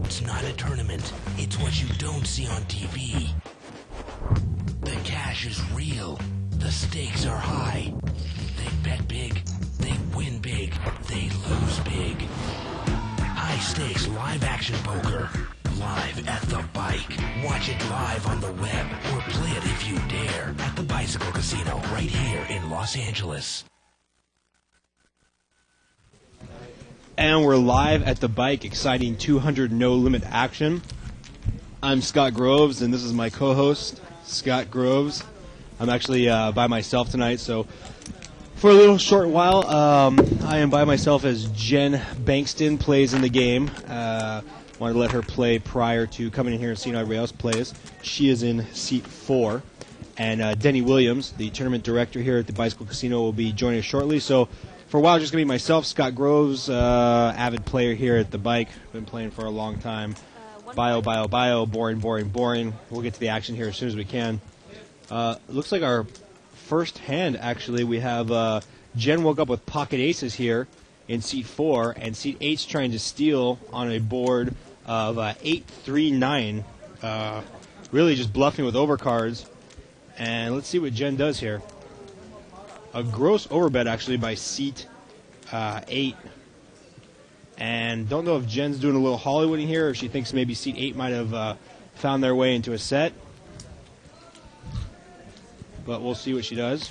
It's not a tournament. It's what you don't see on TV. The cash is real. The stakes are high. They bet big. They win big. They lose big. High stakes live action poker. Live at the bike. Watch it live on the web or play it if you dare at the Bicycle Casino right here in Los Angeles. And we're live at the bike, exciting 200 no-limit action. I'm Scott Groves, and this is my co-host, Scott Groves. I'm actually by myself tonight, so for a little short while, I am by myself as Jen Bankston plays in the game. Wanted to let her play prior to coming in here and seeing how everybody else plays. She is in seat 4. And Denny Williams, the tournament director here at the Bicycle Casino, will be joining us shortly. So for a while, just going to be myself, Scott Groves, avid player here at the bike. Been playing for a long time. Bio, boring. We'll get to the action here as soon as we can. Looks like our first hand, actually, we have Jen woke up with pocket aces here in seat 4, and seat 8's trying to steal on a board of 8-3-9. Really just bluffing with overcards. And let's see what Jen does here. A gross overbet, actually, by seat 8. And don't know if Jen's doing a little Hollywooding here, or if she thinks maybe seat 8 might have found their way into a set. But we'll see what she does.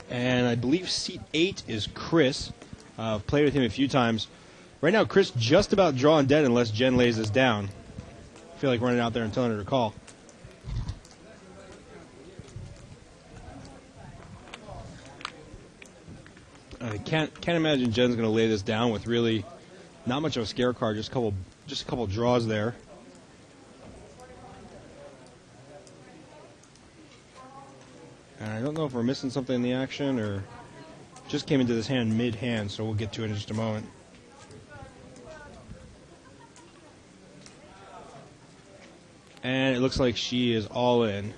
And I believe seat 8 is Chris. I've played with him a few times. Right now, Chris just about drawing dead unless Jen lays this down. I feel like running out there and telling her to call. I can't imagine Jen's going to lay this down with really not much of a scare card, just a couple draws there. And I don't know if we're missing something in the action or just came into this hand mid-hand, so we'll get to it in just a moment. And it looks like she is all in.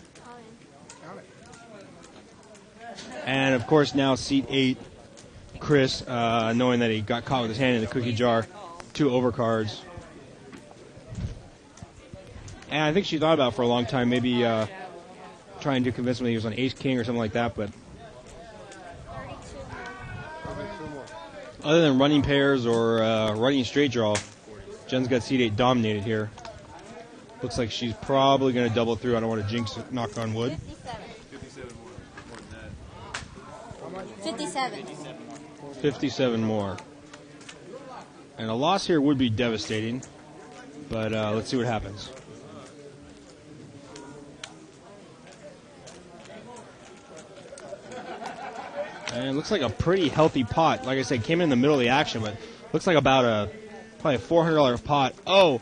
And, of course, now seat 8, Chris, knowing that he got caught with his hand in the cookie jar, 2 overcards. And I think she thought about it for a long time, maybe trying to convince him that he was on ace-king or something like that, but other than running pairs or running straight draw, Jen's got seat 8 dominated here. Looks like she's probably going to double through. I don't want to jinx it, knock on wood. 57 more. And a loss here would be devastating, but let's see what happens. And it looks like a pretty healthy pot. Like I said, came in the middle of the action, but looks like about probably a $400 pot. Oh,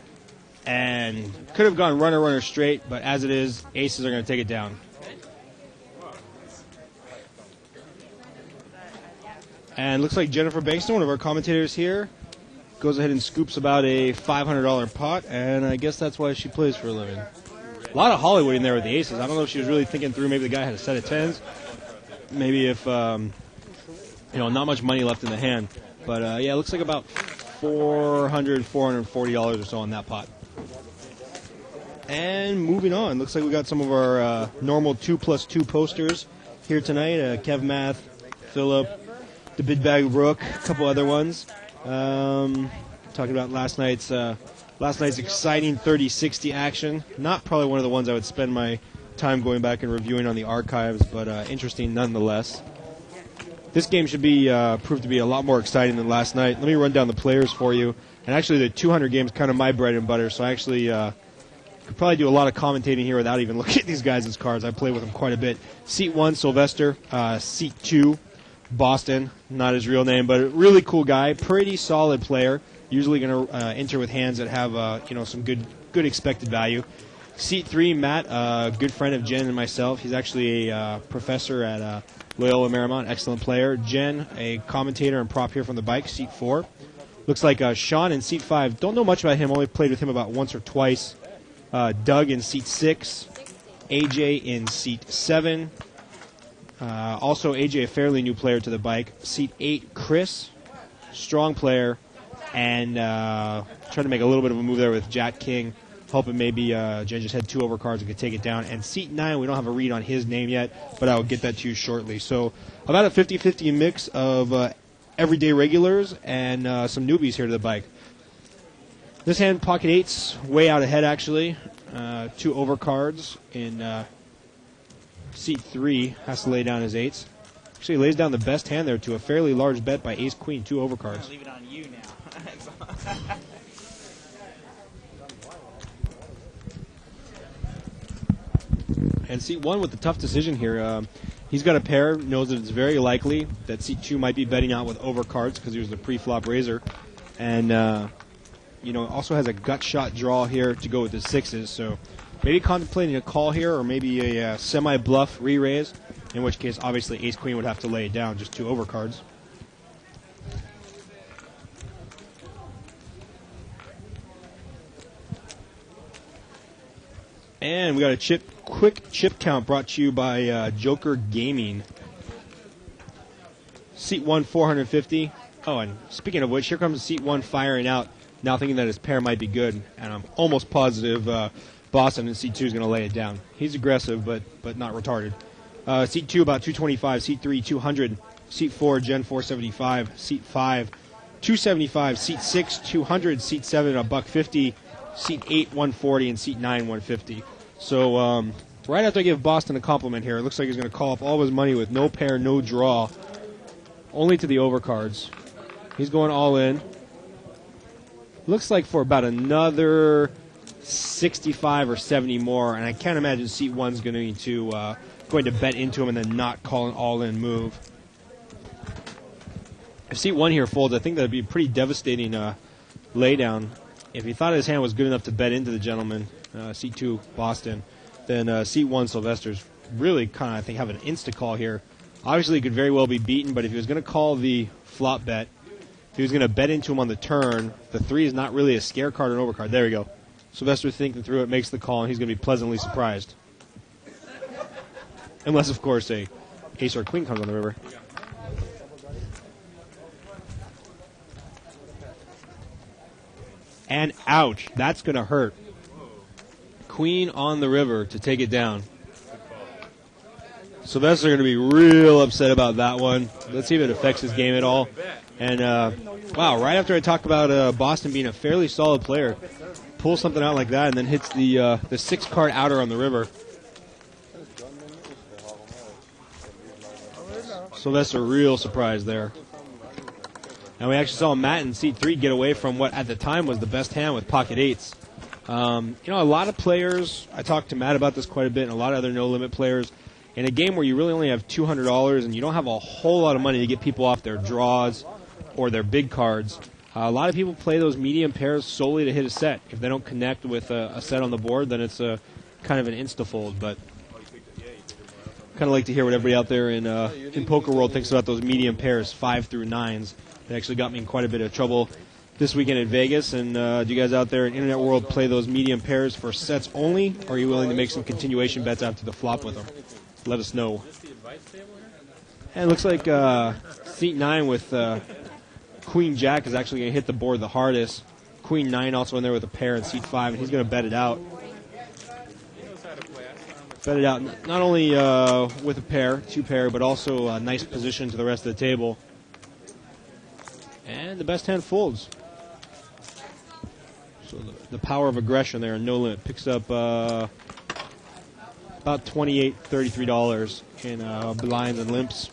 and could have gone runner straight, but as it is, aces are going to take it down. And looks like Jennifer Bankston, one of our commentators here, goes ahead and scoops about a $500 pot, and I guess that's why she plays for a living. A lot of Hollywood in there with the aces. I don't know if she was really thinking through. Maybe the guy had a set of 10s. Maybe if, not much money left in the hand. But, yeah, it looks like about $440 or so on that pot. And moving on, looks like we got some of our normal 2+2 posters here tonight. Kev Math, Philip, the Big Bag Rook, a couple other ones. Talking about last night's exciting 30-60 action. Not probably one of the ones I would spend my time going back and reviewing on the archives, but interesting nonetheless. This game should be proved to be a lot more exciting than last night. Let me run down the players for you. And actually, the 200 game is kind of my bread and butter, so I actually could probably do a lot of commentating here without even looking at these guys' cards. I play with them quite a bit. Seat 1, Sylvester. Seat 2, Boston. Not his real name, but a really cool guy. Pretty solid player. Usually going to enter with hands that have some good expected value. Seat 3, Matt, a good friend of Jen and myself. He's actually a professor at Loyola Marymount, excellent player. Jen, a commentator and prop here from the bike, seat 4. Looks like Sean in seat 5. Don't know much about him, only played with him about once or twice. Doug in seat 6. AJ in seat 7. Also, AJ, a fairly new player to the bike. Seat 8, Chris, strong player. and trying to make a little bit of a move there with Jack King, hoping maybe Jen just had 2 overcards and could take it down. And seat 9, we don't have a read on his name yet, but I will get that to you shortly. So about a 50-50 mix of everyday regulars and some newbies here to the bike. This hand, pocket 8's way out ahead, actually. 2 overcards in seat 3, has to lay down his 8s. Actually lays down the best hand there to a fairly large bet by ace queen, 2 overcards. I'll leave it on you now. And seat 1 with the tough decision here. He's got a pair, knows that it's very likely that seat 2 might be betting out with overcards because he was the pre-flop raiser. And, also has a gut shot draw here to go with the 6s. So maybe contemplating a call here or maybe a semi-bluff re-raise, in which case, obviously, ace-queen would have to lay it down, just 2 overcards. And we got a quick chip count brought to you by Joker Gaming. Seat 1, 450. Oh, and speaking of which, here comes seat 1 firing out, now thinking that his pair might be good. And I'm almost positive Boston in seat 2 is going to lay it down. He's aggressive, but not retarded. Seat 2, about 225. Seat 3, 200. Seat 4, Gen 475. Seat 5, 275. Seat 6, 200. Seat 7, $150. Seat 8, 140. And seat 9, 150. So right after I give Boston a compliment here, it looks like he's going to call up all of his money with no pair, no draw, only to the overcards. He's going all in. Looks like for about another 65 or 70 more, and I can't imagine seat 1's going to bet into him and then not call an all-in move. If seat 1 here folds, I think that would be a pretty devastating laydown. If he thought his hand was good enough to bet into the gentleman, seat 2 Boston, then seat 1 Sylvester's really kind of, I think, have an insta-call here. Obviously, he could very well be beaten, but if he was going to call the flop bet, if he was going to bet into him on the turn, the 3 is not really a scare card or an overcard. There we go. Sylvester thinking through it, makes the call, and he's going to be pleasantly surprised. Unless, of course, a ace or queen comes on the river. And ouch, that's going to hurt. Queen on the river to take it down. Sylvester going to be real upset about that one. Let's see if it affects his game at all. And, wow, right after I talk about Boston being a fairly solid player, pulls something out like that and then hits the 6-card outer on the river. Sylvester real surprised there. And we actually saw Matt in seat 3 get away from what at the time was the best hand with pocket 8s. A lot of players, I talked to Matt about this quite a bit, and a lot of other no-limit players, in a game where you really only have $200 and you don't have a whole lot of money to get people off their draws or their big cards, a lot of people play those medium pairs solely to hit a set. If they don't connect with a set on the board, then it's a kind of an insta-fold. But kind of like to hear what everybody out there in Poker World thinks about those medium pairs, 5 through 9s. It actually got me in quite a bit of trouble this weekend at Vegas. And do you guys out there in Internet World play those medium pairs for sets only, or are you willing to make some continuation bets after the flop with them? Let us know. And it looks like seat 9 with Queen Jack is actually going to hit the board the hardest. Queen 9 also in there with a pair in seat 5, and he's going to bet it out. Bet it out not only with a pair, 2 pair, but also a nice position to the rest of the table. And the best hand folds. So the power of aggression there, no limit, picks up about $28, $33 in blinds and limps.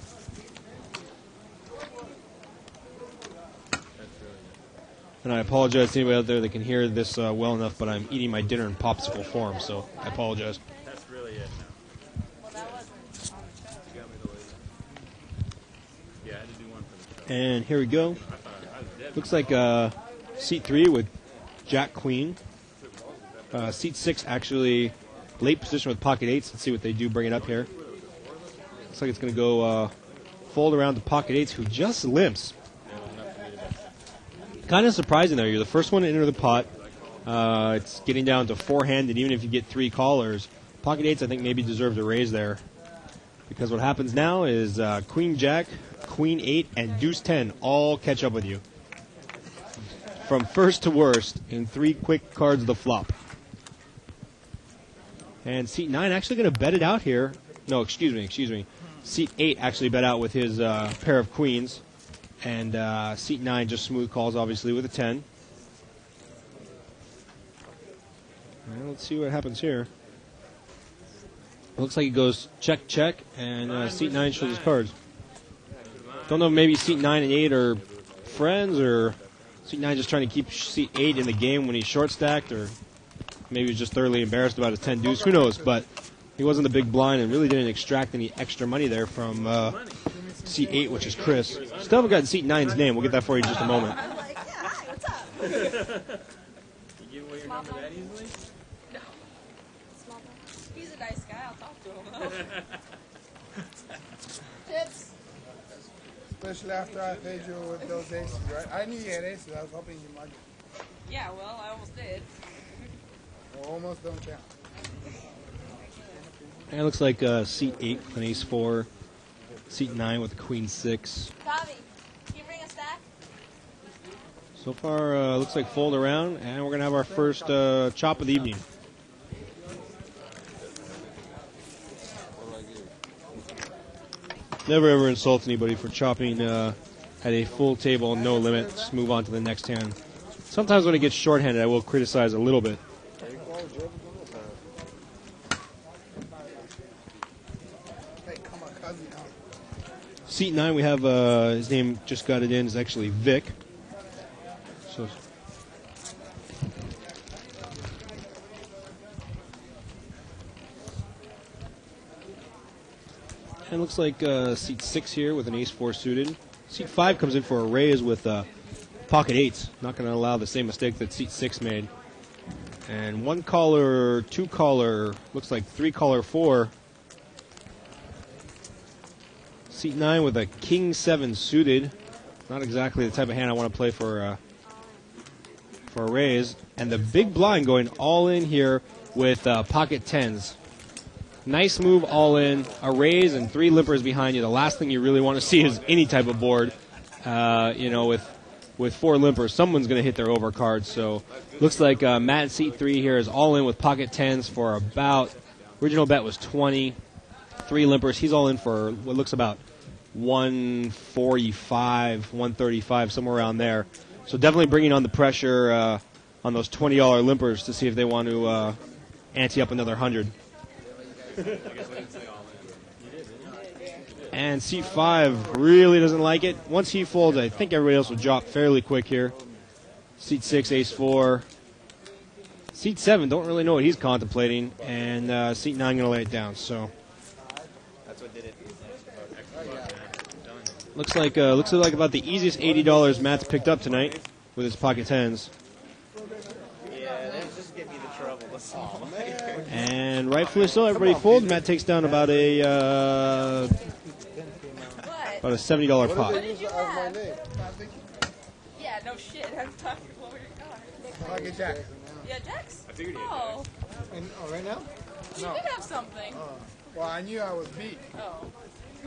And I apologize to anybody out there that can hear this well enough, but I'm eating my dinner in popsicle form, so I apologize. That's really it now. Yeah, I had to do one for the show. And here we go. Looks like seat 3 with Jack Queen. Seat 6 actually late position with pocket 8s. Let's see what they do. Bring it up here. Looks like it's going to go fold around to pocket 8s, who just limps. Kind of surprising there. You're the first one to enter the pot. It's getting down to 4-handed, even if you get 3 callers. Pocket 8s, I think, maybe deserves a raise there. Because what happens now is Queen Jack, Queen 8, and Deuce 10 all catch up with you. from first to worst in 3 quick cards of the flop. And seat 9 actually going to bet it out here. No, excuse me. Seat 8 actually bet out with his pair of queens. And seat 9 just smooth calls, obviously, with a 10. Well, let's see what happens here. Looks like he goes check, check, and seat 9 shows his cards. Don't know if maybe seat 9 and 8 are friends, or seat 9 just trying to keep seat 8 in the game when he's short stacked, or maybe he's just thoroughly embarrassed about his 10 deuce. Who knows? But he wasn't the big blind and really didn't extract any extra money there from seat 8, which is Chris. Still haven't gotten seat 9's name. We'll get that for you in just a moment. I'm like, yeah, hi, what's up? You give away your number that easily? No. Small ball. He's a nice guy. I'll talk to him, though. Tips. Especially after I paid you with those aces, right? I knew you had aces. I was hoping you might. Yeah, well, I almost did. Well, almost don't count. And it looks like seat 8 with an ace 4, seat 9 with a queen 6. Bobby, can you bring a stack? So far, looks like fold around, and we're going to have our first chop of the evening. Never ever insult anybody for chopping at a full table, no limit. Just move on to the next hand. Sometimes when it gets shorthanded, I will criticize a little bit. Hey, come on, cousin. Seat 9, we have his name just got it in, is actually Vic. So and looks like seat 6 here with an ace 4 suited. Seat 5 comes in for a raise with pocket 8s. Not going to allow the same mistake that seat 6 made. And 1 caller, 2 caller, looks like 3 caller 4. Seat 9 with a king 7 suited. Not exactly the type of hand I want to play for a raise. And the big blind going all in here with pocket 10s. Nice move all in, a raise and 3 limpers behind you. The last thing you really want to see is any type of board. With 4 limpers, someone's going to hit their overcard. So looks like Matt in seat 3 here is all in with pocket 10s for about, original bet was 20. 3 limpers. He's all in for what looks about 145, 135, somewhere around there. So definitely bringing on the pressure on those $20 limpers to see if they want to ante up another 100. And seat 5 really doesn't like it. Once he folds, I think everybody else will drop fairly quick here. Seat 6, ace 4. Seat 7, don't really know what he's contemplating. And seat 9 going to lay it down. So That's what did it. looks like about the easiest $80 Matt's picked up tonight with his pocket 10s. Yeah, that's just get me the trouble. That's all. And rightfully so, everybody folds. Matt takes down about a What? $70 pot. What did you have? Yeah, no shit. I'm talking. What were your cards? Pocket jack. Yeah, Jax? I figured you had Oh, Right now? you No. did have something. Well, I knew I was beat. Oh.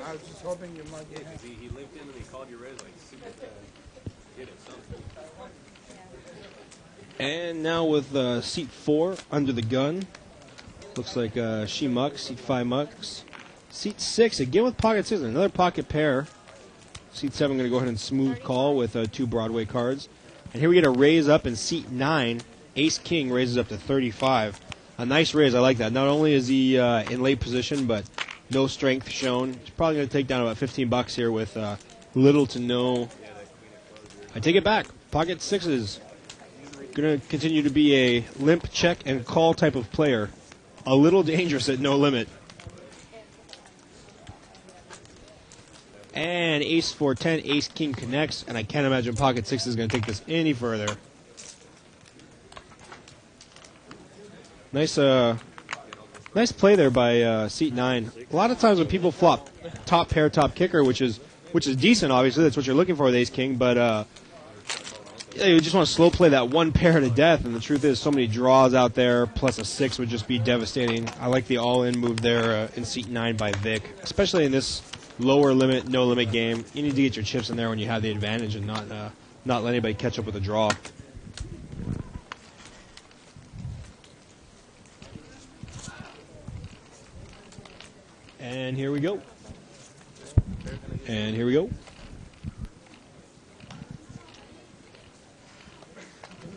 I was just hoping you might get Because he linked in and he called your raise like super hit it something. And now with seat 4 under the gun. Looks like she mucks, seat 5 mucks. Seat 6, again with pocket 6, another pocket pair. Seat 7 going to go ahead and smooth call with 2 Broadway cards. And here we get a raise up in seat 9. Ace-King raises up to 35. A nice raise, I like that. Not only is he in late position, but no strength shown. He's probably going to take down about $15 here with little to no. I take it back. Pocket 6s. Going to continue to be a limp, check, and call type of player. A little dangerous at no limit. And ace 4-10, ace king connects, and I can't imagine pocket 6 is going to take this any further. Nice play there by seat 9. A lot of times when people flop top pair, top kicker, which is decent, obviously, that's what you're looking for with ace king, but you just want to slow play that one pair to death, and the truth is so many draws out there, plus a 6 would just be devastating. I like the all-in move there in seat 9 by Vic, especially in this lower limit, no limit game. You need to get your chips in there when you have the advantage and not let anybody catch up with a draw. here we go. And here we go.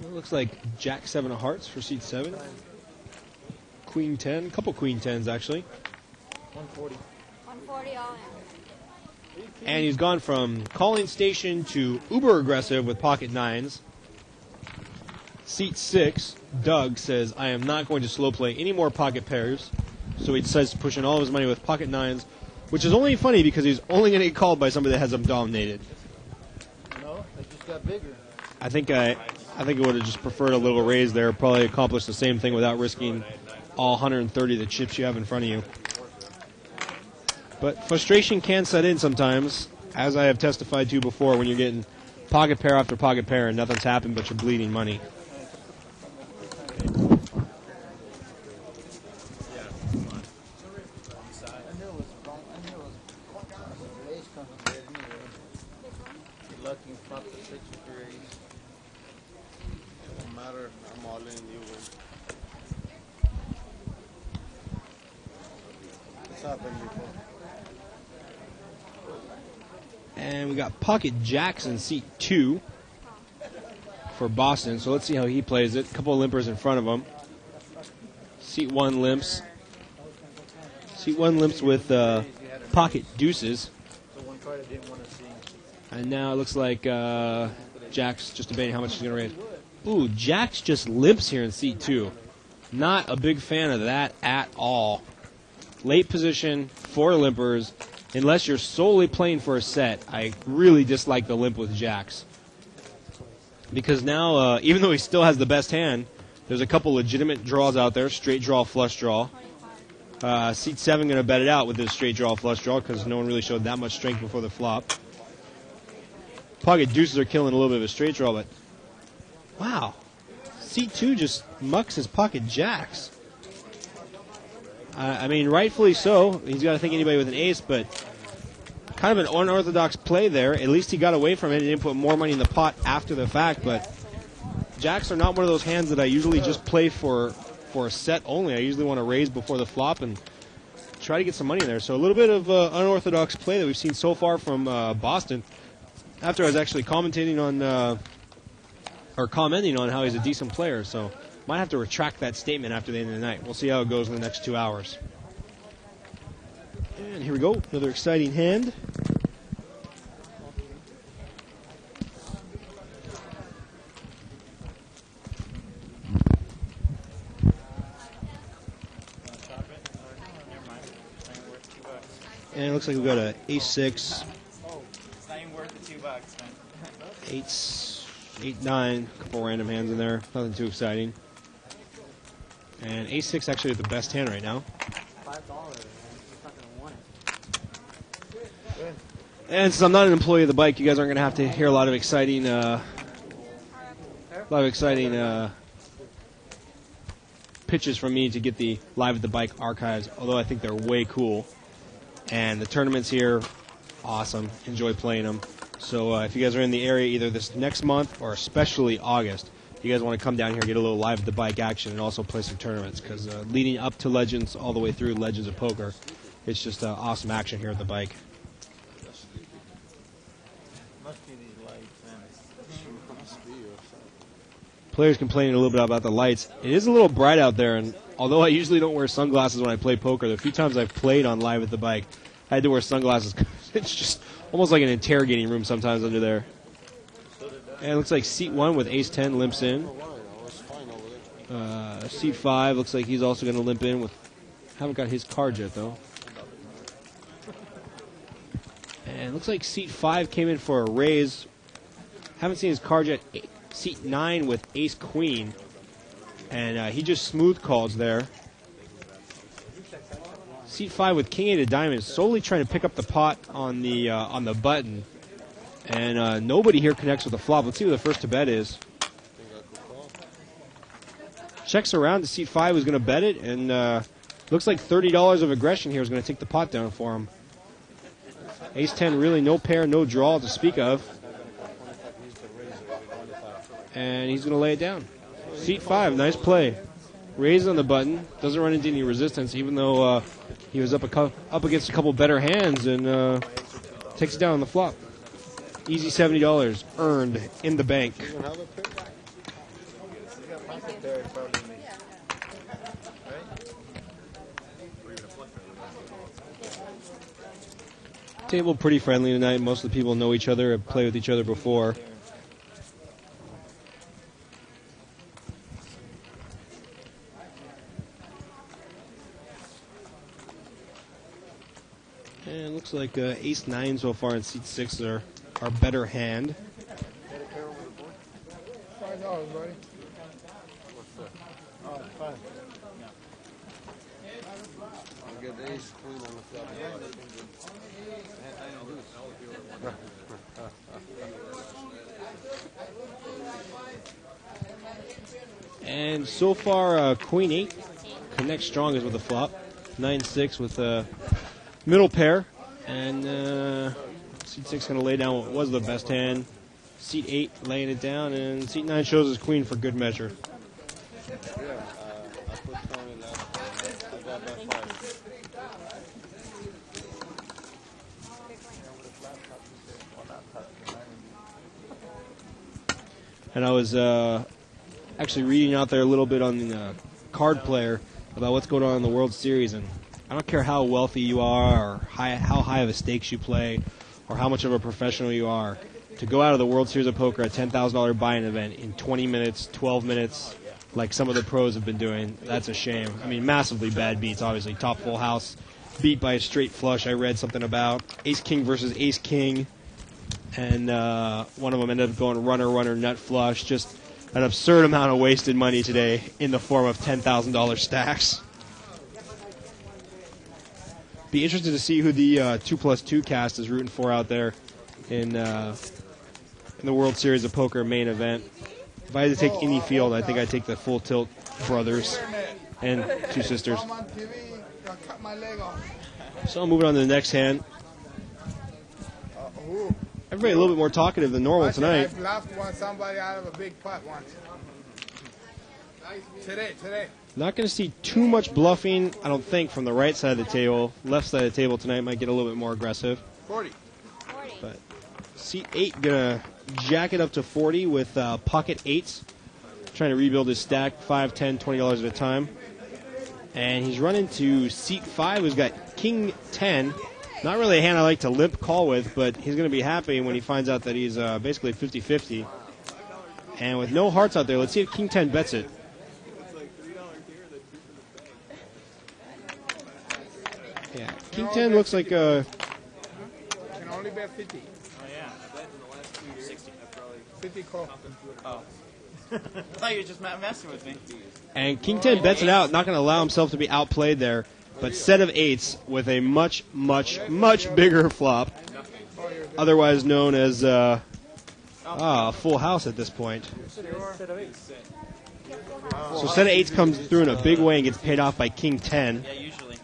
It looks like Jack 7 of hearts for seat 7. Queen 10, a couple Queen 10s actually. 140. 140 all in. And he's gone from calling station to uber aggressive with pocket 9s. Seat 6, Doug says, I am not going to slow play any more pocket pairs. So he decides to push in all of his money with pocket 9s, which is only funny because he's only going to get called by somebody that has them dominated. No, they just got bigger. I think I would have just preferred a little raise there. Probably accomplished the same thing without risking all 130 of the chips you have in front of you. But frustration can set in sometimes, as I have testified to before, when you're getting pocket pair after pocket pair and nothing's happened but you're bleeding money. Lucky front the 6 degrees. It don't matter. I'm all in. You win. What's happened before? And we got pocket jacks in seat 2 for Boston. So let's see how he plays it. A couple of limpers in front of him. Seat 1 limps. Seat 1 limps with pocket deuces. So one card I didn't want to see. And now it looks like Jack's just debating how much he's going to raise. Ooh, Jack's just limps here in seat 2. Not a big fan of that at all. Late position, 4 limpers. Unless you're solely playing for a set, I really dislike the limp with Jacks. Because now, even though he still has the best hand, there's a couple legitimate draws out there. Straight draw, flush draw. Seat 7 going to bet it out with this straight draw, flush draw because no one really showed that much strength before the flop. Pocket deuces are killing a little bit of a straight draw, but wow. Seat 2 just mucks his pocket jacks. I mean, rightfully so. He's got to think anybody with an ace, but kind of an unorthodox play there. At least he got away from it and didn't put more money in the pot after the fact, but jacks are not one of those hands that I usually just play for a set only. I usually want to raise before the flop and try to get some money in there. So a little bit of unorthodox play that we've seen so far from Boston. After I was actually commenting on how he's a decent player, so might have to retract that statement after the end of the night. We'll see how it goes in the next 2 hours. And here we go, another exciting hand. And it looks like we've got an ace-6. It's not even worth the $2, man. 8-9, a couple random hands in there, nothing too exciting. And ace-6 actually is the best hand right now. $5, man. He's not gonna want it. And since I'm not an employee of the bike, you guys aren't going to have to hear a lot of exciting, pitches from me to get the Live at the Bike archives. Although I think they're way cool, and the tournaments here, awesome. Enjoy playing them. So if you guys are in the area either this next month or especially August, you guys want to come down here, get a little Live at the Bike action, and also play some tournaments. Because leading up to Legends, all the way through Legends of Poker, it's just awesome action here at the bike. Must be these lights, man. Must be or something. Players complaining a little bit about the lights. It is a little bright out there, and although I usually don't wear sunglasses when I play poker, the few times I've played on Live at the Bike, I had to wear sunglasses. It's just almost like an interrogating room sometimes under there. And it looks like seat 1 with ace-10 limps in. Seat 5 looks like he's also going to limp in with... Haven't got his card yet, though. And it looks like seat 5 came in for a raise. Haven't seen his card yet. Seat 9 with ace-queen. And he just smooth calls there. Seat 5 with king 8 of diamonds, solely trying to pick up the pot on the button. And nobody here connects with the flop. Let's see who the first to bet is. Checks around to seat 5 who's going to bet it, and looks like $30 of aggression here is going to take the pot down for him. Ace-10, really no pair, no draw to speak of. And he's going to lay it down. Seat 5, nice play. raises on the button, doesn't run into any resistance, even though he was up against a couple better hands, and takes it down on the flop. Easy $70 earned in the bank. Table pretty friendly tonight. Most of the people know each other, have played with each other before. And it looks like ace-9 so far in seat 6 are our better hand. $5, buddy. Oh, fine. I'll get the ace queen on the flop. And so far, Queen 8 connects strongest with the flop. 9-6 with a middle pair. And seat 6 going to lay down what was the best hand. Seat 8 laying it down, and seat 9 shows his queen for good measure. Yeah, I put Tony last time. I got that 5. And I was actually reading out there a little bit on the card player about what's going on in the World Series, and I don't care how wealthy you are or how high of a stakes you play or how much of a professional you are, to go out of the World Series of Poker, a $10,000 buy-in event in 20 minutes, 12 minutes, like some of the pros have been doing, that's a shame. I mean, massively bad beats, obviously. Top full house, beat by a straight flush I read something about. Ace-King versus Ace-King. And one of them ended up going runner, nut flush. Just an absurd amount of wasted money today in the form of $10,000 stacks. Be interested to see who the 2+2 cast is rooting for out there in the World Series of Poker main event. If I had to take any field, I think I'd take the Full Tilt brothers and two sisters. I'm on TV, I'll cut my leg off. So moving on to the next hand. Who? Everybody a little bit more talkative than normal tonight. I bluffed somebody out of a big pot once. Today. Not going to see too much bluffing, I don't think, from the right side of the table. Left side of the table tonight might get a little bit more aggressive. 40. But seat 8 going to jack it up to 40 with pocket 8s. Trying to rebuild his stack, $5, $10, $20 at a time. And he's running to seat 5, who's got King 10. Not really a hand I like to limp call with, but he's going to be happy when he finds out that he's basically 50-50. And with no hearts out there, let's see if King 10 bets it. Yeah, King 10 looks like Can only bet 50. Oh, yeah. I bet in the last 2 years. 60. I probably 50 call. Oh. I thought you were just messing with me. And King 10 bets it out, not going to allow himself to be outplayed there. But set of 8s with a much, much, much bigger flop, otherwise known as a full house at this point. So set of 8s comes through in a big way and gets paid off by King 10. Yeah, usually.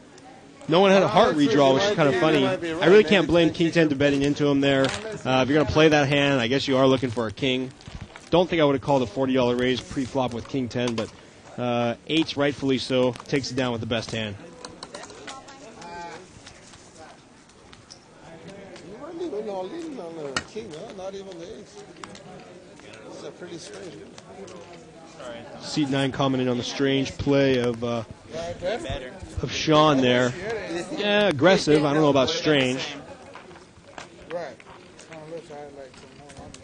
No one had a heart redraw, which is kind of funny. I really can't blame King 10 to betting into him there. If you're going to play that hand, I guess you are looking for a king. Don't think I would have called a $40 raise pre-flop with King 10, but 8s, rightfully so, takes it down with the best hand. You weren't even all in on the king, huh? Not even the ace. It's a pretty strange. Seat 9 commenting on the strange play of Better. Sean there. Yeah, aggressive. I don't know about strange. Right. Unless I like some more money.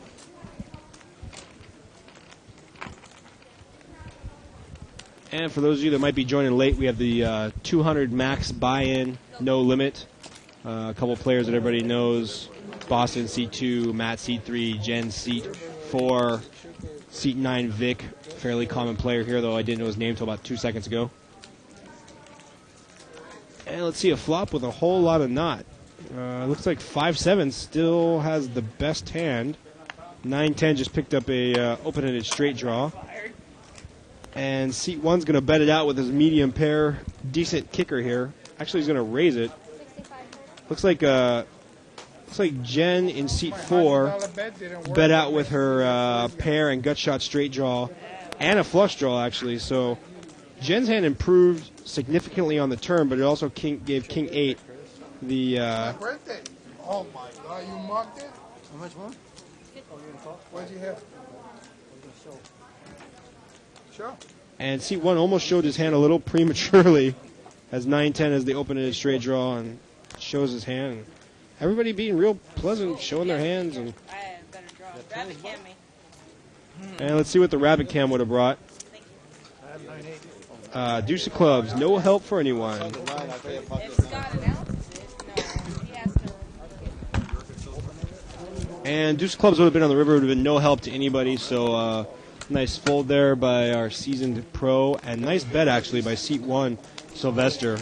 And for those of you that might be joining late, we have the 200 max buy-in, no limit. A couple players that everybody knows. Boston, seat 2. Matt, seat 3. Jen, seat 4. Seat 9, Vic. Fairly common player here, though I didn't know his name until about 2 seconds ago. And let's see, a flop with a whole lot of knot. Looks like 5-7 still has the best hand. 9-10 just picked up a open-ended straight draw. And seat 1's going to bet it out with his medium pair. Decent kicker here. Actually, he's going to raise it. Looks like Jen in seat 4 bet out with her pair and gut shot straight draw. And a flush draw, actually. So Jen's hand improved significantly on the turn, but it also gave King 8 the. My birthday. Oh my God, you marked it? How much more? What'd you have? Sure. And seat 1 almost showed his hand a little prematurely, as 9-10 as they open it a straight draw and shows his hand. Everybody being real pleasant, showing their hands. And better draw. Rabbit cam me. and let's see what the rabbit cam would have brought. Deuce of clubs, no help for anyone. If Scott announces it, no, he has to. And deuce of clubs would have been on the river, would have been no help to anybody. So nice fold there by our seasoned pro, and nice bet actually by seat 1, Sylvester.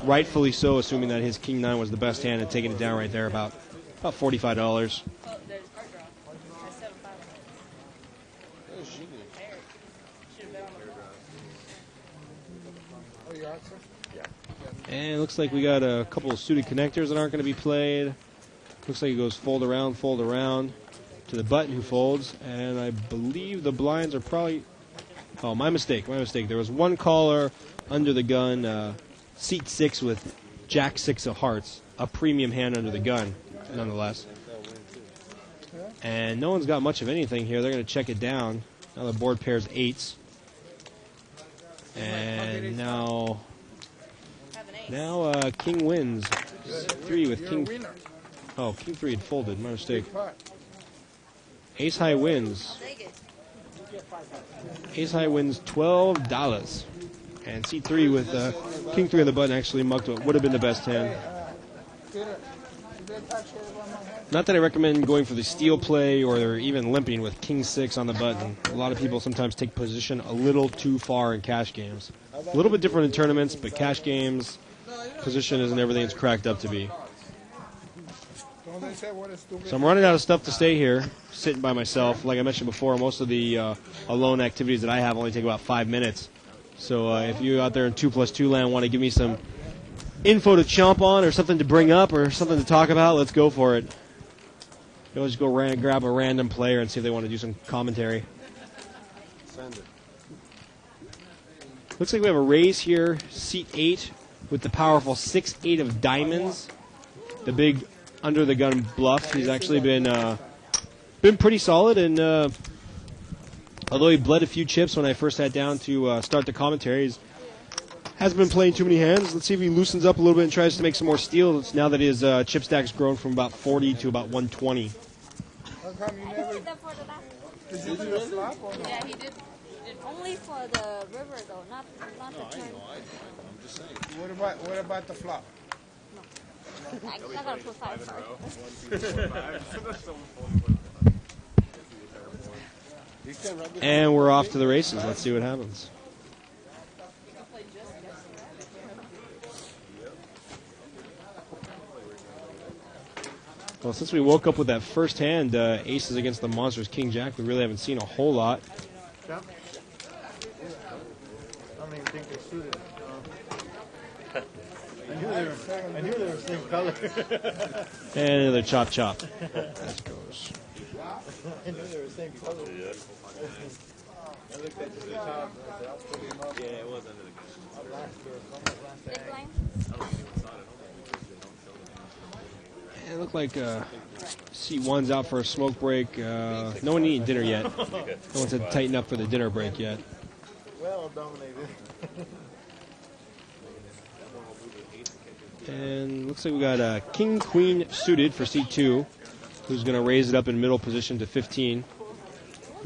Rightfully so, assuming that his King 9 was the best hand and taking it down right there about $45. Oh, there's card draw. That's 7-5. Should have bet on the ball. Oh, you answer? And it looks like we got a couple of suited connectors that aren't going to be played. Looks like it goes fold around to the button who folds. And I believe the blinds are probably... Oh, my mistake. There was one caller under the gun, seat 6 with Jack 6 of hearts, a premium hand under the gun, nonetheless. And no one's got much of anything here. They're going to check it down. Now the board pairs 8s. And now Have an ace. King wins. 3 with You're King. a winner. Oh, King 3 had folded. My mistake. Big pot. Ace high wins. Take it. Ace high wins $12. And C3 with King 3 on the button actually mucked what would have been the best hand. Peter, you better touch it around my hand. Not that I recommend going for the steal play or even limping with King 6 on the button. A lot of people sometimes take position a little too far in cash games. A little bit different in tournaments, but cash games, position isn't everything it's cracked up to be. Don't they say what a stupid... So I'm running out of stuff to stay here, sitting by myself. Like I mentioned before, most of the alone activities that I have only take about 5 minutes. So if you out there in 2+2 land want to give me some info to chomp on or something to bring up or something to talk about, let's go for it. You'll just go grab a random player and see if they want to do some commentary. Send it. Looks like we have a raise here, seat 8, with the powerful 6-8 of diamonds. The big under-the-gun bluff. He's actually been pretty solid, and although he bled a few chips when I first sat down to start the commentaries, hasn't been playing too many hands. Let's see if he loosens up a little bit and tries to make some more steals now that his chip stack's grown from about 40 to about 120. How come you never... Did that for the last. Did you do a flop or no? Yeah, he did. Only for the river though, not the turn. I'm just saying. What about the flop? I'm not gonna put 5 cards. And we're off to the races. Let's see what happens. Well, since we woke up with that first hand, aces against the monsters, King Jack, we really haven't seen a whole lot. I don't even think they're suited. I knew they were same color. And another chop chop. As goes. I knew they were same color. I looked at the top. Yeah, it was under the Big blind. It looked like C1's out for a smoke break. No one eating dinner yet. No one said tighten up for the dinner break yet. Well dominated. And looks like we got King Queen suited for C2, who's going to raise it up in middle position to 15.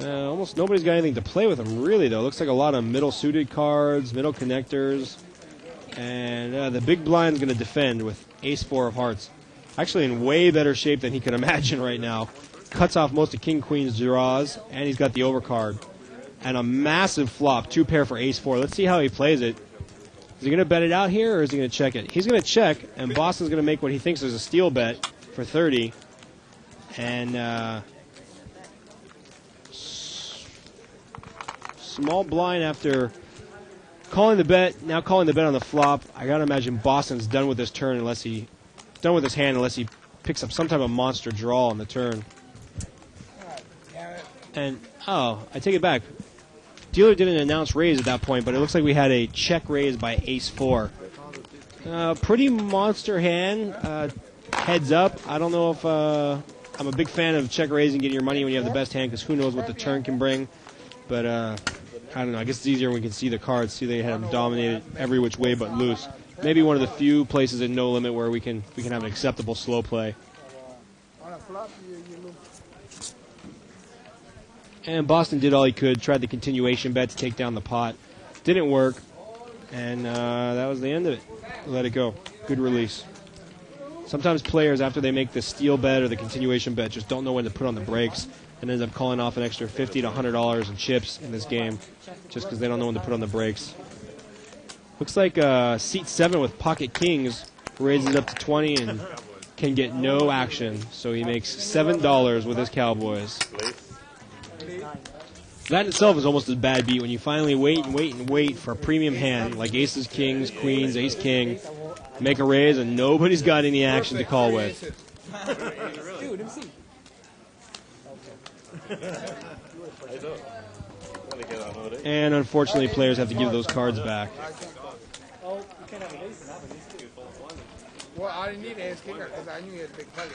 Almost nobody's got anything to play with him, really, though. Looks like a lot of middle suited cards, middle connectors. And the big blind's going to defend with ace-4 of hearts. Actually in way better shape than he can imagine right now. Cuts off most of King Queen's draws, and he's got the overcard. And a massive flop, 2 pair for ace-4. Let's see how he plays it. Is he going to bet it out here, or is he going to check it? He's going to check, and Boston's going to make what he thinks is a steal bet for 30. And small blind after calling the bet, now calling the bet on the flop. I got to imagine Boston's done with this turn unless he picks up some type of monster draw on the turn. God damn it. And, oh, I take it back. Dealer didn't announce raise at that point, but it looks like we had a check raise by ace-4. Pretty monster hand. Heads up. I don't know if I'm a big fan of check raising, getting your money when you have the best hand, because who knows what the turn can bring. But I don't know. I guess it's easier when we can see the cards. See, they have them dominated every which way but loose. Maybe one of the few places in No Limit where we can have an acceptable slow play. On a flop, you lose. And Boston did all he could. Tried the continuation bet to take down the pot. Didn't work. And that was the end of it. Let it go. Good release. Sometimes players, after they make the steal bet or the continuation bet, just don't know when to put on the brakes and end up calling off an extra $50 to $100 in chips in this game just because they don't know when to put on the brakes. Looks like seat 7 with pocket kings raises it up to 20 and can get no action. So he makes $7 with his Cowboys. That in itself is almost a bad beat when you finally wait and wait and wait for a premium hand like aces, kings, queens, ace, king, make a raise, and nobody's got any action to call with. Dude, let me see. And unfortunately, players have to give those cards back. Oh, you can't have an ace and have an ace too. Well, I didn't need an ace kicker because I knew he had a big play.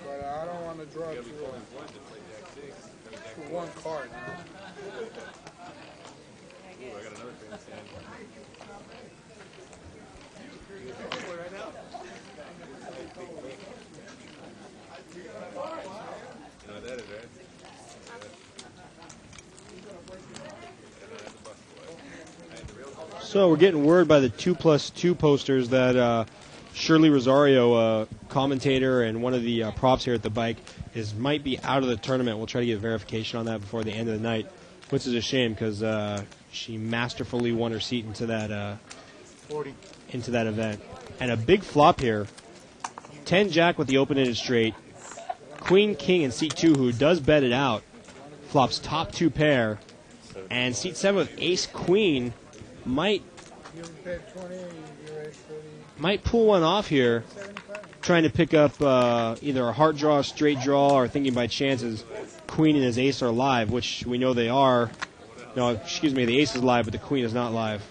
But I don't want to draw to one card. So we're getting word by the 2+2 posters that Shirley Rosario, commentator and one of the props here at the bike, might be out of the tournament. We'll try to get verification on that before the end of the night, which is a shame because she masterfully won her seat into that event. And a big flop here. 10-Jack with the open-ended straight. Queen, King, and seat 2, who does bet it out, flops top 2 pair. And seat 7 with Ace, Queen might pull one off here, trying to pick up either a heart draw, a straight draw, or thinking by chances Queen and his Ace are live, which we know they are. No, excuse me, the Ace is live, but the Queen is not live.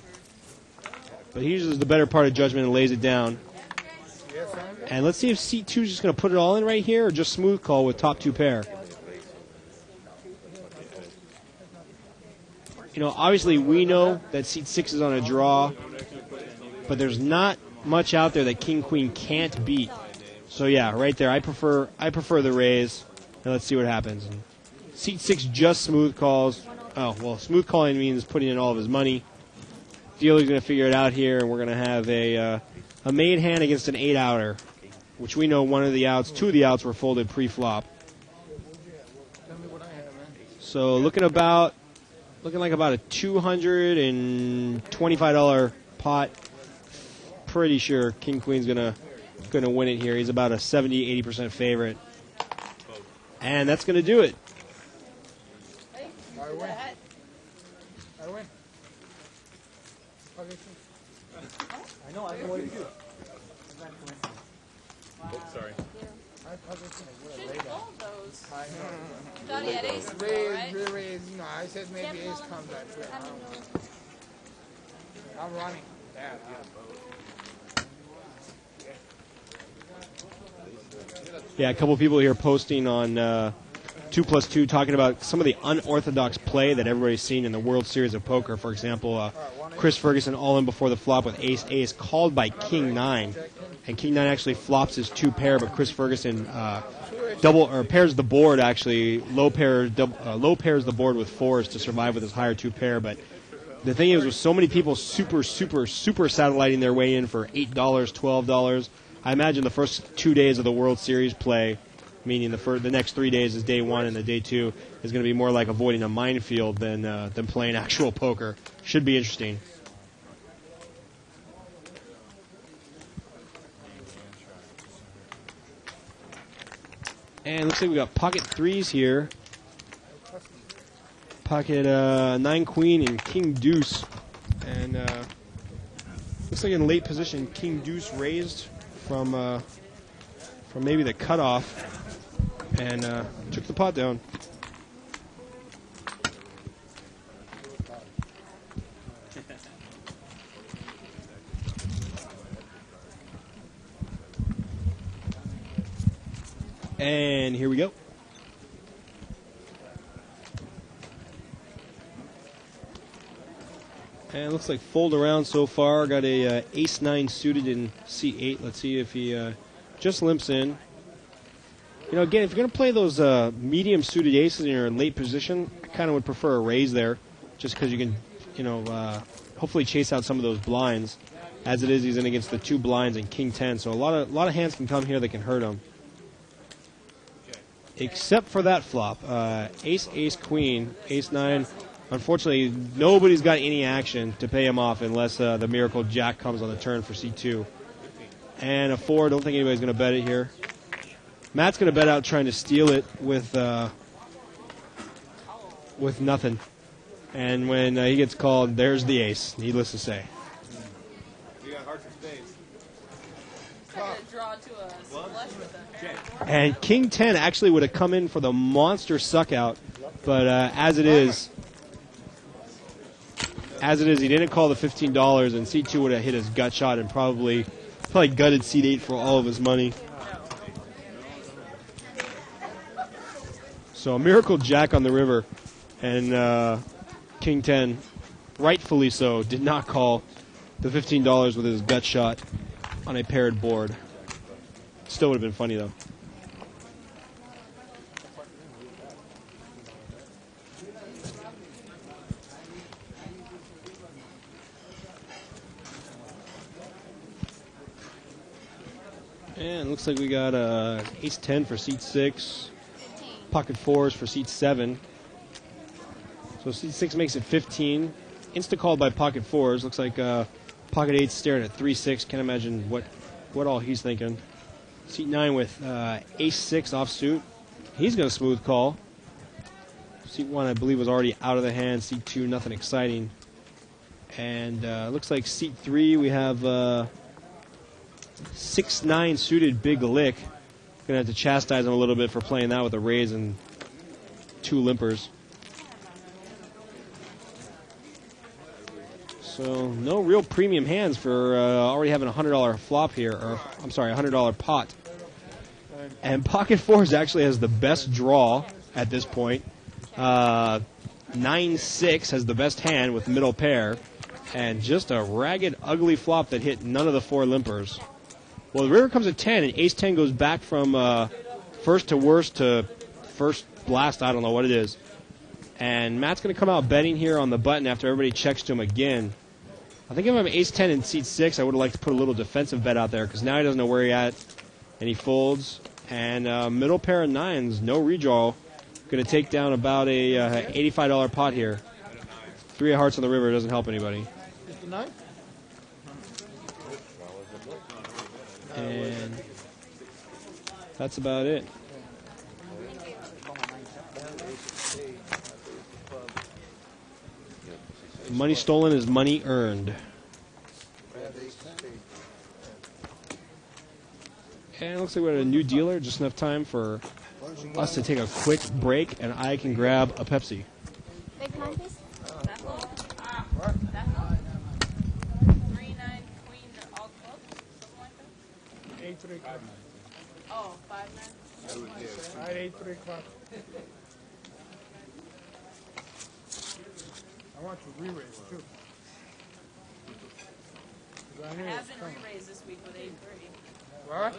But he uses the better part of judgment and lays it down. And let's see if seat 2 is just going to put it all in right here, or just smooth call with top 2 pair. You know, obviously we know that seat 6 is on a draw, but there's not much out there that King Queen can't beat. So yeah, right there, I prefer the raise. And let's see what happens. And seat 6 just smooth calls. Oh well, smooth calling means putting in all of his money. Dealer's going to figure it out here, and we're going to have a made hand against an 8-outer, which we know one of the outs, 2 of the outs were folded pre-flop. So looking like about a $225 pot. Pretty sure King Queen's gonna win it here. He's about a 70-80% favorite, and that's gonna do it. I win. I know what to do. Sorry. Shouldn't fold those. Thought he had ace before, right? Raise, you know, I said maybe ace comes that way. I'm running. Yeah, a couple people here posting on 2+2 talking about some of the unorthodox play that everybody's seen in the World Series of Poker. For example, Chris Ferguson all in before the flop with ace-ace, called by King-9. And King-9 actually flops his 2 pair, but Chris Ferguson pairs the board, actually. Low pairs the board with 4s to survive with his higher 2 pair. But the thing is, with so many people super satelliting their way in for $8, $12, I imagine the first 2 days of the World Series play, meaning the next 3 days is day 1 and the day 2, is going to be more like avoiding a minefield than playing actual poker. Should be interesting. And looks like we got pocket 3s here. Pocket 9 Queen and King Deuce. And looks like in late position, King Deuce raised from maybe the cutoff and took the pot down. And here we go. And it looks like fold around so far. Got a ace-9 suited in C8. Let's see if he just limps in. You know, again, if you're going to play those medium suited aces and you're in late position, I kind of would prefer a raise there, just because you can, you know, hopefully chase out some of those blinds. As it is, he's in against the 2 blinds and king 10, so a lot of hands can come here that can hurt him. Except for that flop, ace, ace, queen, ace 9. Unfortunately, nobody's got any action to pay him off unless the miracle jack comes on the turn for C2. And a 4. Don't think anybody's going to bet it here. Matt's going to bet out trying to steal it with nothing. And when he gets called, there's the ace, needless to say. We got hearts and spades. Trying to draw to a flush with a pair of boards. And king 10 actually would have come in for the monster suck out, but as it is, he didn't call the $15, and C2 would have hit his gut shot and probably gutted C8 for all of his money. So a miracle jack on the river, and king 10, rightfully so, did not call the $15 with his gut shot on a paired board. Still would have been funny though. And looks like we got ace 10 for seat 6, pocket 4s for seat 7. So seat 6 makes it 15. Insta called by pocket 4s. Looks like pocket 8 staring at 3-6. Can't imagine what all he's thinking. Seat 9 with ace 6 offsuit. He's going to smooth call. Seat 1, I believe, was already out of the hand. Seat 2, nothing exciting. And looks like seat 3, we have 6-9 suited big lick. Going to have to chastise him a little bit for playing that with a raise and 2 limpers. So no real premium hands for already having a $100 flop here, or I'm sorry, a $100 pot. And pocket 4s actually has the best draw at this point. 9-6 has the best hand with middle pair, and just a ragged, ugly flop that hit none of the 4 limpers. Well, the river comes at 10, and ace 10 goes back from first to worst to first blast. I don't know what it is. And Matt's going to come out betting here on the button after everybody checks to him again. I think if I'm ace 10 in seat 6, I would have liked to put a little defensive bet out there because now he doesn't know where he's at, and he folds. And middle pair of 9s, no redraw. Going to take down about a $85 pot here. 3 of hearts on the river doesn't help anybody. And that's about it. Money stolen is money earned. And it looks like we have a new dealer, just enough time for us to take a quick break, and I can grab a Pepsi. Big nine piece? That low? That low? 3-9 queen all clubs? Something like that? 8-3 club. Oh, 5-9? I had 8-3 club. I want to re-raise too. I have been re-raised this week with 8-3. What?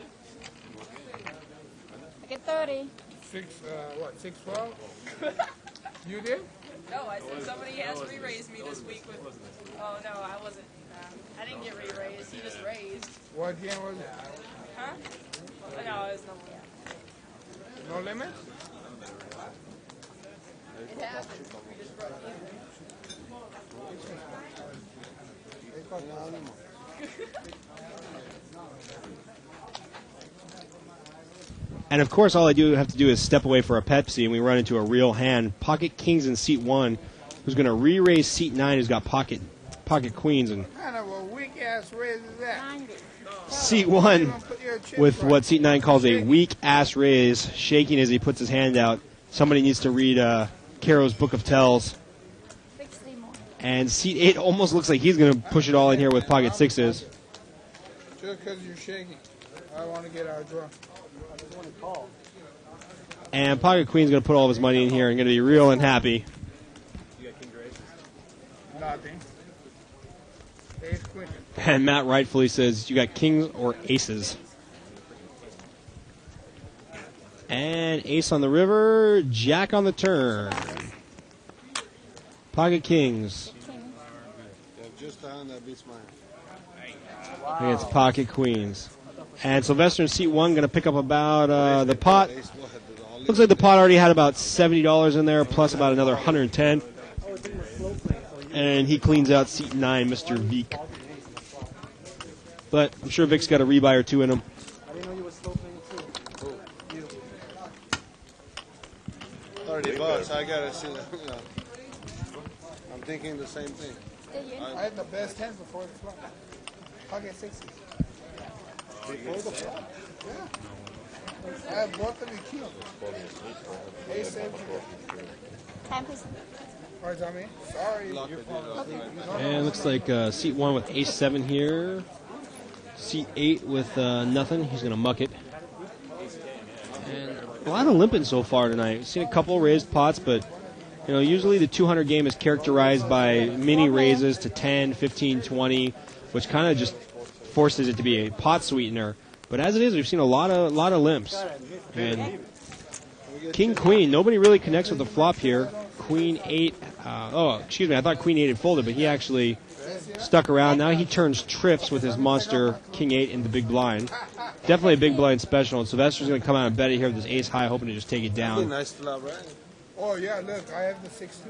I get 30. 6-12? You did? No, I said somebody has re-raised me this week with... Oh, no, I wasn't. I didn't get re-raised. He just raised. What game was it? Huh? Oh, no, it was no. No limit? It happened. We just broke even. And of course, all I have to do is step away for a Pepsi, and we run into a real hand. Pocket kings in seat 1, who's going to re-raise seat 9, who's got pocket queens. And What kind of a weak ass raise is that? seat 1 with what seat 9 calls a weak ass raise, shaking as he puts his hand out. Somebody needs to read Caro's Book of Tells. 60 more. And seat 8 almost looks like he's going to push it all in here with pocket 6s. Just because you're shaking. I want to get our draw. I just want to call. And Pocket Queen's going to put all of his money in here and going to be real and happy. Nothing. Ace queen. And Matt rightfully says, you got kings or aces. And ace on the river, jack on the turn. Pocket kings Yeah, just the hand that beats mine. against pocket queens. And Sylvester in seat 1 going to pick up about the pot. Ace, go ahead, do the all Looks like the pot already had about $70 in there, plus about another 110. And he cleans out seat 9, Mr. Veek. But I'm sure Vic's got a rebuy or two in him. I didn't know you were slow playing too. $30. I gotta see that. You know. I'm thinking the same thing. I had the best hand before the flop. Pocket sixes. Before the flop. I had both of the keys. Ace 7. Time please. Or Tommy. Sorry. Lock it, And it looks like seat 1 with ace 7 here. Seat 8 with nothing. He's going to muck it. And a lot of limping so far tonight. We've seen a couple raised pots, but you know, usually the 200 game is characterized by mini raises to 10, 15, 20, which kind of just forces it to be a pot sweetener. But as it is, we've seen a lot of limps. And King Queen, nobody really connects with the flop here. Queen 8. Excuse me. I thought Queen 8 had folded, but he actually stuck around. Now he turns trips with his monster King 8 in the big blind. Definitely a big blind special. And Sylvester's going to come out and bet it here with his ace high, hoping to just take it down. Nice flop, right? Oh, yeah, look. I have the 6 too.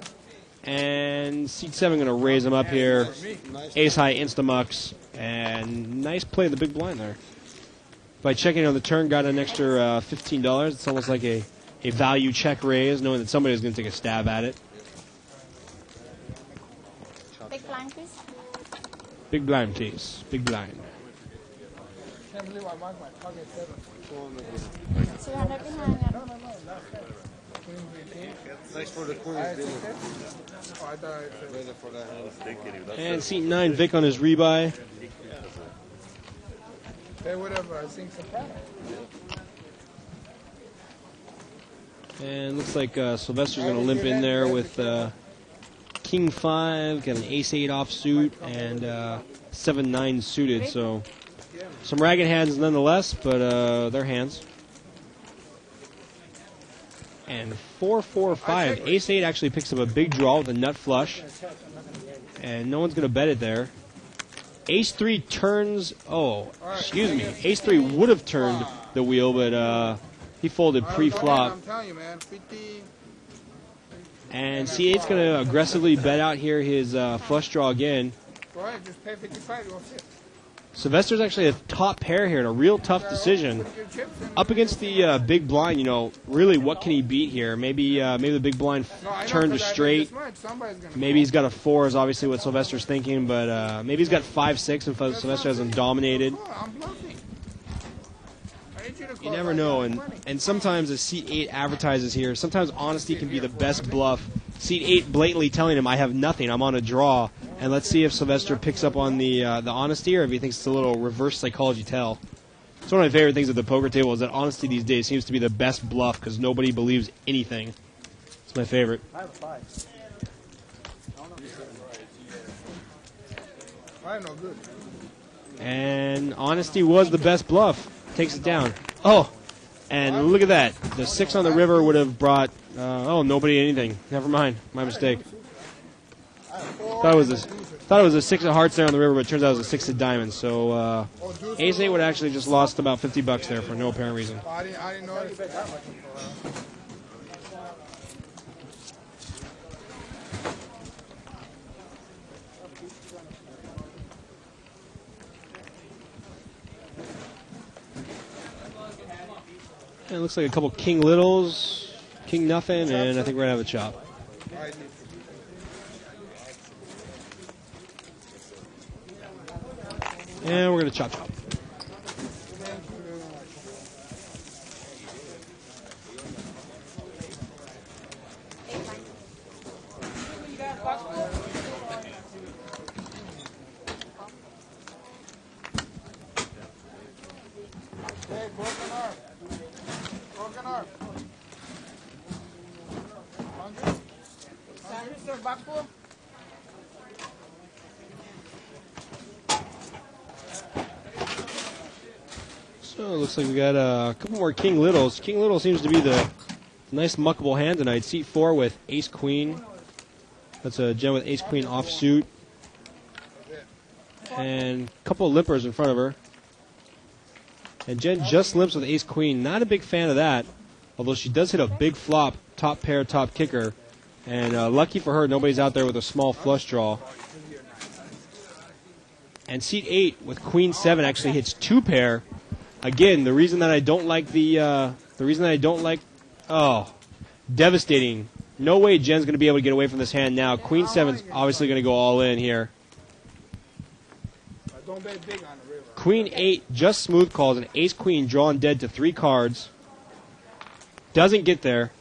And seat 7 going to raise him up here. Nice. Ace high insta-mucks. And nice play of the big blind there. By checking on the turn, got an extra $15. It's almost like a value check raise, knowing that somebody's going to take a stab at it. Big blind, please. Big blind, please. Big blind. Can't believe I marked my pocket 7. 200 behind. Yeah. Nice for the queen. I Really. think that's. Oh, I thought I said. Better for that hand. And seat 9, Vic on his rebuy. Hey, whatever. I think soprano. And looks like Sylvester's going to limp in there with King 5, got an ace 8 offsuit, and 7-9 suited. So some ragged hands nonetheless, but they're hands. And 4-4-5. Ace 8 actually picks up a big draw with a nut flush. And no one's going to bet it there. Ace 3 turns. Oh, excuse me. Ace 3 would have turned the wheel, but he folded pre-flop. I'm telling you, man. 50. And C8's going to aggressively bet out here his flush draw again. Go ahead. Just pay 55. You'll sit. Sylvester's actually a top pair here in a real tough decision. Put your chips in. Up against the big blind, you know, really what can he beat here? Maybe the big blind No, I know, turned to 'cause I did straight. this much. Somebody's gonna Maybe he's got a 4 is obviously what Sylvester's thinking, but maybe he's got 5-6 and Sylvester has him dominated. Oh, I'm bluffing. I need you to You call never my know, money. and sometimes as Seat 8 advertises here, sometimes honesty can be the best bluff. Seat 8 blatantly telling him, I have nothing, I'm on a draw. And let's see if Sylvester picks up on the honesty or if he thinks it's a little reverse psychology tell. It's one of my favorite things at the poker table is that honesty these days seems to be the best bluff because nobody believes anything. It's my favorite. I have a 5. I'm no good. And honesty was the best bluff. Takes it down. Oh, and look at that. The 6 on the river would have brought, nobody anything. Never mind. My mistake. Thought it was a 6 of hearts there on the river, but it turns out it was a 6 of diamonds. So Ace 8 would have actually just lost about $50 there for no apparent reason. I didn't know it. And it looks like a couple King Littles, King Nothing, and I think we're going to have a chop. And we're going to chop. Hey, broken arm. Broken arm. sir, back four? So it looks like we got a couple more King Littles. King Little seems to be the nice muckable hand tonight. Seat 4 with Ace Queen. That's a Jen with Ace Queen offsuit. And a couple of limpers in front of her. And Jen just limps with Ace Queen. Not a big fan of that, although she does hit a big flop, top pair, top kicker. And lucky for her, nobody's out there with a small flush draw. And seat 8 with Queen 7 actually hits 2 pair. Again, the reason that I don't like devastating. No way Jen's going to be able to get away from this hand now. Queen 7's obviously going to go all in here. Don't bet big on the river. Queen 8 just smooth calls an Ace Queen drawn dead to 3 cards. Doesn't get there.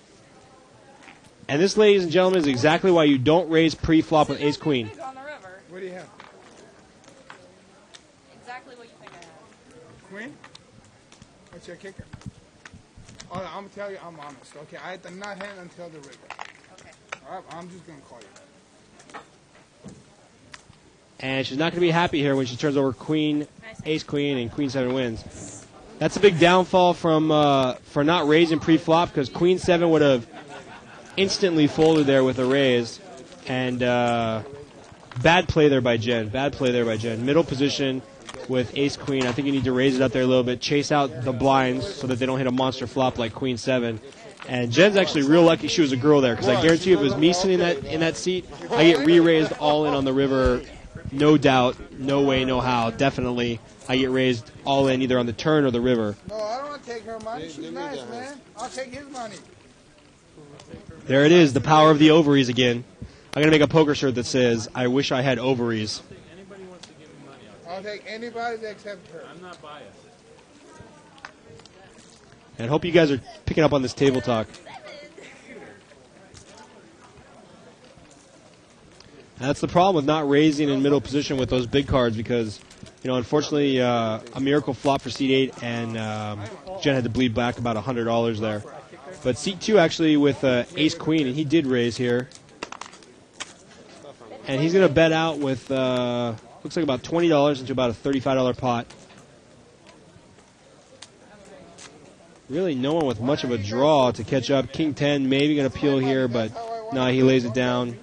And this, ladies and gentlemen, is exactly why you don't raise pre-flop with Ace Queen. Big on the river. What do you have? Exactly what you think I have. Queen? What's your kicker? Oh, I'm going to tell you, I'm honest. Okay, I did not hand until the river. Okay. All right, I'm just going to call you. And she's not going to be happy here when she turns over Queen, Ace Queen, and Queen 7 wins. That's a big downfall from for not raising pre-flop, because Queen 7 would have instantly folded there with a raise. And bad play there by Jen. Bad play there by Jen. Middle position with Ace Queen. I think you need to raise it up there a little bit, chase out the blinds so that they don't hit a monster flop like Queen 7. And Jen's actually real lucky she was a girl there, because I guarantee you if it was me sitting in that seat, I get re-raised all in on the river. No doubt, no way, no how. Definitely, I get raised all in either on the turn or the river. No, I don't want to take her money. She's nice, man. I'll take his money. There it is, the power of the ovaries again. I'm going to make a poker shirt that says, I wish I had ovaries. Anybody wants to give me money, I'll take anybody except her. I'm not biased. And I hope you guys are picking up on this table talk. That's the problem with not raising in middle position with those big cards, because, unfortunately, a miracle flop for seat 8, and Jen had to bleed back about $100 there. But seat 2 actually with Ace Queen, and he did raise here. And he's going to bet out with, looks like about $20 into about a $35 pot. Really no one with much of a draw to catch up. King 10 maybe going to peel here, but no, he lays it down.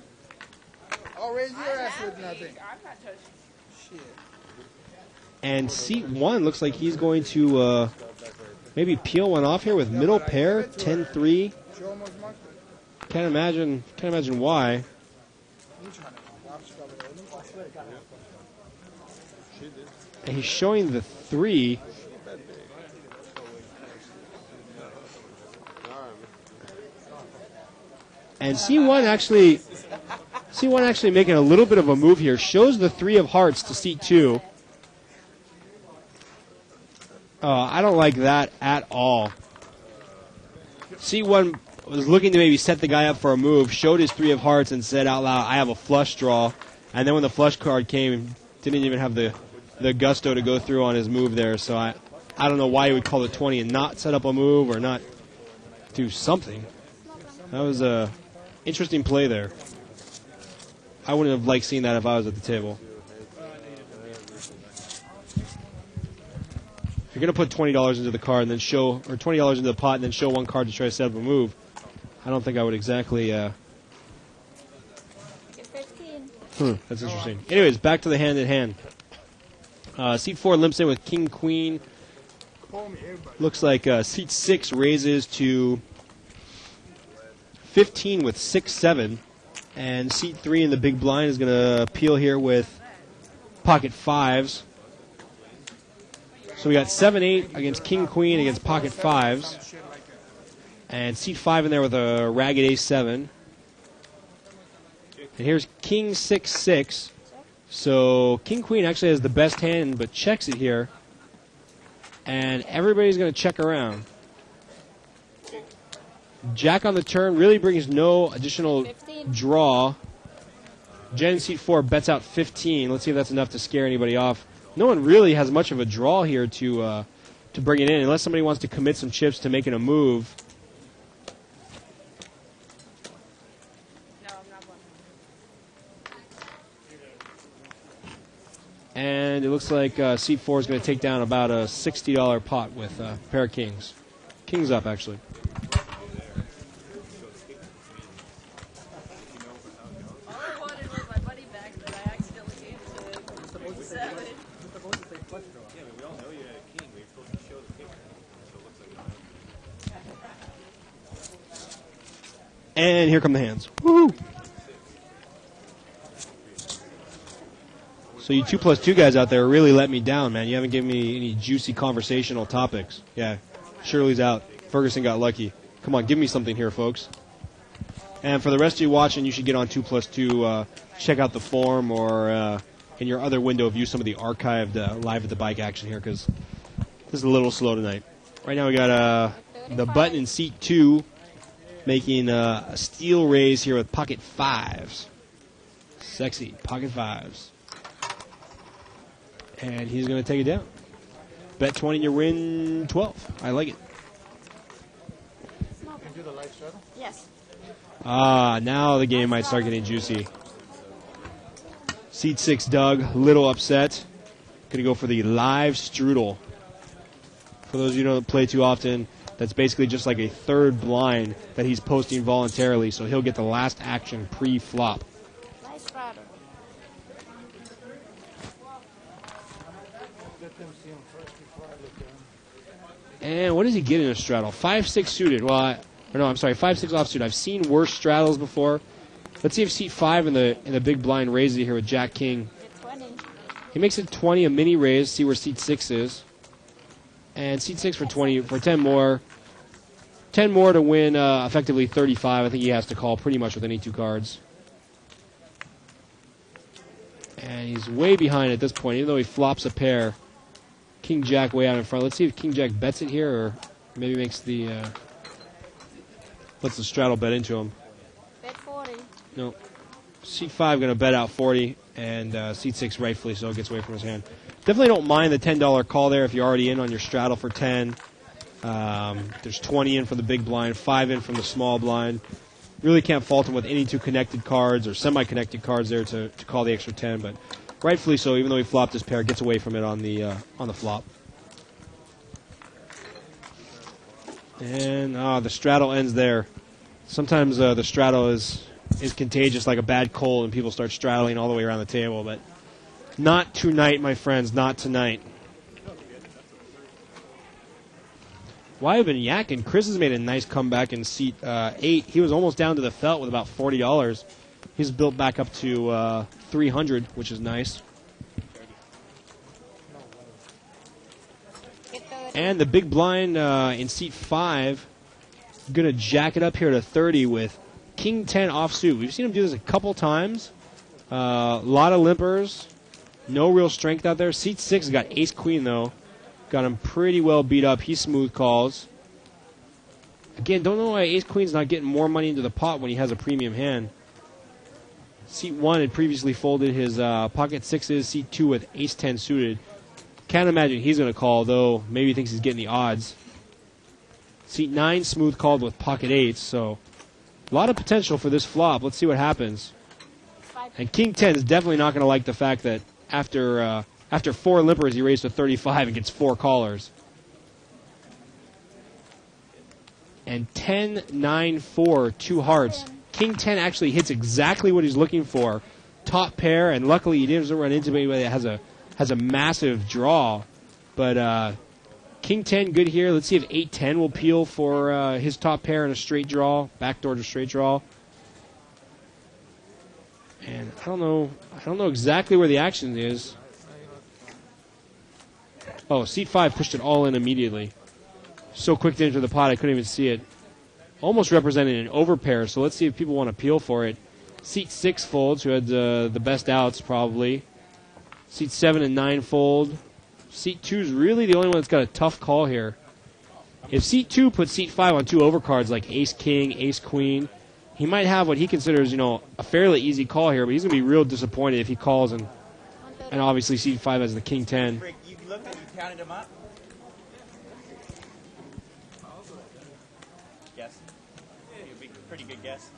I'll raise your ass with nothing. I'm not touching. Shit. And seat 1 looks like he's going to maybe peel one off here with middle pair, 10-3. Show him what's mustard. Can't imagine why. And he's showing the 3. And C1 actually making a little bit of a move here. Shows the 3 of hearts to seat 2. I don't like that at all. C1 was looking to maybe set the guy up for a move, showed his 3 of hearts and said out loud, I have a flush draw. And then when the flush card came, didn't even have the gusto to go through on his move there. So I don't know why he would call it 20 and not set up a move or not do something. That was a interesting play there. I wouldn't have liked seeing that if I was at the table. If you're going to put $20 into the card and then show, or $20 into the pot and then show one card to try to set up a move, I don't think I would exactly. Get 15. That's interesting. Anyways, back to the hand at hand. Seat 4 limps in with King Queen. Call me, everybody. Looks like seat 6 raises to 15 with 6-7. And seat 3 in the big blind is going to peel here with pocket 5s. So we got 7-8 against King Queen against pocket 5s. And seat 5 in there with a ragged ace-7. And here's King 6-6. So King Queen actually has the best hand, but checks it here. And everybody's going to check around. Jack on the turn really brings no additional 15. draw. Jen in seat 4 bets out 15. Let's see if that's enough to scare anybody off. No one really has much of a draw here to bring it in, unless somebody wants to commit some chips to making a move. No, I'm not one. And it looks like seat 4 is going to take down about a $60 pot with a pair of kings. Kings up, actually. All I wanted was my money back that I accidentally gave to 7. You're supposed to say flush draw. Yeah, we all know you had a king, but you're supposed to show the kicker. So it looks like And here come the hands. Woo! So you 2+2 guys out there really let me down, man. You haven't given me any juicy conversational topics. Yeah, Shirley's out. Ferguson got lucky. Come on, give me something here, folks. And for the rest of you watching, you should get on 2+2. Check out the forum or in your other window, view some of the archived live at the bike action here because this is a little slow tonight. Right now we got the button in seat 2 making a steel raise here with pocket 5s. Sexy, pocket 5s. And he's going to take it down. Bet 20, you win 12. I like it. You can do the light shuttle. Yes. Ah, now the game might start getting juicy. Seat 6, Doug, little upset. Going to go for the live strudel. For those of you who don't play too often, that's basically just like a third blind that he's posting voluntarily, so he'll get the last action pre-flop. Nice rider. Let them see him first before I look at him. And what does he get in a straddle? 5-6 suited. Well, I'm sorry, 5-6 offsuit. I've seen worse straddles before. Let's see if seat 5 in the big blind raises it here with Jack King. Get 20. He makes it 20, a mini raise. See where seat 6 is. And seat 6 for 20 for 10 more. 10 more to win effectively 35. I think he has to call pretty much with any 2 cards. And he's way behind at this point, even though he flops a pair. King Jack way out in front. Let's see if King Jack bets it here or maybe makes the lets the straddle bet into him. Bet 40. No. Seat 5 going to bet out 40, and seat 6 rightfully so gets away from his hand. Definitely don't mind the $10 call there if you're already in on your straddle for 10. There's 20 in from the big blind, 5 in from the small blind. Really can't fault him with any 2 connected cards or semi-connected cards there to call the extra 10, but rightfully so, even though he flopped his pair, gets away from it on the flop. And the straddle ends there. Sometimes the straddle is contagious like a bad cold and people start straddling all the way around the table, but not tonight, my friends, not tonight. Why have been yakking? Chris has made a nice comeback in seat 8. He was almost down to the felt with about $40. He's built back up to 300, which is nice. And the big blind in seat 5, going to jack it up here to 30 with King 10 offsuit. We've seen him do this a couple times. A lot of limpers. No real strength out there. Seat 6 has got ace queen, though. Got him pretty well beat up. He smooth calls. Again, don't know why ace queen's not getting more money into the pot when he has a premium hand. Seat 1 had previously folded his pocket 6s. Seat 2 with ace 10 suited. Can't imagine he's going to call, though. Maybe he thinks he's getting the odds. Seat 9 smooth called with pocket 8s, so a lot of potential for this flop. Let's see what happens. And King 10 is definitely not going to like the fact that after 4 limpers, he raised to 35 and gets 4 callers. And 10, 9, 4, 2 hearts. King 10 actually hits exactly what he's looking for. Top pair, and luckily he doesn't run into anybody that has a massive draw. But King 10 good here. Let's see if 8-10 will peel for his top pair in a straight draw, backdoor to straight draw. And I don't know exactly where the action is. Oh, seat 5 pushed it all in immediately. So quick to enter the pot, I couldn't even see it. Almost representing an overpair, so let's see if people want to peel for it. Seat 6 folds, who had the best outs, probably. Seat 7 and 9 fold. Seat 2 is really the only one that's got a tough call here. If seat 2 puts seat 5 on 2 overcards like ace-king, ace-queen, he might have what he considers, a fairly easy call here, but he's going to be real disappointed if he calls and obviously seat 5 has the king 10. Rick, you looked and you counted them up? Guess. It'd be a pretty good guess.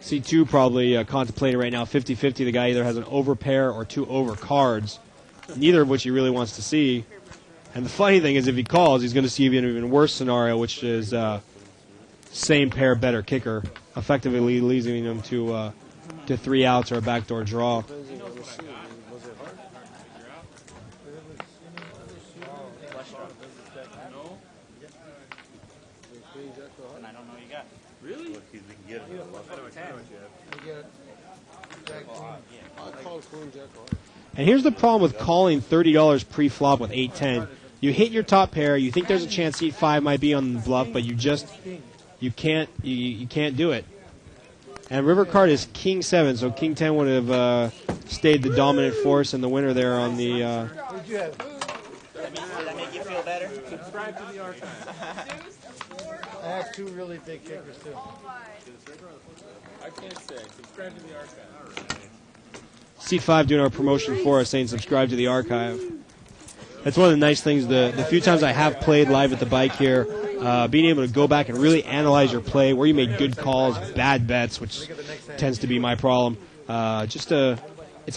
C2 probably contemplating right now 50-50. The guy either has an over pair or 2 over cards, neither of which he really wants to see. And the funny thing is, if he calls, he's going to see an even worse scenario, which is same pair, better kicker, effectively leading him to 3 outs or a backdoor draw. And I don't know you got. Really? He's been getting it. I call Queen Jack off. And here's the problem with calling $30 pre-flop with 8-10. You hit your top pair, you think there's a chance seat 5 might be on the bluff, but you can't do it. And river card is King 7, so King 10 would have stayed the dominant force and the winner there on the. Did that make you feel better? Subscribe to the archive. I have 2 really big kickers too. I can't say. Subscribe to the archive. Seat 5 doing our promotion for us, saying subscribe to the archive. That's one of the nice things. The few times I have played live at the bike here, being able to go back and really analyze your play, where you made good calls, bad bets, which tends to be my problem. It's a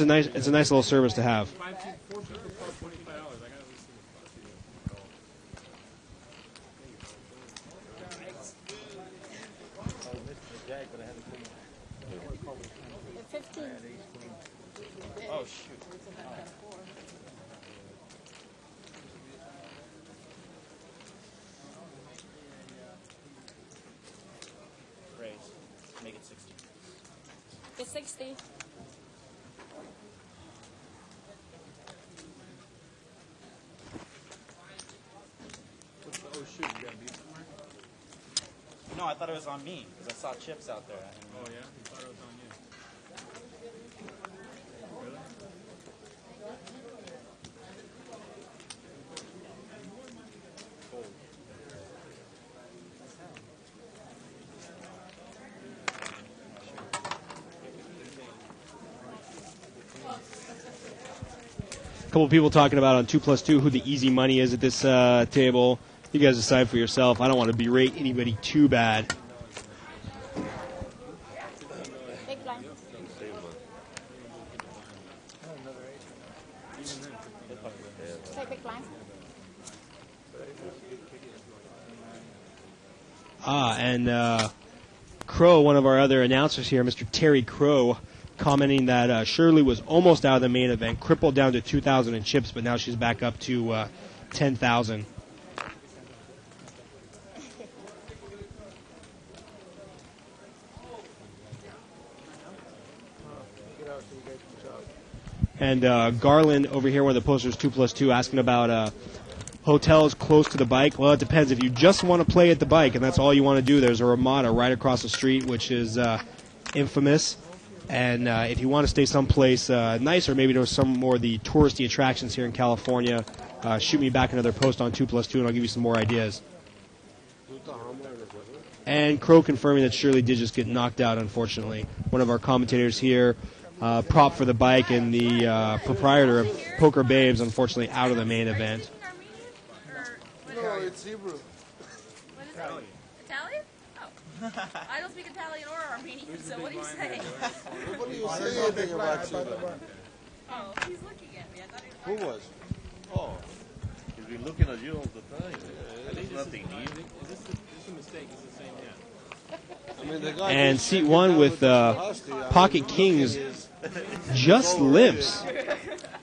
nice little service to have. Oh, shoot. Raise. Make it 60. It's 60. Oh, shoot. You got beat somewhere? No, I thought it was on me because I saw chips out there. Oh, yeah? You thought it was on you. Really? Cold. A couple people talking about on 2+2 who the easy money is at this table. You guys decide for yourself. I don't want to berate anybody too bad. Big blind. Say big blind. And Crow, one of our other announcers here, Mr. Terry Crow, commenting that Shirley was almost out of the main event, crippled down to 2,000 in chips, but now she's back up to 10,000. And Garland over here, one of the posters, 2+2, asking about hotels close to the bike. Well, it depends. If you just want to play at the bike and that's all you want to do, there's a Ramada right across the street, which is infamous. And if you want to stay someplace nicer, maybe there's some more of the touristy attractions here in California, shoot me back another post on 2+2 and I'll give you some more ideas. And Crow confirming that Shirley did just get knocked out, unfortunately. One of our commentators here, prop for the bike and the proprietor of Poker Babes, unfortunately out of the main event. No, it's Hebrew. What is it? Italian? Oh. I don't speak Italian or Armenian, so what do you say? Nobody will say anything about you. Oh, he's looking at me. I thought he Who was. was? Oh. He's been looking at you all the time. There's nothing new. Is this a mistake? Is the same? Yeah. I mean, the guy And just seat shaking one down with Husky. I mean, Pocket Kings just limps.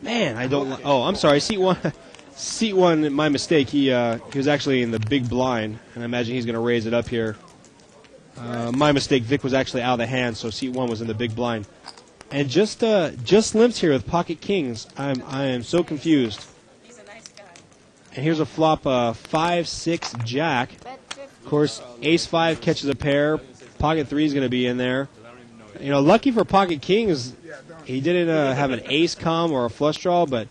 Man, I don't. Oh, I'm sorry. Seat one. Seat one. My mistake. He was actually in the big blind, and I imagine he's going to raise it up here. My mistake. Vic was actually out of the hand, so seat one was in the big blind, and just limps here with Pocket Kings. I am so confused. He's a nice guy. And here's a flop 5-6 Jack. Of course, Ace 5 catches a pair. Pocket 3 is going to be in there. You know, lucky for Pocket Kings, he didn't have an ace come or a flush draw, but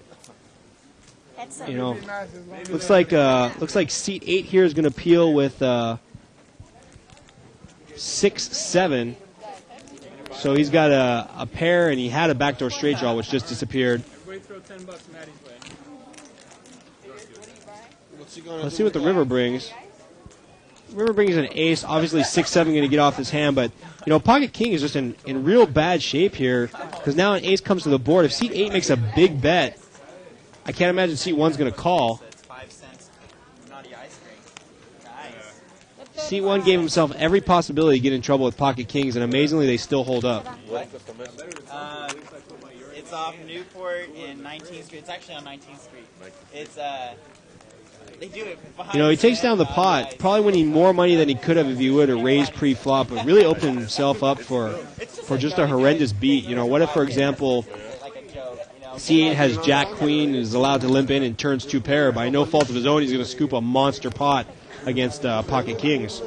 you know, looks like seat 8 here is going to peel with 6-7. So he's got a pair, and he had a backdoor straight draw, which just disappeared. Everybody throw $10 Maddie's way. What's he gonna Let's do see what the with river that? brings. River brings an ace. Obviously, 6-7 going to get off his hand, but Pocket King is just in real bad shape here because now an ace comes to the board. If seat 8 makes a big bet, I can't imagine seat 1's going to call. It's 5 cents. Naughty ice cream. Nice. Seat 1 gave himself every possibility to get in trouble with Pocket Kings, and amazingly, they still hold up. It's off Newport in 19th Street. It's actually on 19th Street. It's they do it behind. He takes down the pot, probably winning more money than he could have if he would have raised pre-flop, but really opened himself up for just a horrendous beat. What if, for example, like a joke, C8 has Jack Queen, is allowed to limp in and turns 2 pair. By no fault of his own, he's going to scoop a monster pot against Pocket Kings.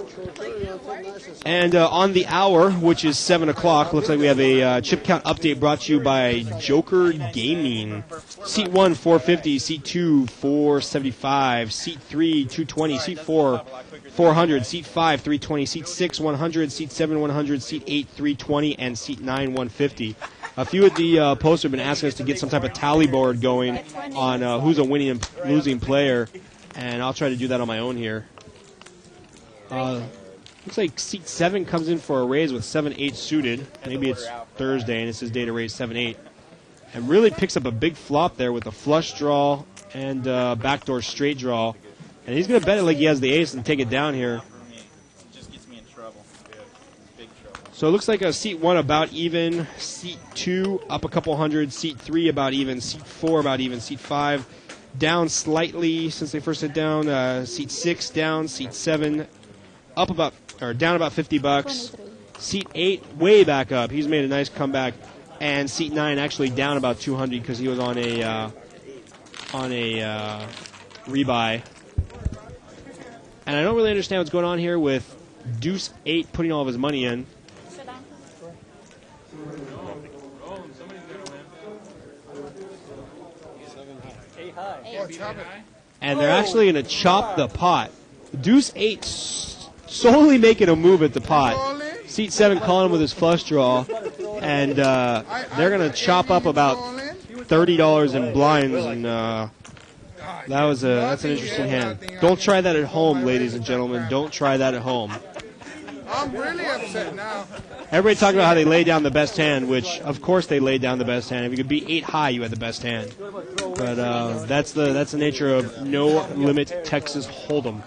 And on the hour, which is 7 o'clock, looks like we have a chip count update brought to you by Joker Gaming. Seat 1, 450. Seat 2, 475. Seat 3, 220. Seat 4, 400. Seat 5, 320. Seat 6, 100. Seat 7, 100. Seat 8, 320. And Seat 9, 150. A few of the posts have been asking us to get some type of tally board going on who's a winning and losing player, and I'll try to do that on my own here. Looks like seat 7 comes in for a raise with 7-8 suited. Maybe it's Thursday and it's his day to raise 7-8. And really picks up a big flop there with a flush draw and backdoor straight draw. And he's going to bet it like he has the ace and take it down here. It just gets me in trouble. Big trouble. So it looks like a seat 1 about even. Seat 2 up a couple hundred. Seat 3 about even. Seat 4 about even. Seat 5 down slightly since they first hit down. Seat 6 down. Seat 7 up down about $50. Seat 8 way back up. He's made a nice comeback. And seat 9 actually down about 200 because he was on a rebuy. And I don't really understand what's going on here with Deuce 8 putting all of his money in. And they're actually going to chop the pot. Deuce 8 solely making a move at the pot. Seat 7 calling him with his flush draw. And they're going to chop up about $30 in blinds. And that's an interesting hand. Don't try that at home, ladies and gentlemen. Don't try that at home. I'm really upset now. Everybody talking about how they laid down the best hand, which, of course, they laid down the best hand. If you could beat 8 high, you had the best hand. But that's the nature of no limit Texas Hold'em.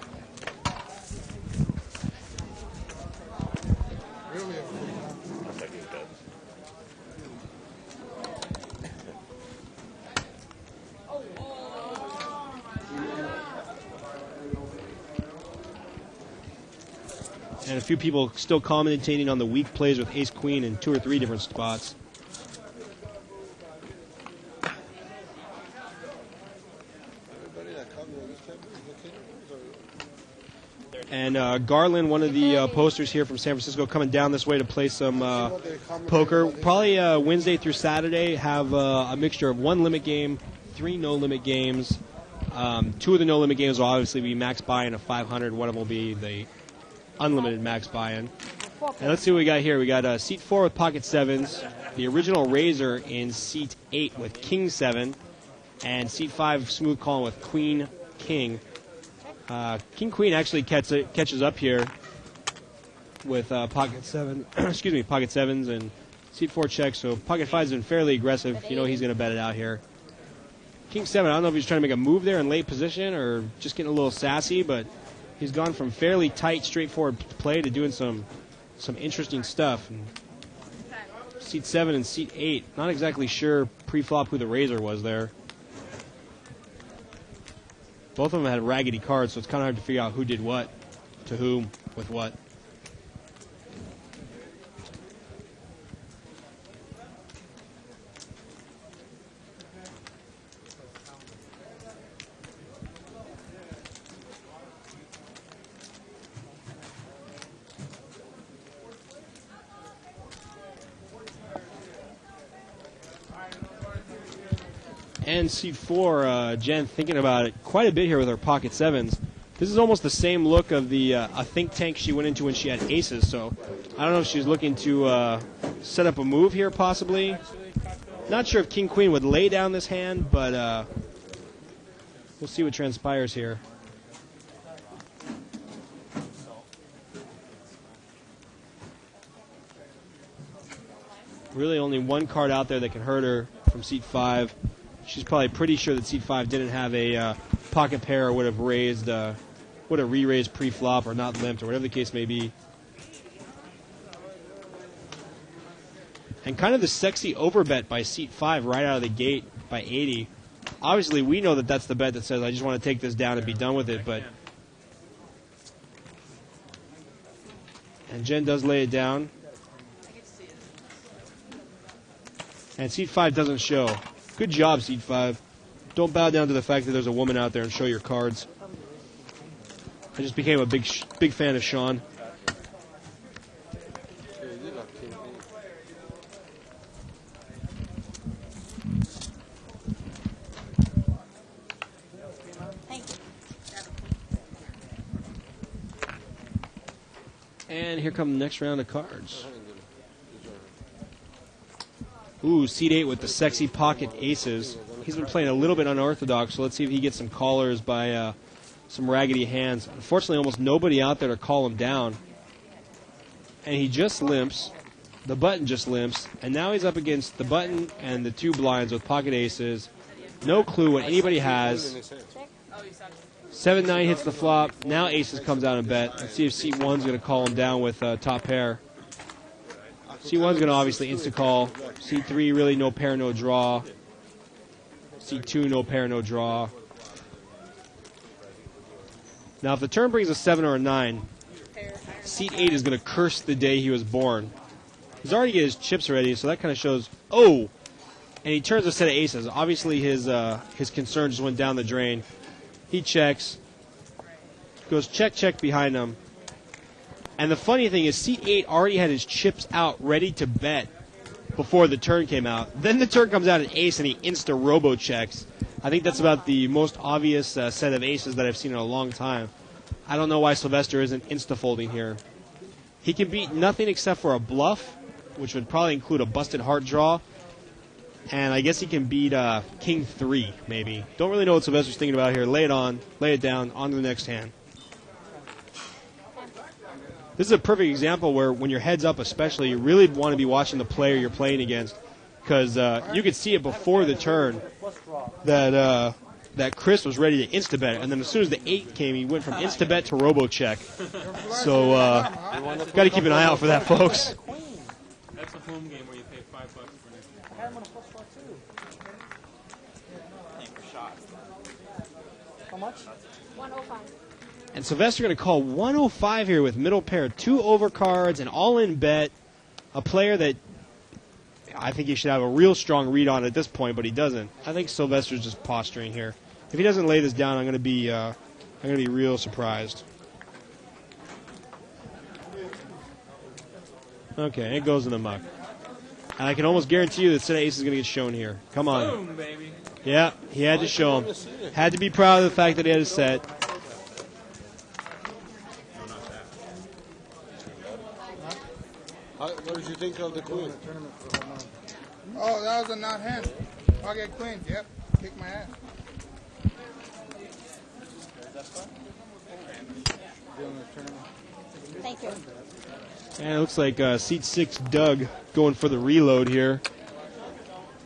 And a few people still commentating on the weak plays with ace-queen in 2 or 3 different spots. And Garland, one of the posters here from San Francisco, coming down this way to play some poker. Probably Wednesday through Saturday, have a mixture of 1 limit game, 3 no-limit games. 2 of the no-limit games will obviously be max buy-in of 500. One of them will be the unlimited max buy-in. And let's see what we got here. We got seat 4 with pocket 7s, the original Razor in seat 8 with king 7, and seat 5 smooth calling with queen king. King queen actually catches up here with pocket 7. Excuse me, pocket 7s and seat 4 checks. So pocket 5's been fairly aggressive. You know he's going to bet it out here. King 7. I don't know if he's trying to make a move there in late position or just getting a little sassy, but he's gone from fairly tight, straightforward play to doing some interesting stuff. And seat 7 and seat 8, not exactly sure pre-flop who the Razor was there. Both of them had raggedy cards, so it's kind of hard to figure out who did what, to whom, with what. And seat 4, Jen thinking about it quite a bit here with her pocket 7s. This is almost the same look of the a think tank she went into when she had aces. So I don't know if she's looking to set up a move here possibly. Not sure if King Queen would lay down this hand, but we'll see what transpires here. Really only one card out there that can hurt her from seat 5. She's probably pretty sure that seat 5 didn't have a pocket pair or would have re-raised pre-flop or not limped or whatever the case may be. And kind of the sexy overbet by seat 5 right out of the gate by 80. Obviously, we know that that's the bet that says, I just want to take this down and be done with it. And Jen does lay it down. And seat 5 doesn't show. Good job, seat 5. Don't bow down to the fact that there's a woman out there and show your cards. I just became a big fan of Sean. And here comes the next round of cards. Ooh, seat 8 with the sexy pocket aces. He's been playing a little bit unorthodox, so let's see if he gets some callers by some raggedy hands. Unfortunately, almost nobody out there to call him down. And he just limps. The button just limps. And now he's up against the button and the 2 blinds with pocket aces. No clue what anybody has. 7-9 hits the flop. Now aces comes out and bet. Let's see if seat 1's going to call him down with top pair. Seat 1's going to obviously insta-call. Seat 3, really no pair, no draw. Seat 2, no pair, no draw. Now, if the turn brings a 7 or a 9, seat 8 is going to curse the day he was born. He's already got his chips ready, so that kind of shows, oh! And he turns a set of aces. Obviously, his concern just went down the drain. He checks. Goes check, check behind him. And the funny thing is, seat 8 already had his chips out, ready to bet before the turn came out. Then the turn comes out an ace, and he insta-robo checks. I think that's about the most obvious set of aces that I've seen in a long time. I don't know why Sylvester isn't insta-folding here. He can beat nothing except for a bluff, which would probably include a busted heart draw. And I guess he can beat King 3, maybe. Don't really know what Sylvester's thinking about here. Lay it on, lay it down, on to the next hand. This is a perfect example where when your head's up especially, you really want to be watching the player you're playing against. Because you could see it before the turn that Chris was ready to insta-bet. And then as soon as the 8 came, he went from insta-bet to robo-check. So got to keep an eye out for that, folks. That's a home game where you pay $5 for it. I had him on a plus 4 too. Playing for shots. How much? 105. And Sylvester going to call 105 here with middle pair, 2 overcards, an all-in bet. A player that I think he should have a real strong read on at this point, but he doesn't. I think Sylvester's just posturing here. If he doesn't lay this down, I'm going to be real surprised. Okay, it goes in the muck. And I can almost guarantee you that set of aces is going to get shown here. Come on. Boom, baby. Yeah, he had to show him. Had to be proud of the fact that he had a set. What did you think of the queen? Oh, that was a not hand. I'll get queens, yep. Kick my ass. Thank you. And it looks like seat 6, Doug, going for the reload here.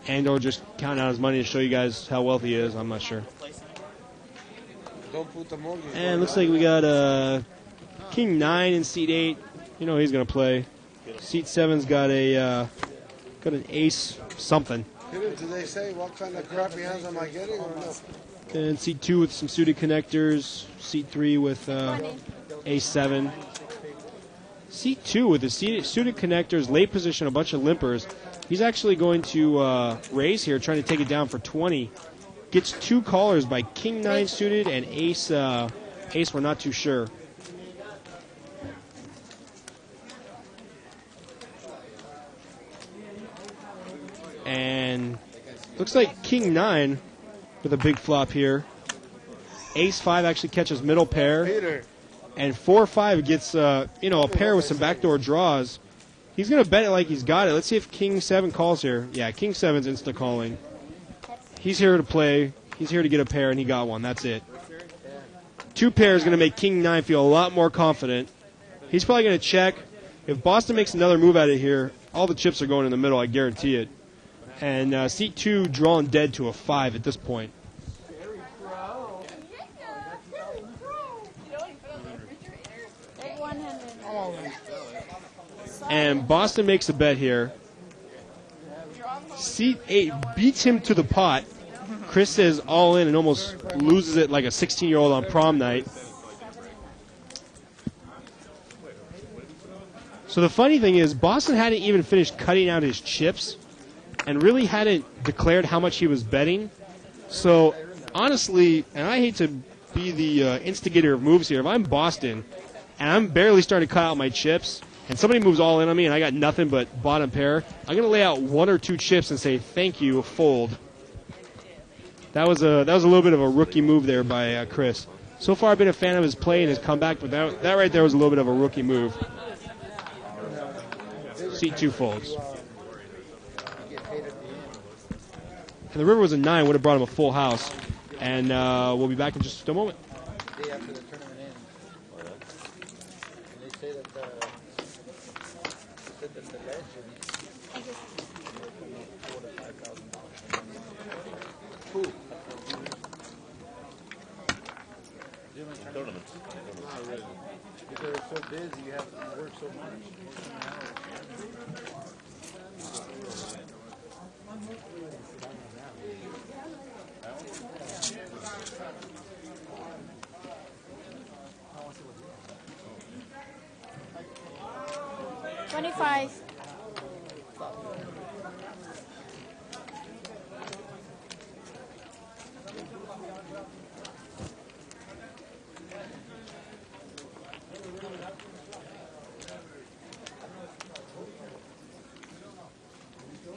And/or just counting out his money to show you guys how wealthy he is. I'm not sure. Don't put the mortgage. And it looks like we got King 9 in seat 8. You know he's going to play. Seat 7's got an ace something. Did they say what kind of crappy hands am I getting or no? And seat 2 with some suited connectors. Seat 3 with ace 7. Seat 2 with the suited connectors, late position, a bunch of limpers. He's actually going to raise here, trying to take it down for 20. Gets 2 callers by King 9 suited and ace. Ace, we're not too sure. And looks like King 9 with a big flop here. Ace 5 actually catches middle pair. Peter. And 4-5 gets a pair with some backdoor draws. He's going to bet it like he's got it. Let's see if King 7 calls here. Yeah, King 7's insta calling. He's here to play. He's here to get a pair, and he got one. That's it. 2 pairs going to make King 9 feel a lot more confident. He's probably going to check. If Boston makes another move at it here, all the chips are going in the middle, I guarantee it. And seat 2 drawn dead to a 5 at this point. And Boston makes a bet here. Seat 8 beats him to the pot. Chris says all in and almost loses it like a 16-year-old on prom night. So the funny thing is, Boston hadn't even finished cutting out his chips and really hadn't declared how much he was betting. So honestly, and I hate to be the instigator of moves here, if I'm Boston and I'm barely starting to cut out my chips and somebody moves all in on me and I got nothing but bottom pair, I'm going to lay out 1 or 2 chips and say, thank you, fold. That was a little bit of a rookie move there by Chris. So far I've been a fan of his play and his comeback, but that right there was a little bit of a rookie move. Seat 2 folds. And the river was a 9, would have brought him a full house. And we'll be back in just a moment. The day after the tournament ends. And they say that the legend $4,000 to $5,000. Who? Tournament. Not really. Because they're so busy, you have to work so much. 25.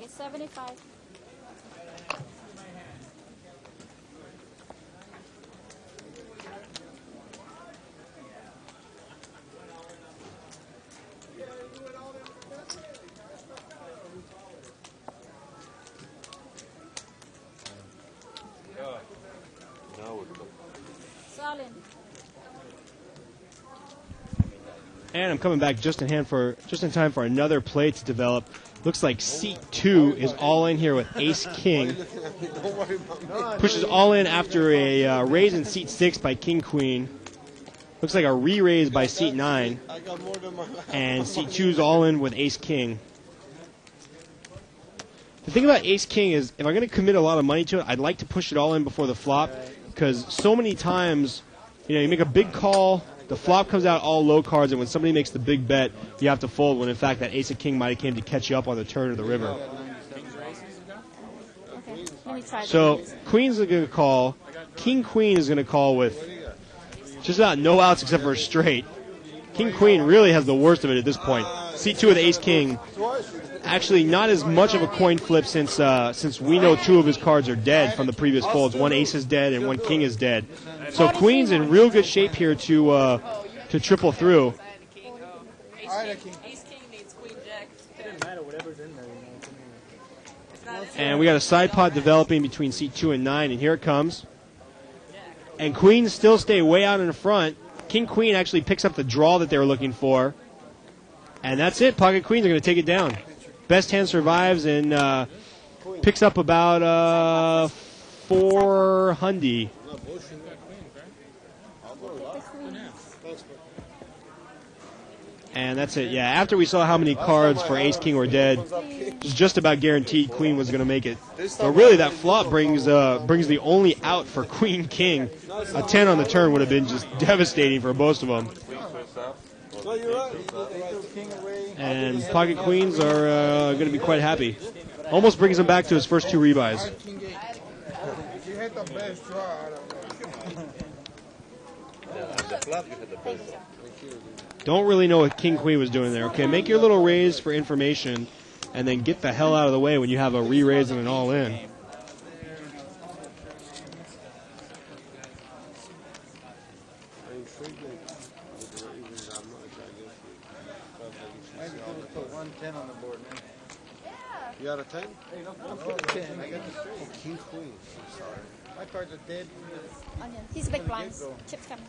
It's 75. And I'm coming back just in time for another play to develop. Looks like seat 2 is all in here with Ace King. Pushes all in after a raise in seat 6 by King Queen. Looks like a re-raise by seat 9. And seat 2 is all in with Ace King. The thing about Ace King is, if I'm going to commit a lot of money to it, I'd like to push it all in before the flop, because so many times, you make a big call, the flop comes out all low cards, and when somebody makes the big bet, you have to fold, when in fact that Ace of King might have came to catch you up on the turn of the river. Okay, let me try So Queen's going to call. King Queen is going to call with just about no outs except for a straight. King Queen really has the worst of it at this point. Seat 2 with Ace King. Actually, not as much of a coin flip since we know 2 of his cards are dead from the previous folds. 1 Ace is dead and 1 King is dead. So Queen's in real good shape here to triple through. Ace King needs Queen Jack. It doesn't matter, whatever's in there, And we got a side pot developing between seat 2 and 9, and here it comes. And Queens still stay way out in the front. King Queen actually picks up the draw that they were looking for. And that's it. Pocket Queens are going to take it down. Best hand survives and picks up about 400. And that's it. Yeah, after we saw how many cards for Ace King were dead, it was just about guaranteed Queen was going to make it. But really, that flop brings the only out for Queen King. A 10 on the turn would have been just devastating for most of them. And Pocket Queens are going to be quite happy. Almost brings him back to his first 2 rebuys. You had the best draw out of it. Don't really know what King Queen was doing there. Okay, make your little raise for information, and then get the hell out of the way when you have a re-raise and an all-in. Put 110 on the board, man. You got a 10? I'll put the 10. I got the straight. King Queen. I'm sorry. My cards are dead. Onion. He's big blinds. Chips coming.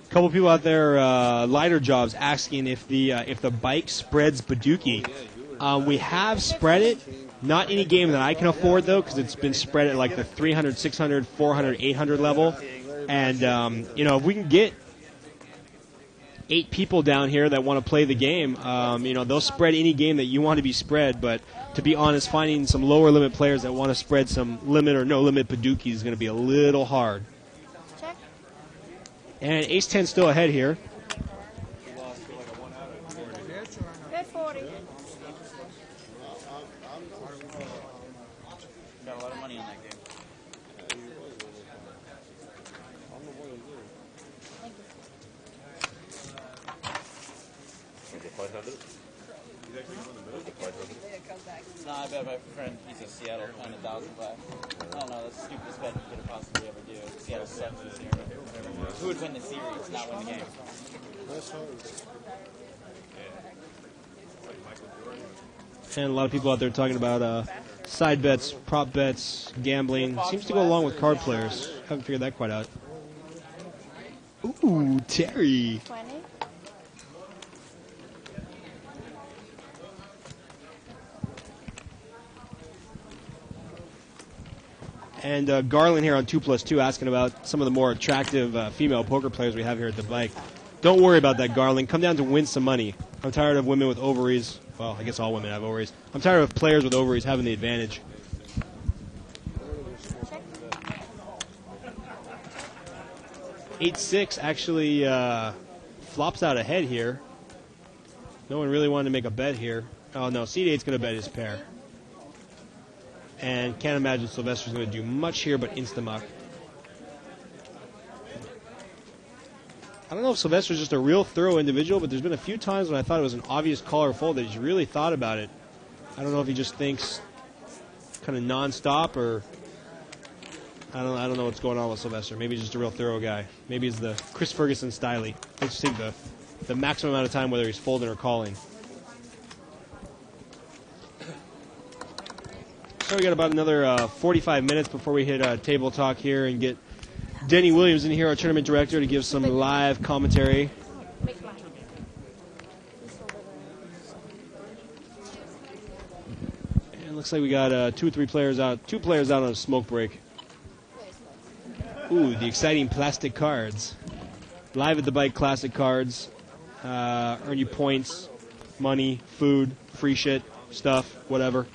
couple people out there, lighter jobs, asking if the bike spreads Paducah. We have spread it. Not any game that I can afford, though, because it's been spread at like the 300, 600, 400, 800 level. And, if we can get 8 people down here that want to play the game, they'll spread any game that you want to be spread. But to be honest, finding some lower limit players that want to spread some limit or no limit Paducah is going to be a little hard. Check. And Ace-10 still ahead here. Red 40. Got a lot of money on that game. No, I bet my friend, he's a Seattle fan, 1,005. I don't know, that's the stupidest bet you could possibly ever do. Seattle sucks this year. Who would win the series, not win the game? And a lot of people out there talking about side bets, prop bets, gambling. Seems to go along with card players. Haven't figured that quite out. Ooh, Terry. 20. And Garland here on 2+2 asking about some of the more attractive female poker players we have here at the bike. Don't worry about that, Garland. Come down to win some money. I'm tired of women with ovaries. Well, I guess all women have ovaries. I'm tired of players with ovaries having the advantage. Check. 8-6 actually flops out ahead here. No one really wanted to make a bet here. Oh, no, Seed 8's going to bet his pair. And can't imagine Sylvester's going to do much here but Instamuck. I don't know if Sylvester's just a real thorough individual, but there's been a few times when I thought it was an obvious call or fold that he's really thought about it. I don't know if he just thinks kind of nonstop or I don't know what's going on with Sylvester. Maybe he's just a real thorough guy. Maybe he's the Chris Ferguson styly. Let's take the maximum amount of time whether he's folding or calling. So we got about another 45 minutes before we hit table talk here and get Denny Williams in here, our tournament director, to give some live commentary. Big blind. And it looks like we got 2 or 3 players out, 2 players out on a smoke break. Ooh, the exciting plastic cards. Live at the bike, classic cards. Earn you points, money, food, free shit, stuff, whatever.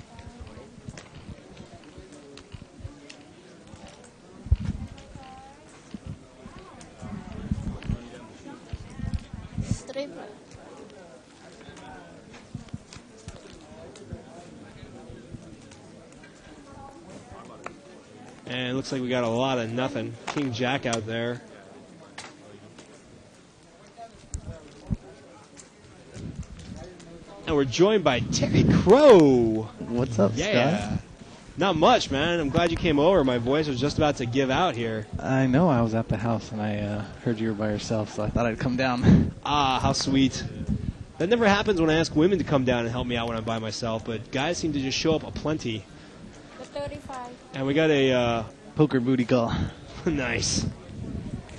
Stripper. And it looks like we got a lot of nothing. King Jack out there. And we're joined by Terry Crow. What's up, Yeah. Scott? Not much, man. I'm glad you came over. My voice was just about to give out here. I know I was at the house and I heard you were by yourself, so I thought I'd come down. Ah, how sweet. That never happens when I ask women to come down and help me out when I'm by myself, but guys seem to just show up aplenty. The 35. And we got a Poker booty call. nice.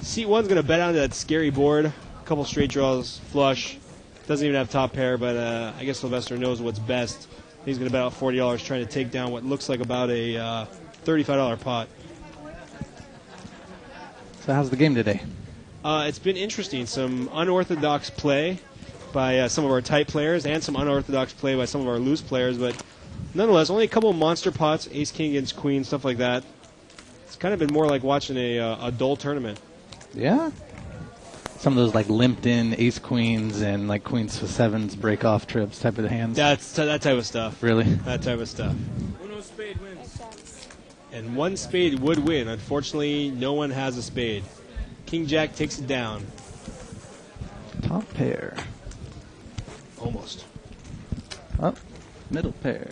Seat 1's going to bet onto that scary board. A couple straight draws, flush. Doesn't even have top pair, but I guess Sylvester knows what's best. He's going to bet out $40 trying to take down what looks like about a $35 pot. So how's the game today? It's been interesting. Some unorthodox play by some of our tight players and some unorthodox play by some of our loose players, but nonetheless, only a couple of monster pots, ace, king against queen, stuff like that. It's kind of been more like watching a dull tournament. Yeah? Some of those like limped in ace queens and like queens to sevens break off trips type of hands. That's that type of stuff. Really? That type of stuff. Uno spade wins. And one spade would win. Unfortunately, no one has a spade. King Jack takes it down. Top pair. Almost. Up. Middle pair.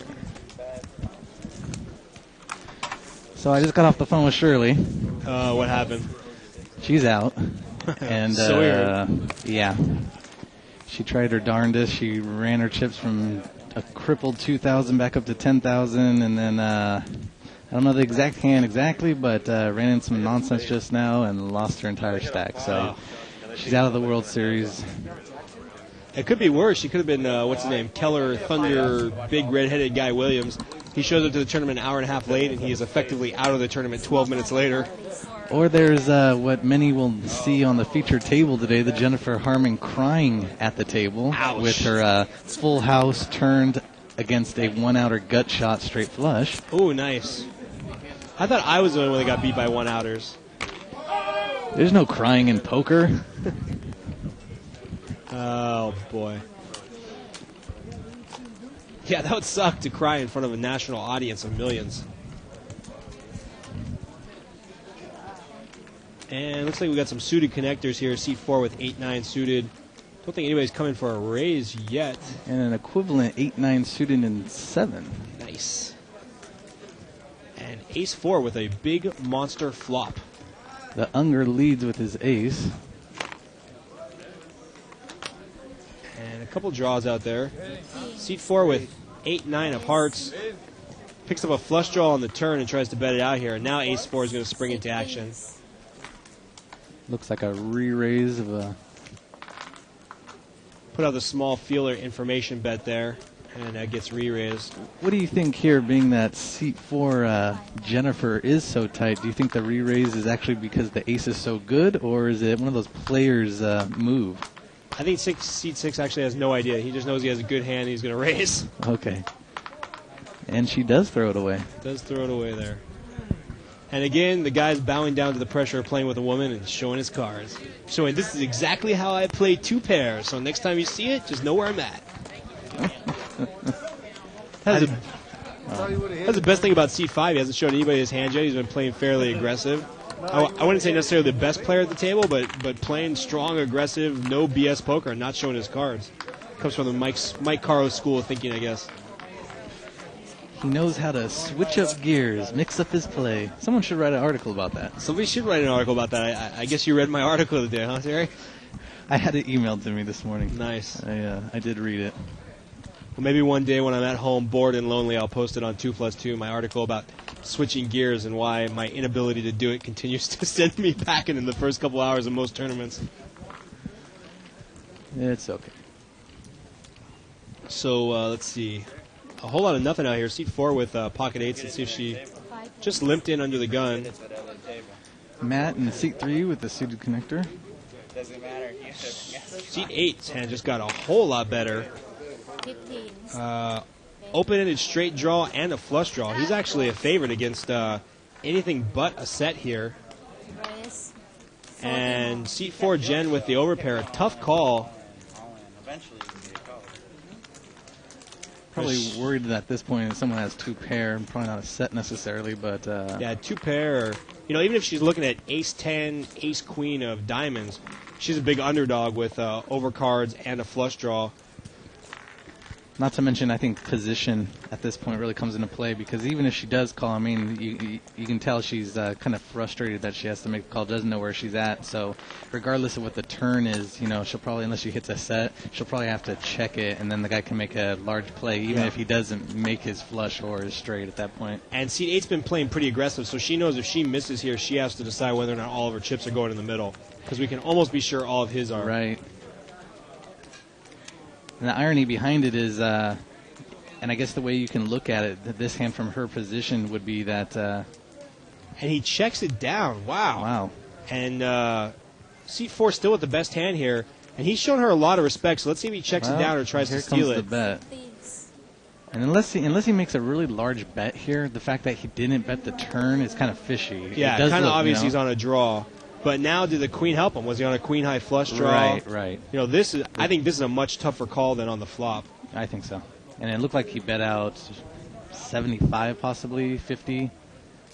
So I just got off the phone with Shirley. What happened? She's out. And So weird. yeah. She tried her darndest. She ran her chips from a crippled 2,000 back up to 10,000, and then I don't know the exact hand exactly, but ran in some nonsense just now and lost her entire stack. So She's out of the World Series. It could be worse. She could have been, what's his name, Keller Thunder, big red-headed guy Williams. He shows up to the tournament an hour and a half late, and he is effectively out of the tournament 12 minutes later. Or there's what many will see on the feature table today, the Jennifer Harman crying at the table. Ouch. With her full house turned against a one-outer gut shot straight flush. Ooh, nice. I thought I was the only one that got beat by one-outers. There's no crying in poker. Oh, boy. Yeah, that would suck to cry in front of a national audience of millions. And looks like we got some suited connectors here. Seat 4 with 8-9 suited. Don't think anybody's coming for a raise yet. And an equivalent 8-9 suited in 7. Nice. And ace 4 with a big monster flop. The Unger leads with his ace. And a couple draws out there. Seat 4 with 8-9 of hearts. Picks up a flush draw on the turn and tries to bet it out here. And now ace 4 is going to spring into action. Looks like a re-raise of a... Put out the small feeler information bet there. And that gets re-raised. What do you think here, being that seat 4 Jennifer is so tight? Do you think the re-raise is actually because the ace is so good, or is it one of those players' move? I think seat 6 actually has no idea. He just knows he has a good hand and he's going to raise. Okay. And she does throw it away. Does throw it away there. And again, the guy's bowing down to the pressure of playing with a woman and showing his cards. Showing this is exactly how I play 2 pairs. So next time you see it, just know where I'm at. That's the best thing about seat 5. He hasn't showed anybody his hand yet. He's been playing fairly aggressive. I wouldn't say necessarily the best player at the table, but playing strong, aggressive, no BS poker and not showing his cards. Comes from the Mike Caro school of thinking, I guess. He knows how to switch up gears, mix up his play. Someone should write an article about that. Somebody should write an article about that. I guess you read my article today, huh, Terry? I had it emailed to me this morning. Nice. I did read it. Well, maybe one day when I'm at home, bored and lonely, I'll post it on 2+2, my article about switching gears and why my inability to do it continues to send me packing in the first couple hours of most tournaments. It's okay. So, let's see. A whole lot of nothing out here. Seat 4 with pocket 8s. Let's see if she just limped in under the gun. Matt in seat 3 with the suited connector. Doesn't matter. Seat 8's hand just got a whole lot better. 15. Open-ended straight draw and a flush draw. He's actually a favorite against anything but a set here. And seat 4 Jen with the overpair. A tough call. Eventually, you can get a call. Probably worried that at this point if someone has 2 pair, probably not a set necessarily, but... Yeah, 2 pair. You know, even if she's looking at ace-10, ace-queen of diamonds, she's a big underdog with overcards and a flush draw. Not to mention, I think position at this point really comes into play, because even if she does call, I mean, you can tell she's kind of frustrated that she has to make the call, doesn't know where she's at. So regardless of what the turn is, you know, she'll probably, unless she hits a set, she'll probably have to check it, and then the guy can make a large play, even if he doesn't make his flush or his straight at that point. And seat 8's been playing pretty aggressive, so she knows if she misses here, she has to decide whether or not all of her chips are going in the middle, because we can almost be sure all of his are. Right. And the irony behind it is, and I guess the way you can look at it, this hand from her position would be that... and he checks it down. Wow. Wow. And seat 4 still with the best hand here. And he's shown her a lot of respect, so let's see if he checks it down or tries to steal it. Here comes the bet. And unless he makes a really large bet here, the fact that he didn't bet the turn is kind of fishy. Yeah, kind of obvious he's on a draw. But now, did the queen help him? Was he on a queen-high flush draw? Right. You know, I think this is a much tougher call than on the flop. I think so. And it looked like he bet out 75, possibly 50.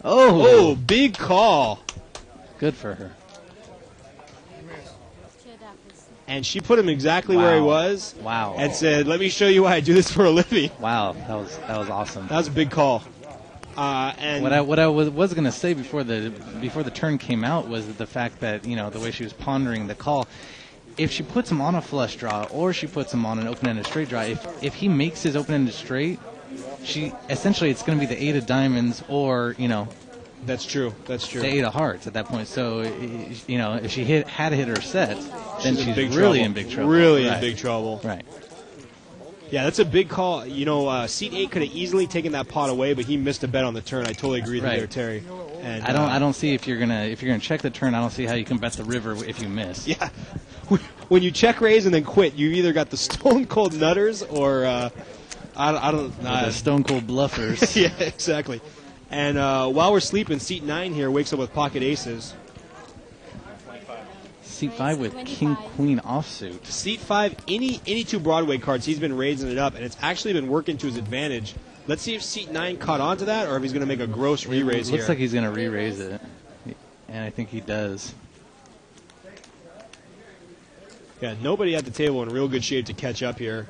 Oh, big call. Good for her. And she put him exactly where he was. Wow. And said, "Let me show you why I do this for a living." Wow, that was awesome. That was a big call. And what I was going to say before the turn came out was the fact that, you know, the way she was pondering the call, if she puts him on a flush draw or she puts him on an open-ended straight draw, if he makes his open-ended straight, it's going to be the 8 of diamonds or, you know, That's true. That's true. to 8 of hearts at that point. So, you know, if she had hit her set, then she's big really trouble. in big trouble. Really Right. in big trouble. Right. Yeah, that's a big call. You know, seat 8 could have easily taken that pot away, but he missed a bet on the turn. I totally agree with Right. you there, Terry. And I don't see if you're gonna check the turn. I don't see how you can bet the river if you miss. Yeah. When you check raise and then quit, you either got the stone cold nutters or I don't. Or the stone cold bluffers. Yeah, exactly. And while we're sleeping, seat 9 here wakes up with pocket aces. Seat 5 with king queen offsuit. Seat 5, any 2 Broadway cards, he's been raising it up, and it's actually been working to his advantage. Let's see if seat 9 caught on to that, or if he's going to make a gross re-raise here. Looks like he's going to re-raise it, and I think he does. Yeah, nobody at the table in real good shape to catch up here.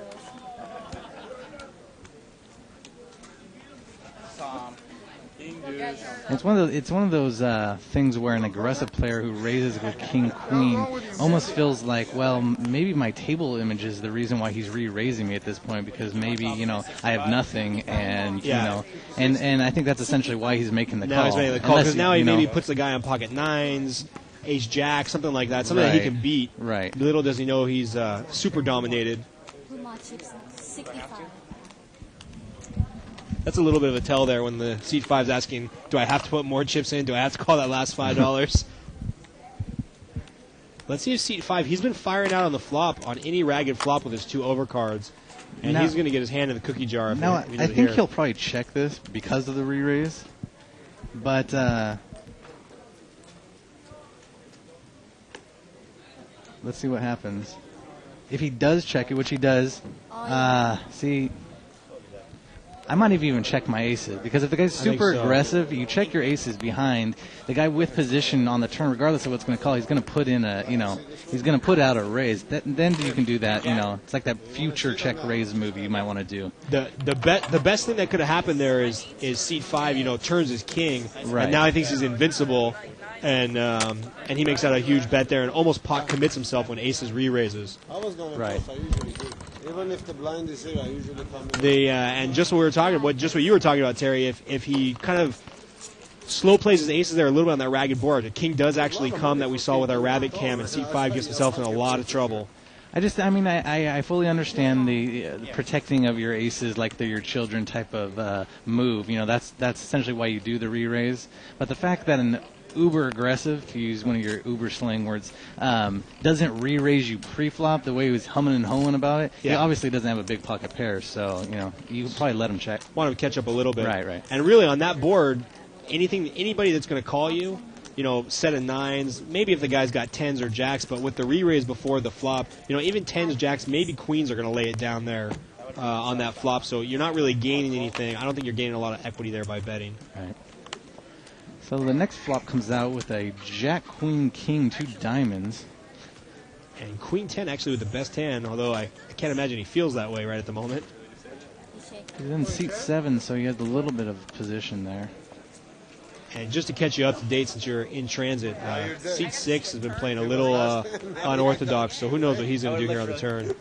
It's one of those things where an aggressive player who raises with king queen almost feels like, well, maybe my table image is the reason why he's re-raising me at this point, because maybe, you know, I have nothing, and Yeah. you know, and I think that's essentially why he's making the Now call. he's making the call, because Unless, now he you know, maybe puts the guy on pocket 9s, ace jack, something like that, something that he Right. can beat. Right. Little does he know he's super dominated. Too much chips. 65. That's a little bit of a tell there when the seat 5's asking, do I have to put more chips in? Do I have to call that last $5? Let's see if seat 5, he's been firing out on the flop, on any ragged flop with his 2 overcards. And Now- he's going to get his hand in the cookie jar. If Now, he does I it think here. he'll probably check this because of the re-raise, but let's see what happens. If he does check it, which he does, see, I might have even check my aces, because if the guy's I think super so. aggressive, you check your aces behind. The guy with position on the turn, regardless of what's going to call, he's going to put in a, you know, he's going to put out a raise. Then you can do that, you know. It's like that future check raise move you might want to do. The best thing that could have happened there is seat 5, you know, turns his king, Right. and now he thinks he's invincible, and he makes out a huge bet there and almost pot commits himself when aces re-raises. I was going to Right. I usually do. Even if the blind is here, I usually come in. And just what we were talking about, just what you were talking about, Terry. If he kind of slow plays his aces there a little bit on that ragged board, the king does actually come that we saw with our rabbit cam, and seat 5 gets himself in a lot of trouble. I fully understand the protecting of your aces like they're your children type of move. You know, that's essentially why you do the re-raise. But the fact that an uber aggressive, to use one of your uber slang words, doesn't re-raise you pre-flop the way he was humming and hawing about it, he Yeah. obviously doesn't have a big pocket pair. So, you know, you can probably let him check. Want him to catch up a little bit. Right. And really on that board, anybody that's going to call you, you know, set of 9s, maybe if the guy's got 10s or jacks, but with the re-raise before the flop, you know, even 10s, jacks, maybe queens are going to lay it down there on that flop, so you're not really gaining anything. I don't think you're gaining a lot of equity there by betting. Right. So the next flop comes out with a jack, queen, king, 2 diamonds. And queen 10 actually with the best hand, although I can't imagine he feels that way right at the moment. He's in seat 7, so he has a little bit of position there. And just to catch you up to date, since you're in transit, seat 6 has been playing a little unorthodox, so who knows what he's going to do here on the turn.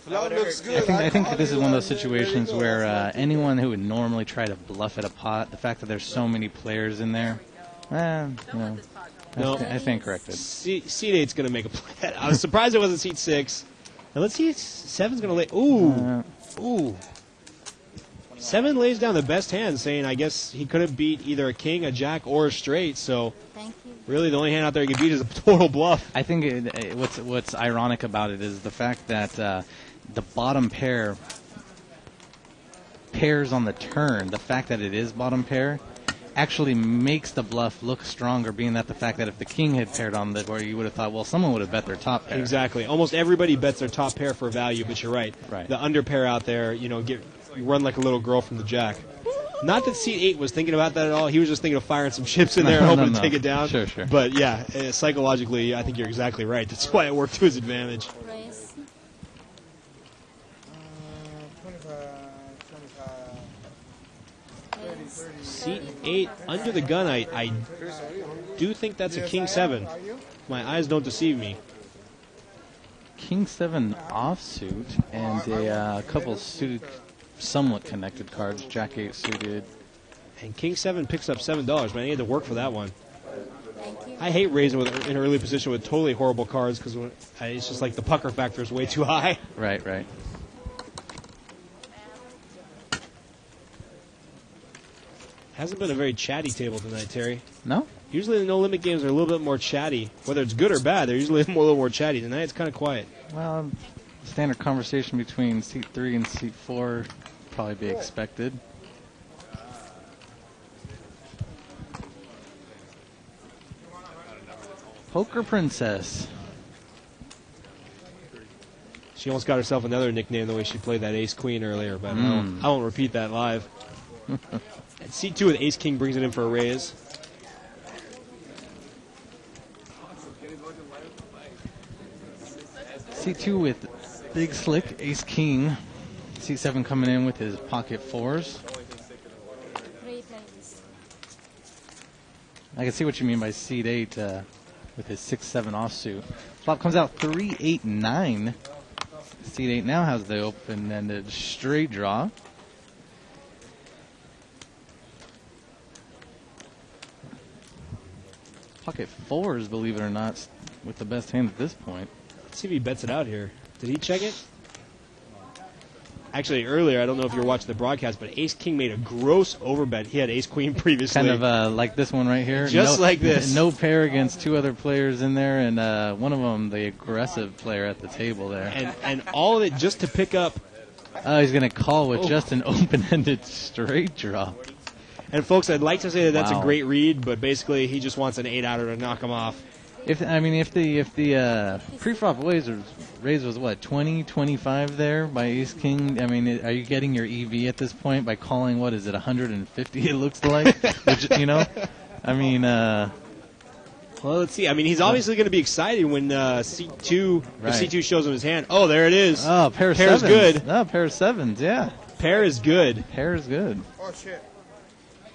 Flow looks good. I think that this is one of those situations where anyone who would normally try to bluff at a pot, the fact that there's so many players in there, you know, No. I stand corrected. Seat 8's going to make a play. I was surprised it wasn't seat 6. And let's see if 7's going to lay. Ooh. 7 lays down the best hand, saying I guess he could have beat either a king, a jack, or a straight. So Thank you. really the only hand out there he can beat is a total bluff. I think what's ironic about it is the fact that the bottom pair pairs on the turn, the fact that it is bottom pair, actually makes the bluff look stronger, being that the fact that if the king had paired on the board, you would have thought, well, someone would have bet their top pair. Exactly. Almost everybody bets their top pair for value, but you're right. Right. The under pair out there, you know, run like a little girl from the jack. Not that seat 8 was thinking about that at all. He was just thinking of firing some chips in there and hoping to take it down. Sure. But yeah, psychologically, I think you're exactly right. That's why it worked to his advantage. Raise. 25. Seat 8 under the gun. I do think that's a king 7. My eyes don't deceive me. King 7 offsuit and a couple suited, somewhat connected cards. Jack 8 suited. And King 7 picks up $7, man. He had to work for that one. Thank you. I hate raising in early position with totally horrible cards because it's just like the pucker factor is way too high. Right, right. Hasn't been a very chatty table tonight, Terry. No? Usually the no-limit games are a little bit more chatty. Whether it's good or bad, they're usually a little more chatty. Tonight it's kind of quiet. Well, standard conversation between seat 3 and seat 4 probably be expected. Poker Princess. She almost got herself another nickname the way she played that Ace-Queen earlier, but I won't repeat that live. At C2 with Ace-King brings it in for a raise. C2 with Big Slick, Ace-King. C7 coming in with his pocket 4s. 3 plays. I can see what you mean by seat 8 with his 6-7 offsuit. Flop comes out 3-8-9. Seat 8 now has the open-ended straight draw. Pocket 4s, believe it or not, with the best hand at this point. Let's see if he bets it out here. Did he check it? Actually, earlier, I don't know if you were watching the broadcast, but Ace-King made a gross overbet. He had Ace-Queen previously. Kind of like this one right here. Just like this. No pair against 2 other players in there, and one of them, the aggressive player at the table there. And all of it just to pick up. Oh, he's going to call with just an open-ended straight draw. And, folks, I'd like to say that that's Wow. a great read, but basically he just wants an 8-outer to knock him off. If the pre-flop raise was what 20-25 there by Ace King. I mean, are you getting your EV at this point by calling? What is it, 150? It looks like. Which, I mean. Well, let's see. I mean, he's obviously going to be excited when C2 Right. if C2 shows him his hand. Oh, there it is. Oh, pair of Pair's sevens. good. Oh, pair of 7s. Yeah. Pair is good. Pair is good. Oh, shit.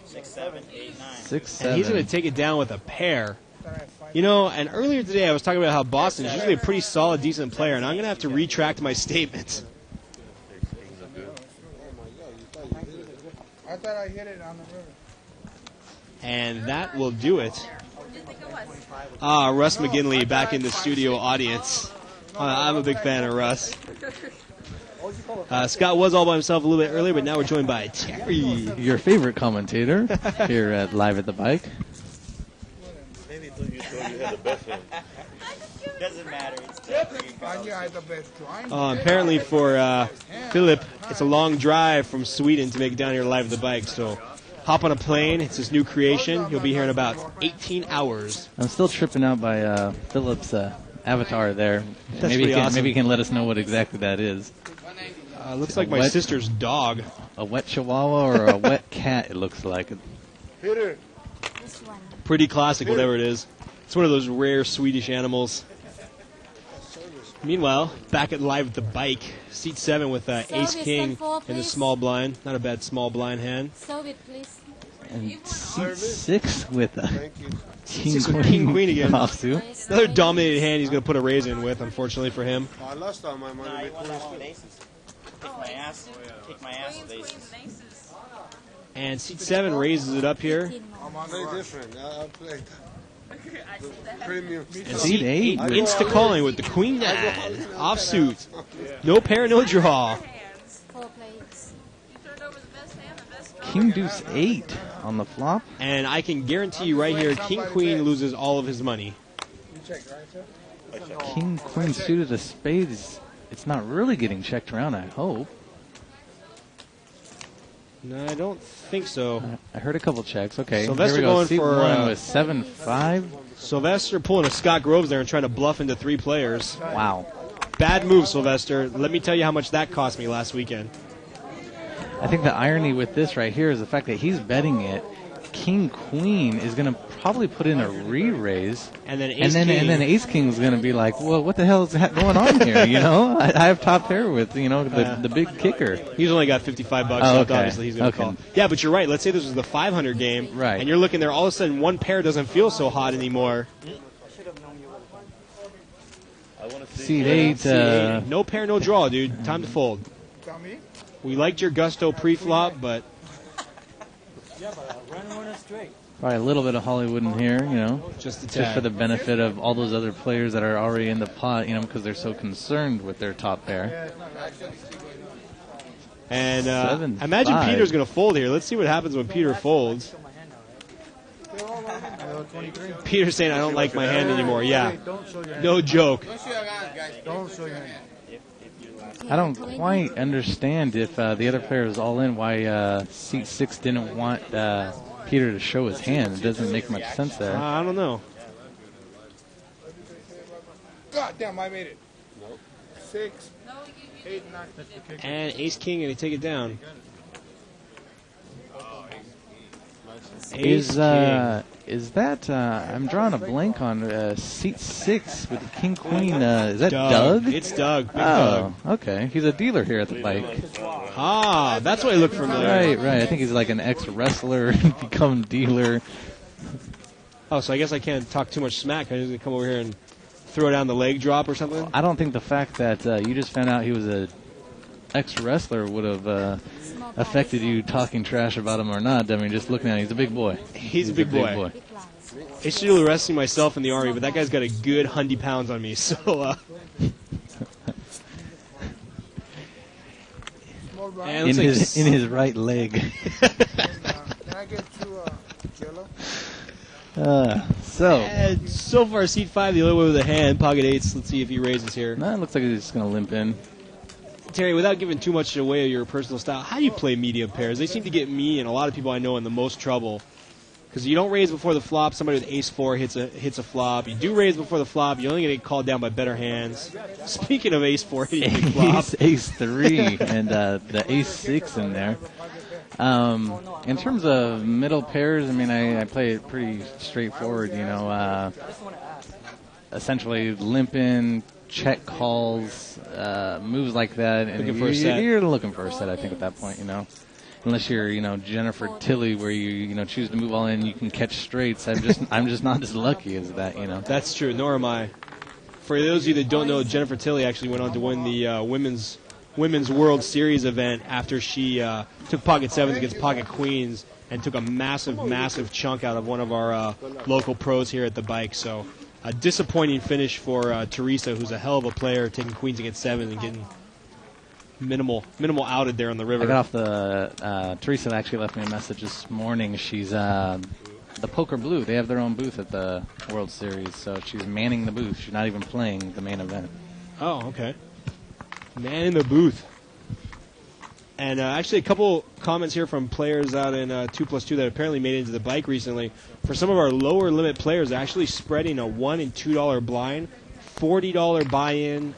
6, 7, 8, 9. 6, 7. And he's going to take it down with a pair. And earlier today I was talking about how Boston is usually a pretty solid, decent player, and I'm going to have to retract my statement. I thought I hit it on the river. And that will do it. Russ McGinley back in the studio audience. I'm a big fan of Russ. Scott was all by himself a little bit earlier, but now we're joined by Terry. Your favorite commentator here at Live at the Bike. Maybe you thought you had the best hand. Doesn't matter. It's definitely I had the best drawing. Apparently for Philip, it's a long drive from Sweden to make it down here Live at the Bike, so hop on a plane. It's his new creation. He'll be here in about 18 hours. I'm still tripping out by Philip's avatar there. That's maybe pretty awesome. Maybe he can let us know what exactly that is. Looks like my sister's dog. A wet chihuahua or a wet cat, it looks like. Peter. This one. Pretty classic, whatever it is. It's one of those rare Swedish animals. Meanwhile, back at Live at the Bike, seat 7 with Ace King in the small blind. Not a bad small blind hand. Serve it, please. And seat 6 with King Six with King Queen again. offsuit. Another dominated hand he's going to put a raise in with, unfortunately for him. Last time my money Nah, you with won that one with aces. Kick my ass with aces. And seat 7 raises it up here. Play different. I played premium. And Seat seat 8. insta-calling with the Queen 9. Offsuit. No pair, no draw. 4 plays. King Deuce 8 on the flop. And I can guarantee you right here, King Queen loses all of his money. You checked, right, sir? King Queen suited of spades. It's not really getting checked around, I hope. No, I don't think so. I heard a couple checks. Okay, Sylvester here we go. going Seat for 1 with 7-5. Sylvester pulling a Scott Groves there and trying to bluff into 3 players. Wow. Bad move, Sylvester. Let me tell you how much that cost me last weekend. I think the irony with this right here is the fact that he's betting it. King Queen is going to probably put in a re-raise, and then Ace King is going to be like, well, what the hell is going on here? You know, I have top pair with the big kicker. He's only got $55 Oh, left. okay. Obviously, he's going to Okay. call. Yeah, but you're right. Let's say this was the 500 game, Right? And you're looking there. All of a sudden, one pair doesn't feel so hot anymore. Seat 8. Seat 8. No pair, no draw, dude. Time to fold. Tell me. We liked your gusto pre-flop, but Yeah, but run one straight. Probably a little bit of Hollywood in here, you know, Just a just tad. for the benefit of all those other players that are already in the pot, you know, because they're so concerned with their top pair. And 7-5. I imagine Peter's going to fold here. Let's see what happens when Peter folds. Peter's saying, I don't like my hand anymore. Yeah. No joke. Don't show your hand, guys. Don't show your hand. I don't quite understand if the other player is all in, why seat 6 didn't want Peter to show his hand. It doesn't make much sense there. I don't know. God damn, I made it. 6, 8, 9. And ace-king, and they take it down. Is Ace-king. is that I'm drawing a blank on seat 6 with king queen? Is that Doug? It's Doug. Big Oh, Doug. okay. He's a dealer here at the bike. Ah, that's why I look familiar. Right, right. I think he's like an ex-wrestler and become dealer. Oh, so I guess I can't talk too much smack. I'm just going to come over here and throw down the leg drop or something? I don't think the fact that you just found out he was a ex-wrestler would have affected you talking trash about him or not. I mean, just looking at him, he's a big boy. He's a big boy. I used to do wrestling myself in the Army, but that guy's got a good 100 pounds on me, so... and in it looks his in his right leg. Can I get you yellow? And so far, seat 5, the other way with a hand, pocket 8s. Let's see if he raises here. No, it looks like he's just going to limp in. Terry, without giving too much away of your personal style, how do you play medium pairs? They seem to get me and a lot of people I know in the most trouble. Because you don't raise before the flop. Somebody with ace-4 hits a flop. You do raise before the flop. You're only going to get called down by better hands. Speaking of ace-4 hitting a big flop. Ace-3 and the ace-6 in there. In terms of middle pairs, I mean, I play it pretty straightforward, you know. Essentially limp in, check calls, moves like that. And Looking for a set. You're looking for a set, I think, at that point, you know. Unless you're, you know, Jennifer Tilly, where you know, choose to move all in, you can catch straights. I'm just not as lucky as that, you know. That's true, nor am I. For those of you that don't know, Jennifer Tilly actually went on to win the Women's World Series event after she took pocket 7s against pocket queens and took a massive chunk out of one of our local pros here at the bike. So a disappointing finish for Teresa, who's a hell of a player, taking queens against 7 and getting minimal outed there on the river. I got off the Teresa actually left me a message this morning. She's the Poker Blue. They have their own booth at the World Series, so she's manning the booth. She's not even playing the main event. Oh, okay. Man in the booth. And actually a couple comments here from players out in 2+2 that apparently made it into the bike recently. For some of our lower limit players, they're actually spreading a $1 and $2 blind, $40 buy-in,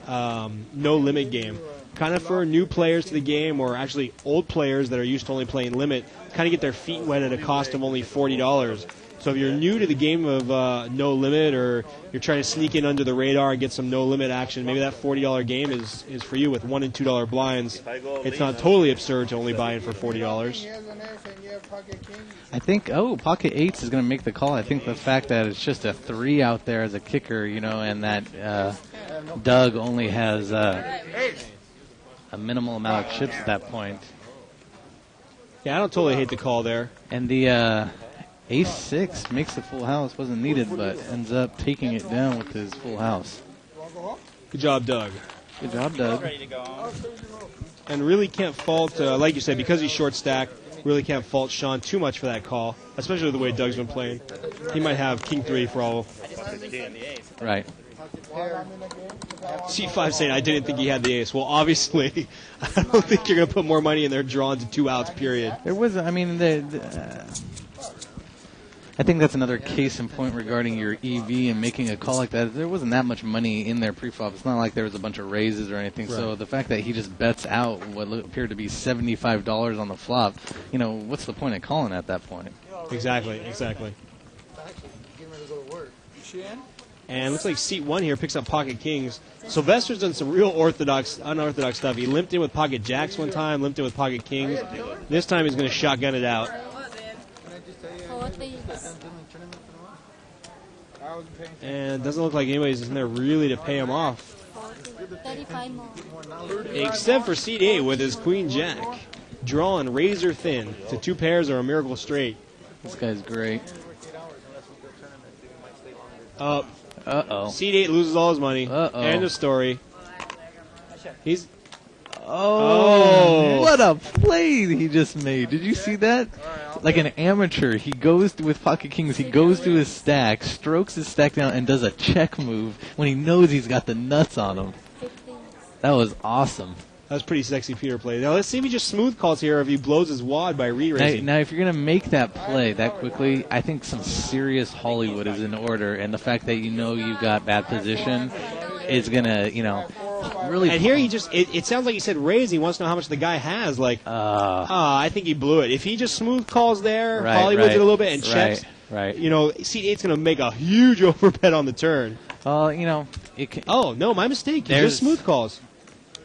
no limit game. Kind of for new players to the game, or actually old players that are used to only playing limit, kind of get their feet wet at a cost of only $40. So if you're new to the game of no limit, or you're trying to sneak in under the radar and get some no limit action, maybe that $40 game is for you with $1 and $2 blinds. It's not totally absurd to only buy in for $40. I think, pocket 8s is going to make the call. I think the fact that it's just a 3 out there as a kicker, you know, and that Doug only has a minimal amount of chips at that point. Yeah, I don't totally hate the call there. And the ace-6 makes the full house. Wasn't needed, but ends up taking it down with his full house. Good job, Doug. Good job, Doug. And really can't fault, like you said, because he's short stack, really can't fault Sean too much for that call, especially the way Doug's been playing. He might have king 3 for all. Right. C5 saying, I didn't think he had the ace. Well, obviously, I don't think you're going to put more money in there drawn to 2 outs, period. There was, I mean, I think that's another case in point regarding your EV and making a call like that. There wasn't that much money in there pre-flop. It's not like there was a bunch of raises or anything. Right. So the fact that he just bets out what appeared to be $75 on the flop, you know, what's the point of calling at that point? Exactly. And it looks like seat 1 here picks up pocket kings. Sylvester's done some real unorthodox stuff. He limped in with pocket jacks one time, limped in with pocket kings. This time he's going to shotgun it out. And it doesn't look like anybody's in there really to pay him off. 35 more. Except for seat 8 with his queen jack. drawing razor thin to 2 pairs or a miracle straight. This guy's great. Uh-oh. Seed 8 loses all his money. Uh-oh. End of story. He's... Oh, what a play he just made. Did you see that? Like an amateur, he goes with Pocket Kings, he goes to his stack, strokes his stack down, and does a check move when he knows he's got the nuts on him. That was awesome. That was pretty sexy Peter play. Now let's see if he just smooth calls here, if he blows his wad by re-raising. Now, if you're going to make that play that quickly, I think some serious Hollywood is in order, and the fact that you know you've got bad position is going to, really... And here he just, it sounds like he said raise, he wants to know how much the guy has. Like, I think he blew it. If he just smooth calls there, Hollywoods it a little bit and checks, Seed 8's going to make a huge overbet on the turn. It can... Oh, no, my mistake. He just smooth calls.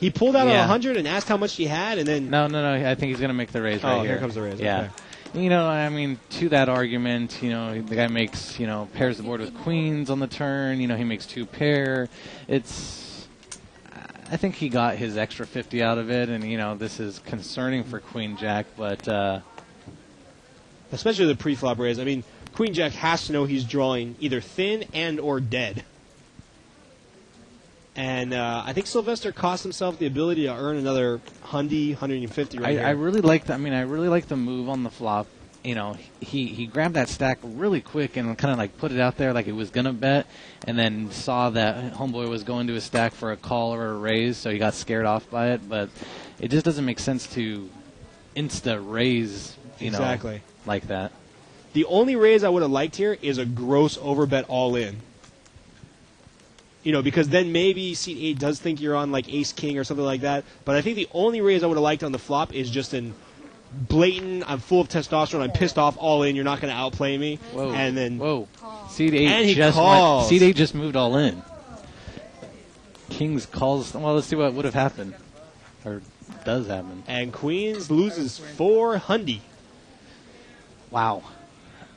He pulled out on 100 and asked how much he had, and then... No, I think he's going to make the raise right here. Oh, here comes the raise. Yeah. Okay. To that argument, the guy makes, pairs the board with queens on the turn. He makes 2 pair. I think he got his extra 50 out of it, and, this is concerning for Queen Jack, but... Especially the pre-flop raise. I mean, Queen Jack has to know he's drawing either thin and or dead. And I think Sylvester cost himself the ability to earn another 150 right here. I really like the move on the flop. He grabbed that stack really quick and kind of put it out there like it was gonna bet, and then saw that homeboy was going to his stack for a call or a raise, so he got scared off by it. But it just doesn't make sense to insta raise, exactly like that. The only raise I would have liked here is a gross overbet all in. Because then maybe Seed 8 does think you're on like Ace King or something like that. But I think the only raise I would have liked on the flop is just an blatant, I'm full of testosterone, I'm pissed off, all in, you're not going to outplay me. Whoa. And then... Whoa. Seed 8 and he calls. Seed 8 just moved all in. Kings calls... Well, let's see what would have happened. Or does happen. And Queens loses 400. Wow.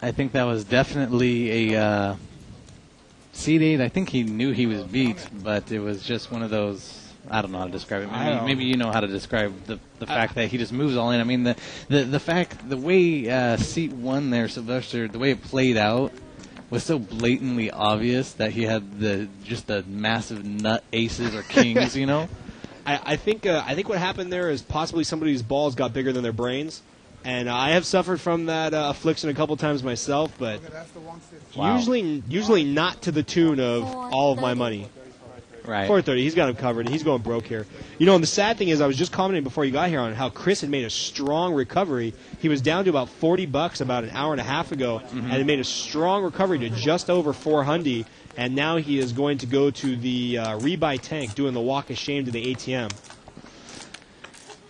I think that was definitely a... Seed 8, I think he knew he was beat, but it was just one of those... I don't know how to describe it. Maybe you know how to describe the fact that he just moves all in. I mean, the way Seat won there, Sylvester, the way it played out was so blatantly obvious that he had the massive nut aces or kings, I think what happened there is possibly somebody's balls got bigger than their brains. And I have suffered from that affliction a couple times myself, but usually not to the tune of all of my money. Right. 430, he's got him covered. He's going broke here. And the sad thing is, I was just commenting before you got here on how Chris had made a strong recovery. He was down to about $40 about an hour and a half ago, and he made a strong recovery to just over 400. And now he is going to go to the rebuy tank, doing the walk of shame to the ATM.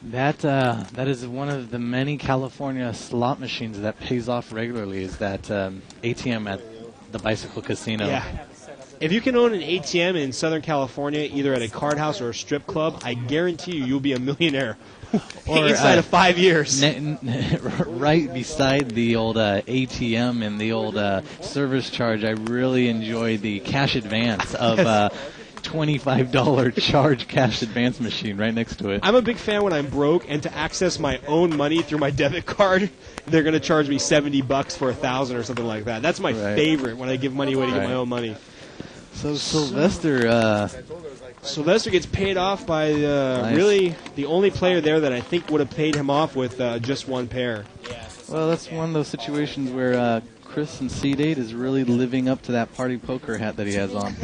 That is one of the many California slot machines that pays off regularly. Is that ATM at the Bicycle Casino? Yeah. If you can own an ATM in Southern California, either at a card house or a strip club, I guarantee you'll be a millionaire inside of 5 years. Right beside the old ATM and the old service charge, I really enjoy the cash advance of $25 charge cash advance machine right next to it. I'm a big fan when I'm broke, and to access my own money through my debit card, they're going to charge me $70 for 1,000 or something like that. That's my favorite when I give money away to get my own money. So Sylvester gets paid off by really the only player there that I think would have paid him off with just one pair. Well, that's one of those situations where Chris in Seed 8 is really living up to that party poker hat that he has on.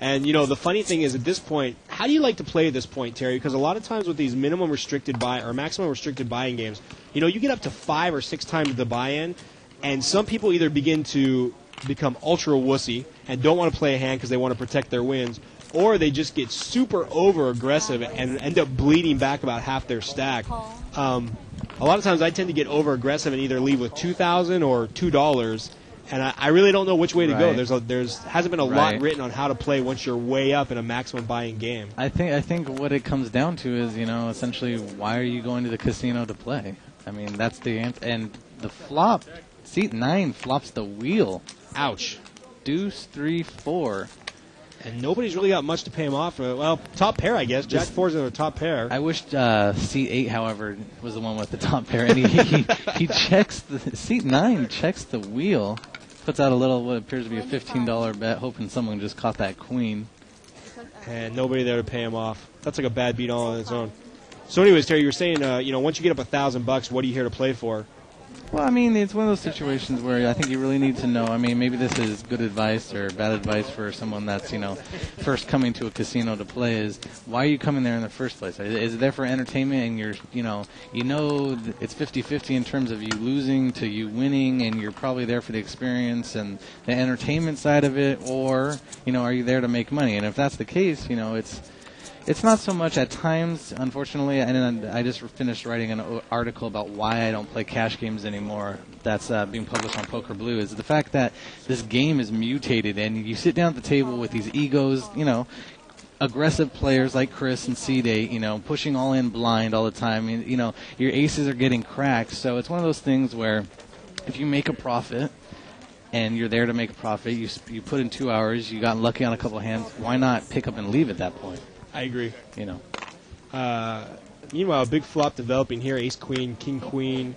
And, the funny thing is at this point, how do you like to play at this point, Terry? Because a lot of times with these minimum restricted buy or maximum restricted buy-in games, you get up to 5 or 6 times the buy-in, and some people either begin to become ultra wussy and don't want to play a hand because they want to protect their wins, or they just get super over-aggressive and end up bleeding back about half their stack. A lot of times I tend to get over-aggressive and either leave with $2,000 or $2, and I really don't know which way to go. There's hasn't been a lot written on how to play once you're way up in a maximum buy-in game. I think what it comes down to is, essentially, why are you going to the casino to play? I mean, that's the answer. And the flop, Seat 9 flops the wheel. Ouch. Deuce 3-4. And nobody's really got much to pay him off. Well, top pair, I guess. Jack 4's in a top pair. I wished seat 8, however, was the one with the top pair. And he checks seat 9 checks the wheel, puts out a little what appears to be a $15 bet, hoping someone just caught that queen. And nobody there to pay him off. That's like a bad beat all on its own. So, anyways, Terry, you were saying, once you get up $1,000, what are you here to play for? Well, I mean, it's one of those situations where I think you really need to know. I mean, maybe this is good advice or bad advice for someone that's, first coming to a casino to play is, why are you coming there in the first place? Is it there for entertainment and you're, it's 50-50 in terms of you losing to you winning and you're probably there for the experience and the entertainment side of it, or, are you there to make money? And if that's the case, it's not so much at times, unfortunately, and I just finished writing an article about why I don't play cash games anymore that's being published on Poker Blue, is the fact that this game is mutated, and you sit down at the table with these egos, aggressive players like Chris and Seed 8, pushing all in blind all the time, your aces are getting cracked, so it's one of those things where if you make a profit, and you're there to make a profit, you put in 2 hours, you got lucky on a couple of hands, why not pick up and leave at that point? I agree. Meanwhile, a big flop developing here. Ace, queen, king, queen.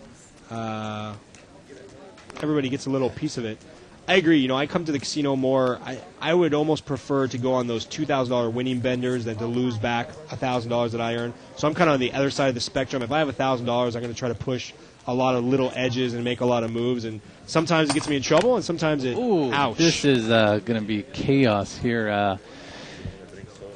Everybody gets a little piece of it. I agree. I come to the casino more. I would almost prefer to go on those $2,000 winning benders than to lose back $1,000 that I earn. So I'm kind of on the other side of the spectrum. If I have $1,000, I'm going to try to push a lot of little edges and make a lot of moves. And sometimes it gets me in trouble, and sometimes it. Ooh, ouch. This is going to be chaos here.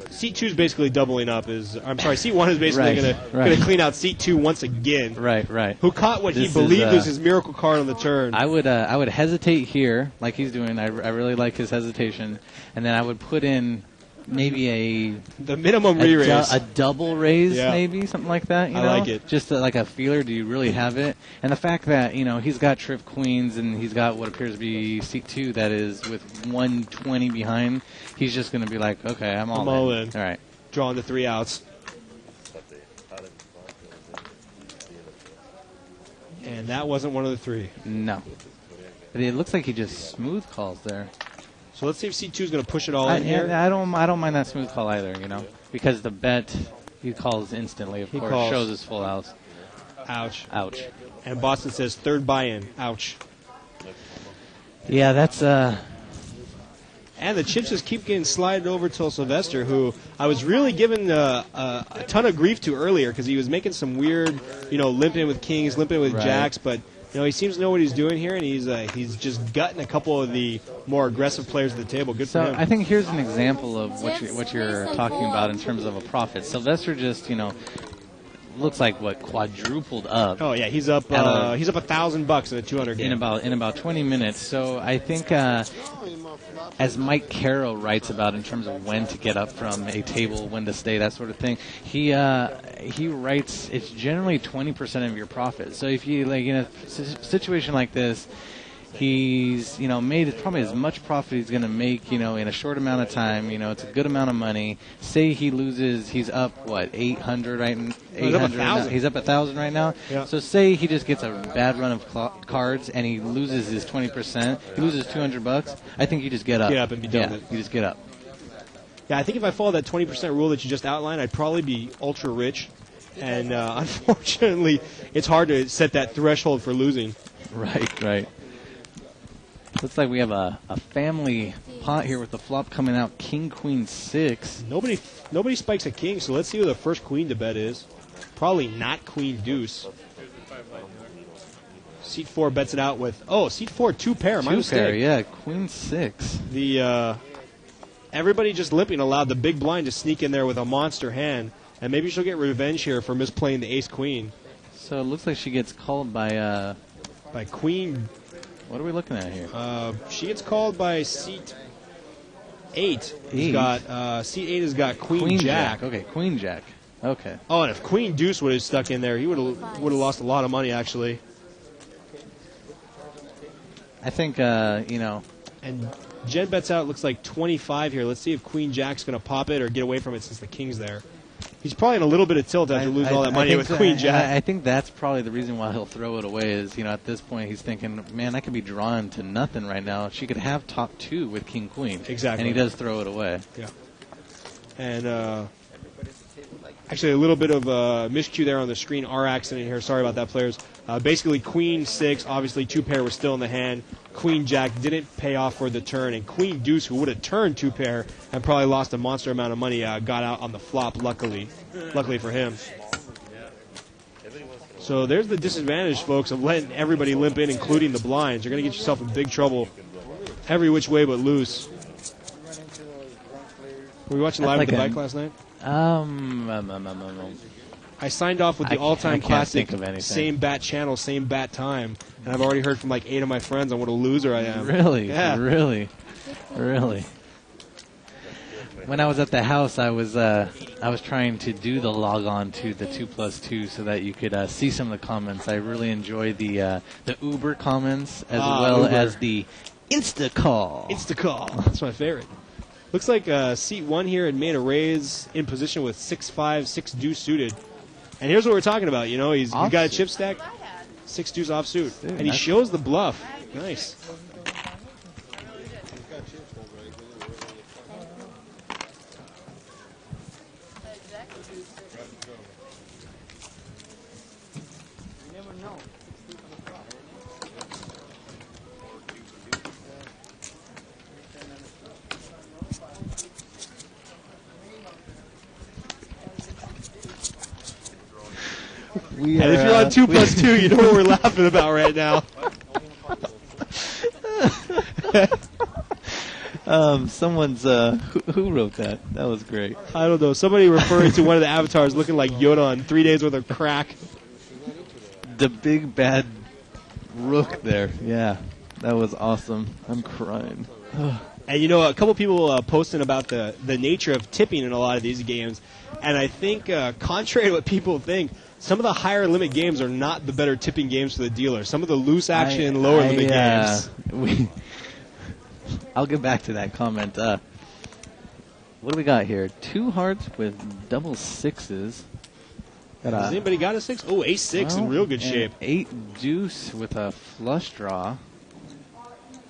Seat 2 is basically doubling up. Seat 1 is basically going to clean out Seat 2 once again. Right. Who caught what he believed was his miracle card on the turn. I would hesitate here, like he's doing. I really like his hesitation, and then I would put in maybe the minimum re-raise, a double raise, maybe something like that. I like it. Just like a feeler. Do you really have it? And the fact that he's got trip queens and he's got what appears to be Seat 2 that is with 120 behind. He's just going to be like, okay, I'm all in. All right. Drawing the 3 outs. And that wasn't one of the 3. No. But it looks like he just smooth calls there. So let's see if C2 is going to push it all in here. I don't mind that smooth call either, because the bet he calls instantly, of course, shows his full house. Ouch. And Boston says third buy-in. Ouch. Yeah, that's And the chips just keep getting slided over to Sylvester, who I was really giving a ton of grief to earlier because he was making some weird, limping with kings, limping with jacks, but he seems to know what he's doing here, and he's just gutting a couple of the more aggressive players at the table. Good for him. I think here's an example of what you're talking about in terms of a profit. Sylvester just, looks like quadrupled up. Oh yeah, he's up $1,000 in a 200 game in about 20 minutes. So I think as Mike Caro writes about in terms of when to get up from a table, when to stay, that sort of thing, he writes it's generally 20% of your profit. So if you in a situation like this, he's made probably as much profit he's going to make in a short amount of time. It's a good amount of money. Say he loses, he's up 800 right now. 800. He's up 1,000 right now. Yeah. So say he just gets a bad run of cards and he loses his 20%. He loses $200. I think you just get up. Get up and be done with it. You just get up. Yeah, I think if I follow that 20% rule that you just outlined, I'd probably be ultra rich. And unfortunately, it's hard to set that threshold for losing. Right. Looks like we have a family pot here with the flop coming out, King, Queen, 6. Nobody spikes a king, so let's see who the first queen to bet is. Probably not Queen Deuce. Seat 4 bets it out with Seat 4 2 pair. My mistake. 2 pair, yeah, Queen 6. Everybody just limping allowed the big blind to sneak in there with a monster hand, and maybe she'll get revenge here for misplaying the ace queen. So it looks like she gets called by Queen. What are we looking at here? She gets called by Seat 8. Seat 8 has got Queen Jack. Okay, Queen Jack. Okay. Oh, and if Queen Deuce would have stuck in there, he would have lost a lot of money, actually. I think, And Jen bets out, looks like 25 here. Let's see if Queen Jack's going to pop it or get away from it since the king's there. He's probably in a little bit of tilt after losing all that money with Queen Jack. I think that's probably the reason why he'll throw it away is, at this point he's thinking, man, I could be drawn to nothing right now. She could have top 2 with King Queen. Exactly. And he does throw it away. Yeah. And actually a little bit of miscue there on the screen. Our accident here. Sorry about that, players. Basically, Queen 6, obviously 2 pair was still in the hand. Queen Jack didn't pay off for the turn, and Queen Deuce, who would have turned 2 pair and probably lost a monster amount of money, got out on the flop. Luckily for him. So there's the disadvantage, folks, of letting everybody limp in, including the blinds. You're going to get yourself in big trouble every which way but loose. Were you watching live at the bike last night? I signed off with the all-time classic, same bat channel, same bat time, and I've already heard from like 8 of my friends on what a loser I am. Really? Yeah. Really? When I was at the house, I was trying to do the log on to the 2+2 so that you could see some of the comments. I really enjoy the Uber comments as well Uber. as the Insta call. That's my favorite. Looks like seat 1 here had made a raise in position with 6-5, 6 deuce suited. And here's what we're talking about. He's got a chip stack, 6 deuce offsuit, and he shows the bluff. Nice. And if you're on 2+2, you know what we're laughing about right now. Someone's who wrote that? That was great. I don't know. Somebody referring to one of the avatars looking like Yoda on 3 days worth of crack. The big bad rook there. Yeah, that was awesome. I'm crying. And a couple people posting about the nature of tipping in a lot of these games. And I think, contrary to what people think, some of the higher limit games are not the better tipping games for the dealer. Some of the loose action, lower limit games. I'll get back to that comment. What do we got here? 2 hearts with double 6s. Has anybody got a 6? Oh, ace 6 in real good shape. 8 deuce with a flush draw.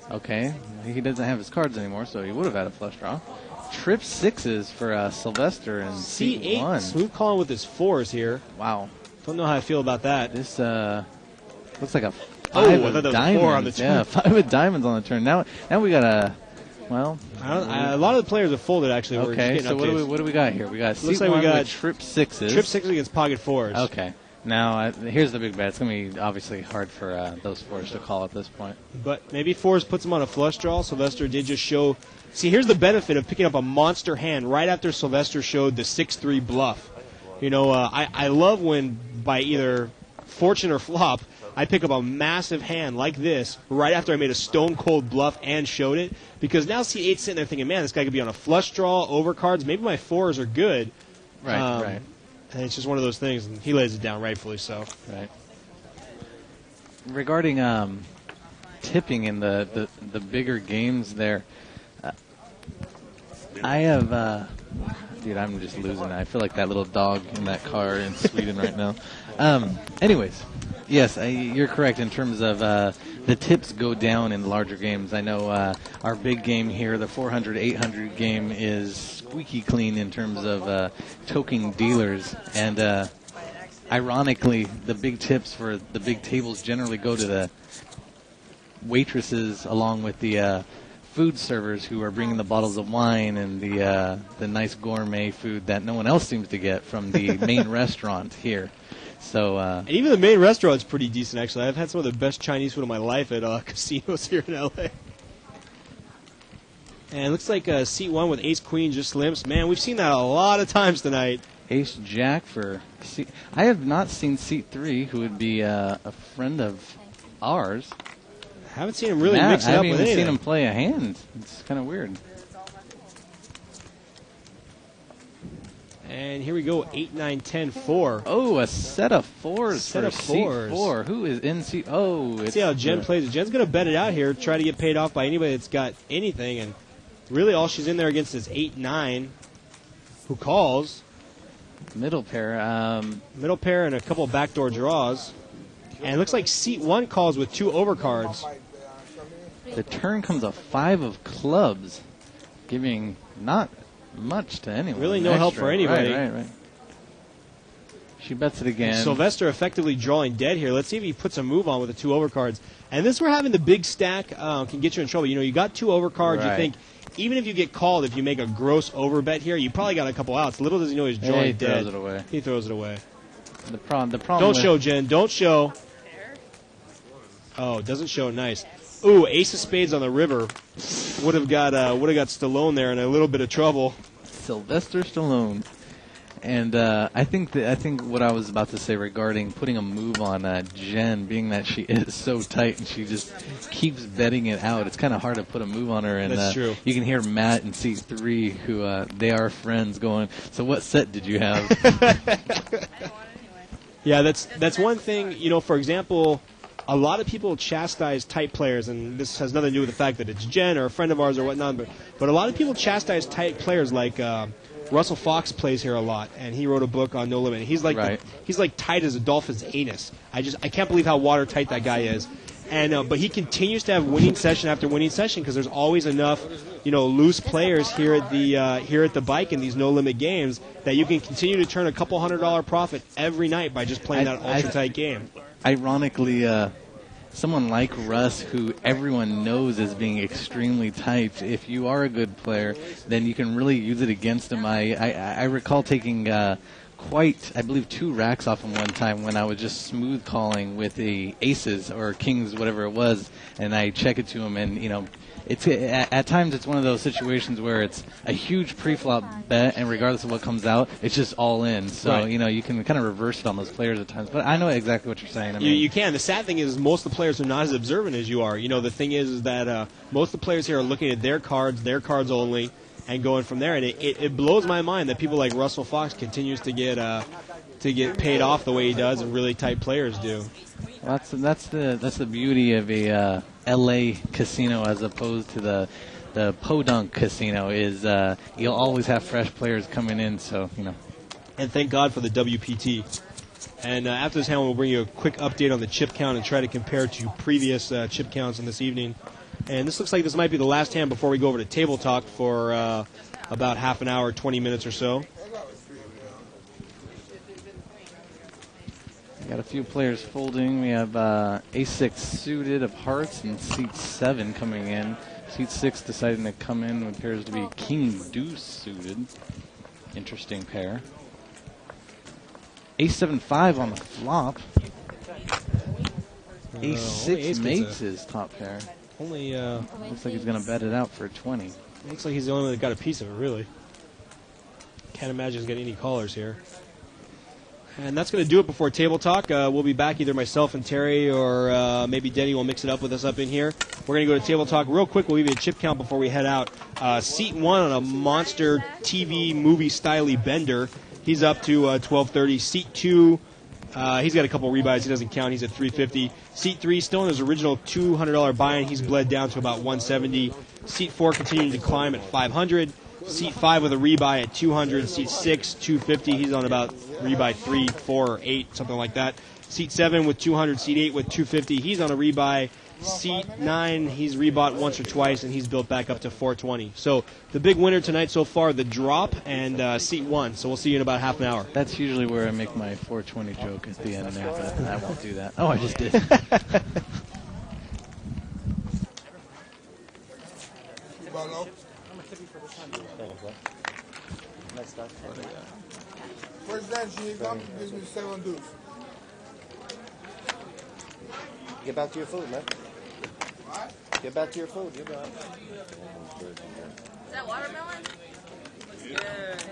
Okay, he doesn't have his cards anymore, so he would have had a flush draw. Trip 6s for Sylvester and C8. C1. Smooth calling with his 4s here. Wow. Don't know how I feel about that. This looks like a 5 I of thought that was diamonds. 4 on the turn. Yeah, 5 of diamonds on the turn. Now we got a. Well, a lot of the players have folded actually. Okay, so what do we got here? We got C1 Looks like we got with trip 6s. Trip 6s against pocket 4s. Okay. Now here's the big bet. It's gonna be obviously hard for those 4s to call at this point. But maybe 4s puts him on a flush draw. Sylvester did just show. See, here's the benefit of picking up a monster hand right after Sylvester showed the 6-3 bluff. I love when by either fortune or flop, I pick up a massive hand like this right after I made a stone cold bluff and showed it, because now C8's sitting there thinking, man, this guy could be on a flush draw, overcards. Maybe my 4s are good. Right. And it's just one of those things, and he lays it down rightfully so. Right. Regarding tipping in the bigger games there, I have, dude, I'm just losing it. I feel like that little dog in that car in Sweden right now. Anyways, yes, you're correct in terms of the tips go down in larger games. I know our big game here, the 400-800 game, is squeaky clean in terms of toking dealers. And ironically, the big tips for the big tables generally go to the waitresses along with the food servers who are bringing the bottles of wine and the nice gourmet food that no one else seems to get from the main restaurant here. So and even the main restaurant's pretty decent, actually. I've had some of the best Chinese food of my life at casinos here in L.A. And it looks like seat 1 with ace-queen just limps. Man, we've seen that a lot of times tonight. Ace-jack for seat. I have not seen seat 3, who would be a friend of ours. I haven't seen him really mix it up with anything. I haven't even seen him play a hand. It's kind of weird. And here we go, 8, 9, 10, 4. Oh, a set of 4s Set for of seat 4s. 4. Who is in seat? Oh, Let's see how Jen plays it. Jen's going to bet it out here, try to get paid off by anybody that's got anything. And really all she's in there against is 8, 9, who calls. Middle pair. Middle pair and a couple of backdoor draws. And it looks like seat 1 calls with 2 overcards. The turn comes a 5 of clubs, giving not much to anyone. Really no help for anybody. Right. She bets it again. Sylvester effectively drawing dead here. Let's see if he puts a move on with the 2 overcards. And this, we're having the big stack can get you in trouble. You know, you got 2 overcards. Right. You think, even if you get called, if you make a gross overbet here, you probably got a couple outs. Little does he know he's drawing dead. He throws it away. He throws it away. The problem. Don't show, Jen. Don't show. Oh, it doesn't show. Nice. Ooh, ace of spades on the river. Would have got Stallone there in a little bit of trouble. Sylvester Stallone. And I think what I was about to say regarding putting a move on Jen, being that she is so tight and she just keeps betting it out, it's kind of hard to put a move on her. And That's true. You can hear Matt in seat 3, who they are friends, going, "So what set did you have?" Yeah, that's one thing. You know, for example, a lot of people chastise tight players, and this has nothing to do with the fact that it's Jen or a friend of ours or whatnot. But a lot of people chastise tight players like. Russell Fox plays here a lot, and he wrote a book on No Limit. He's like he's like tight as a dolphin's anus. I can't believe how watertight that guy is. And but he continues to have winning session after winning session because there's always enough, loose players here at the bike in these No Limit games that you can continue to turn a couple $100 profit every night by just playing that ultra tight game. Ironically, someone like Russ, who everyone knows as being extremely tight, if you are a good player, then you can really use it against him. I recall taking I believe 2 racks off him one time when I was just smooth calling with the aces or kings, whatever it was, and I check it to him, and it's at times it's one of those situations where it's a huge pre-flop bet, and regardless of what comes out, it's just all in. So Right. you can kind of reverse it on those players at times. But I know exactly what you're saying. I You, mean, you can. The sad thing is most of the players are not as observant as you are. The thing is that most of the players here are looking at their cards only, and going from there. And it blows my mind that people like Russell Fox continues to get paid off the way he does, and really tight players do. Well, that's the beauty of a L.A. casino as opposed to the Podunk casino is you'll always have fresh players coming in. So And thank God for the WPT. And after this hand, we'll bring you a quick update on the chip count and try to compare to previous chip counts in this evening. And this looks like this might be the last hand before we go over to Table Talk for about half an hour, 20 minutes or so. Got a few players folding. We have A6 suited of hearts and seat 7 coming in. Seat 6 deciding to come in appears to be King Deuce suited. Interesting pair. A7-5 on the flop. A6 mates his top pair. Only looks like he's going to bet it out for 20. Looks like he's the only one that got a piece of it, really. Can't imagine he's getting any callers here. And that's going to do it before Table Talk. We'll be back, either myself and Terry or maybe Denny will mix it up with us up in here. We're going to go to Table Talk real quick. We'll give you a chip count before we head out. Seat 1 on a monster TV movie-style bender. He's up to 1230. Seat 2, he's got a couple rebuys. He doesn't count. He's at 350. Seat 3, still in his original $200 buy-in. He's bled down to about 170. Seat 4 continuing to climb at 500. Seat 5 with a rebuy at 200. Seat 6, 250. He's on about rebuy 3, 4, or 8, something like that. Seat 7 with 200. Seat 8 with 250. He's on a rebuy. Seat 9, he's rebought once or twice, and he's built back up to 420. So the big winner tonight so far, the drop, and Seat 1. So we'll see you in about half an hour. That's usually where I make my 420 joke at the end there, but I won't do that. Oh, I just did. First dance, you come, gives me 7 deuce. Get back to your food, man. What? Get back to your food. You got it. Is that watermelon? Looks good.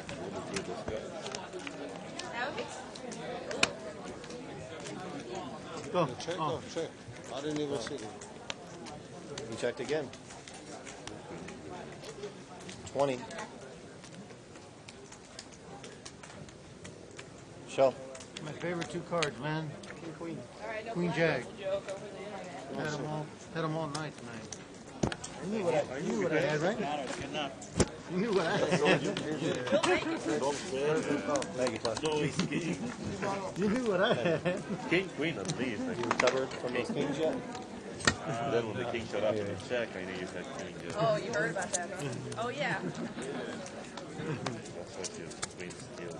Go. Check, go, check. I didn't even see it. You checked again. 20. Show. My favorite 2 cards, man. King, queen. Queen Jack. Had them all night tonight. I knew what I had, right? Good enough. You knew what I had. Thank you, Clive. No, he's king. You knew what I had. King, queen, at least. You recovered from those kings yet? Then when the king showed up in the check, I knew you had king. Just. Oh, you heard about that, huh? Oh, yeah. That's what you queen steal.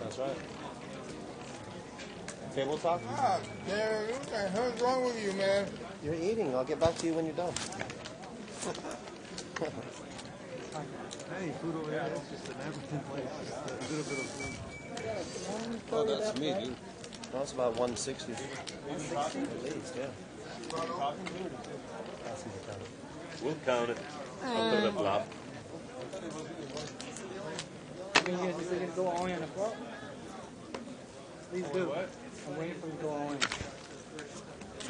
That's right. Table talk? Ah, Derek, what the hell's wrong with you, man? You're eating. I'll get back to you when you're done. Hey, food over there. It's just an African place. Just a little bit of food. Oh, that's me, dude. No, it's about 160. 160? At least, yeah. We'll count it. I'll put it up top. I mean, you guys going to go all in on the flop? Please do. I'm waiting for you to go all in.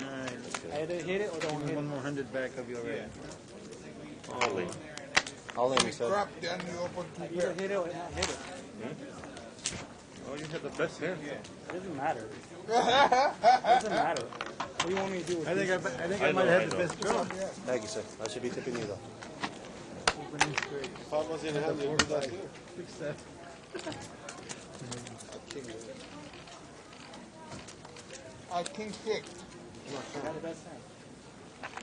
Alright. I either hit it or don't hit it. 100 back of your red. All in. All in, you said. Crap, then you open two Either hit it or not hit it. Oh, you had the best hand. It doesn't matter. It doesn't matter. What do you want me to do with I think I I might know, have I the know. best draw. Thank you, sir. I should be tipping you, though. Opening straight. If I was in hand, you would do that too. 6-7. I king six. I got the best hand.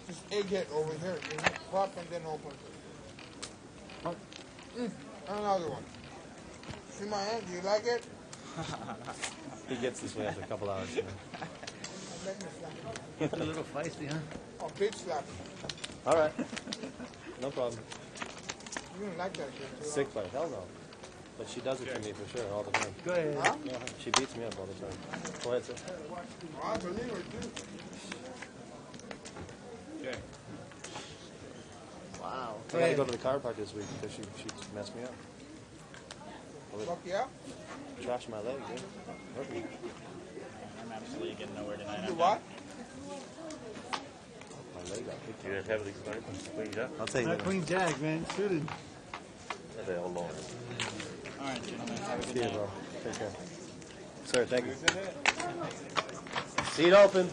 Just egg it over here. You flop and then open. Another one. See my hand? Do you like it? He gets this way after a couple hours. Let me slap. It's a little feisty, huh? Oh, bitch slap. All right. No problem. You don't like that shit, too. Sick play. Hell no. But she does it to me for sure, all the time. Go ahead. Huh? Yeah, she beats me up all the time. Go ahead, sir. Oh, I believe her, too. Wow. I got to go to the car park this week because she messed me up. Fuck you up? Trashed my leg, dude. Hurt me. I'm absolutely getting nowhere tonight. You what? My leg got kicked. You had heavily started. Queen jack. I'll tell you Not that. Queen Jack, man. Suited. They all long. All right, gentlemen. Have a See good you, night. bro. Take care. Sir, thank you. Seat open.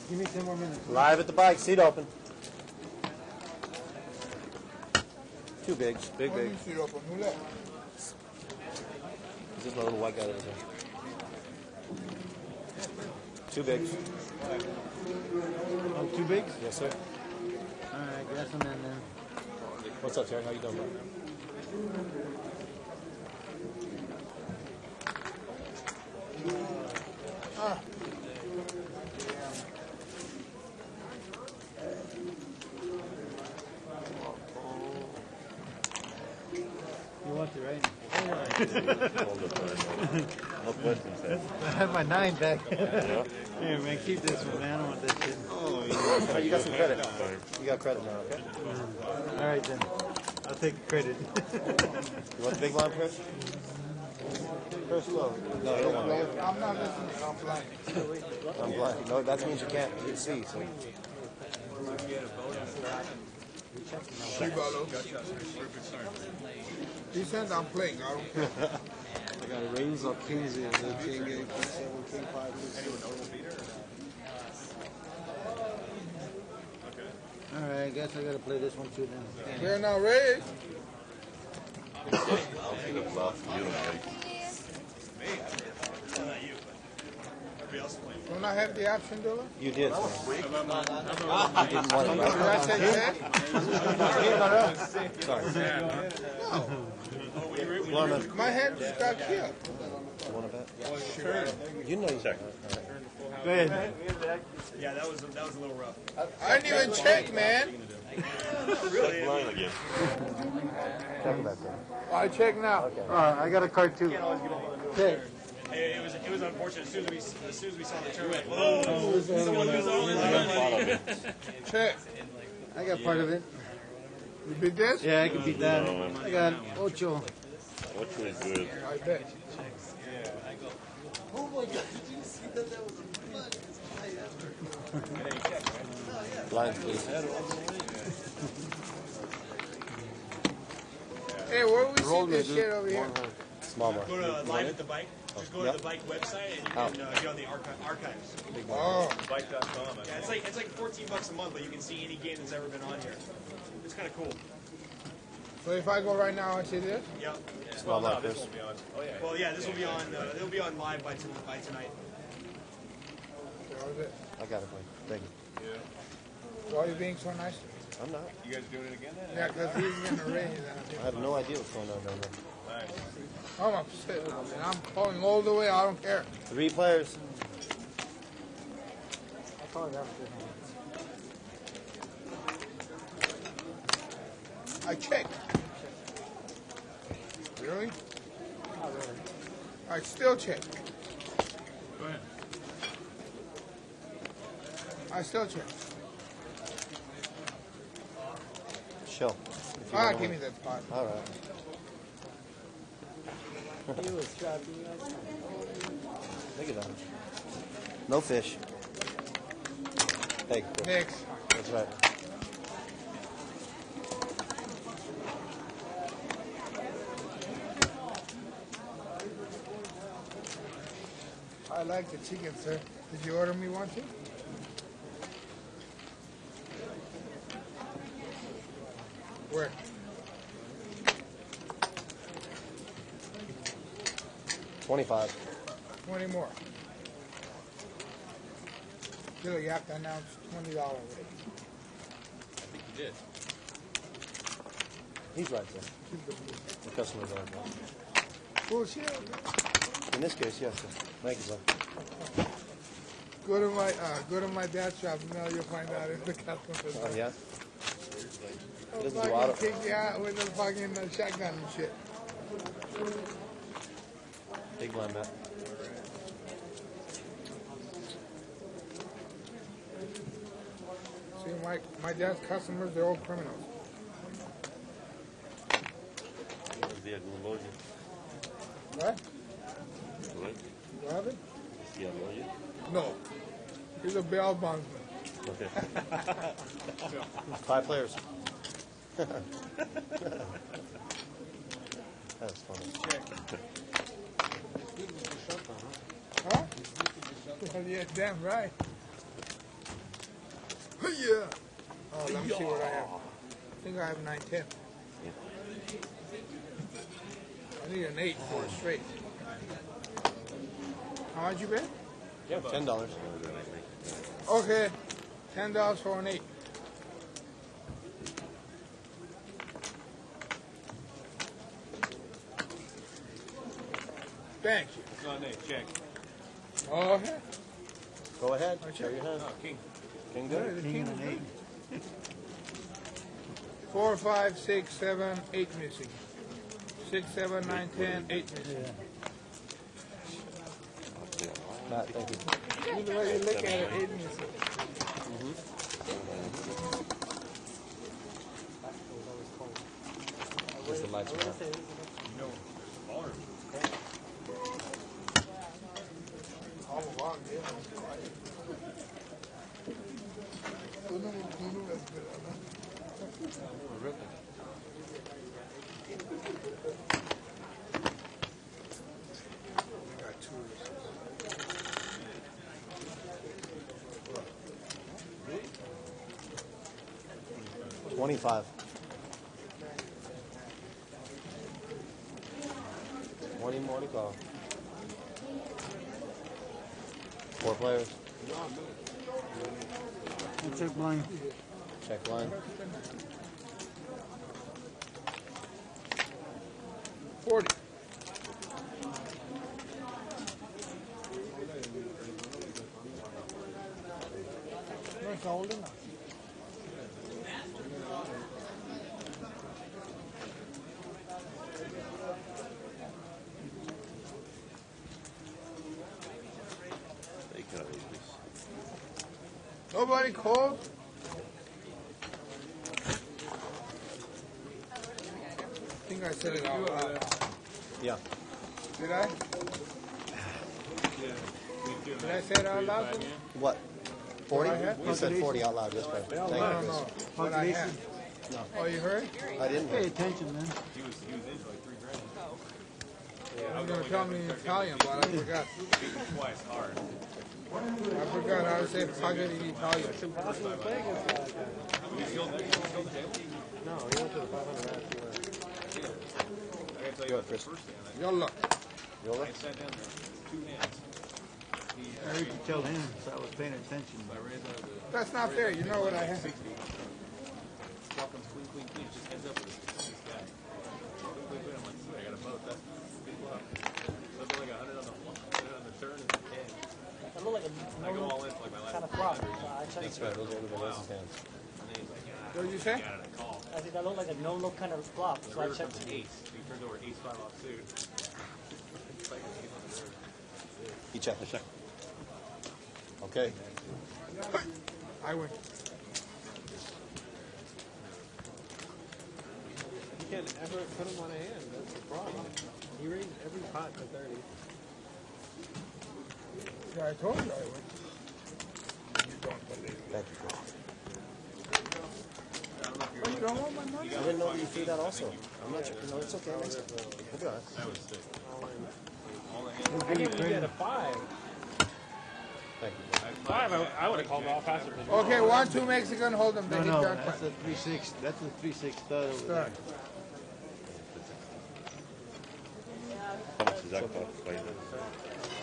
Give me 10 more minutes. Live at the bike. Seat open. Two bigs. Big, What do big. you see open? Who left? Is this my little white guy over there? Two bigs. Oh, 2 bigs? Yes, sir. Alright, got some in there. What's up, Terry? How you doing, bro? You want to, right? All the time. No questions asked. I have my 9 back. Yeah. Here, man, keep this one, man. I don't want that shit. Oh, you got some credit. You got credit now, okay? Alright, then. I'll take the credit. You want the big line, Chris? Chris, no. No, you don't want it. I'm not listening. I'm blind. I'm blind. No, that means you can't see. So. Shibalo. He says I'm playing. I don't care. I got a range of kings here. King 8, king 7, king 5, king 6. Alright, I guess I gotta play this one too then. They're not ready. I'll see the bluff. You don't play. Don't I have the option, Dilla? You did. Sir. You didn't want it, Did I right? say that? Sorry. My hand just got killed. You want to bet? Sure. You know you Check. Go ahead. Yeah, that was a little rough. I didn't even check, man. Check line again. Check it back there. I check now. I got a card too. Okay. It was unfortunate. As soon as we saw the turn, like, whoa, someone was all in there. Check. I got part of it. You beat this? Yeah, I can beat that. I got ocho. Which one is good? I bet. Oh my God! Did you see that? That was a line, please. Hey, where we see this shit over here? Small bar. Go to live at the bike. Just go to the bike website and you can get on the archives. Oh. Bike.com. Yeah, it's like $14 a month, but you can see any game that's ever been on here. It's kind of cool. So if I go right now and see this? Yep. Well, no, this will be on. Oh yeah. Well, yeah, this will be on. It'll be on live by tonight. I got it, buddy. Thank you. Yeah. Why are you being so nice? I'm not. You guys doing it again then? Yeah, because he's going to raise it. I have no idea what's going on down there. Nice. I'm upset, and I'm calling all the way. I don't care. 3 players. I thought that was good. I checked. Really? Not really. I still check. Go ahead. I still check. Chill. Give me that spot. All right. He was trapping us. Look at that. No fish. Hey, Chris. Next. That's right. I like the chicken, sir. Did you order me one too? Where? $25. 20 more. Billy, you have to announce $20 rate. I think you did. He's right there. The customer's right there. Bullshit. In this case, yes, sir. Thank you, sir. Go to my dad's shop now. You'll find out if the customer. Oh, yeah? He doesn't do Fucking auto. kick you out with the fucking shotgun and shit. Big blind bet. See, my dad's customers, they're all criminals. What? What happened? No. He's a bail bondsman. Okay. 5 players. That's funny. Huh? Yeah, damn right. Yeah. Oh, let me see what I have. I think I have 9-10. I need an 8 for it straight. How much you bet? $10. Okay, $10 for an 8. Thank you. It's not Nate. Check. Okay. Go ahead. Show your hand. Oh, king. King good. King and an 8. 4, 5, 6, 7, 8 missing. 6, 7, 9, 10, 8 missing. Matt, thank you. Look the way you look at it, 8 missing. Where's the lights on? No. Baller. Oh, wow, yeah. Got 2 $25. 20 more to go. 4 players. I'll check mine. Check line. 40. No, it's old enough. Nobody called? I think I said it out loud. Yeah. Did I? Did I say it out loud? What? 40? What I had? You said 40 out loud just right. No, Thank no, you, no. Chris. What I had. No. Oh, you heard? I didn't Pay hear. attention, man. He was in for like $3 grand. I was going to tell me in Italian, but I forgot. Twice hard. I forgot how to say pocket in Italian. It's impossible to play against that guy. No, he went to the 500 match. I gotta tell you what, Chris. Yola. Yola? I sat down there, 2 hands. I heard you tell him, so I was paying attention. That's not fair. You know what I have. Walking clean, clean, clean. Just heads up with this guy. Clean, clean, clean. I'm like, sweet, I got a boat. That's big luck. So I like 100 on the 100 on the turn and 10. I look like a I go all in for like my last kind of flop. So I checked. That's right, those are everybody else's hands. And then he's like, yeah. What did you say? I got a call. I think that looked like a no-look kind of flop. The So I river checked. comes ace. He turns over ace 5 off suit. It's like an ace on the river. He checked. Okay. I win. You can't ever put him on a hand. That's the problem. He raised every pot to 30. Yeah, I told you I win. You don't believe me. Thank you, Chris. Oh, you don't want my money? I didn't know that you threw that also. I'm not sure. No, it's okay. We'll be all right. That was sick. I can't believe you had a 5. Thank you. 5, I would have called off faster. Okay, 1-2 Mexican, hold them. They hit No, their that's a 3-6. That's a 3-6 stud over there.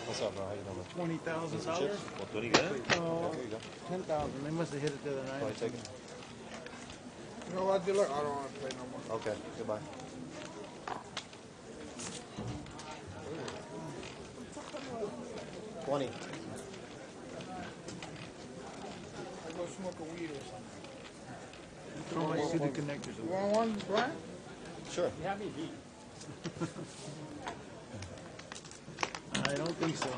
What's up, bro? How you doing? $20,000. No, Here you go. 10,000. They must have hit it the other night. Probably take it. You know what, dealer? I don't want to play no more. Okay, goodbye. $20. I go smoke a weed or something. Throw my city connectors You away. want one, Brian? Sure. You have me beat. I don't think so.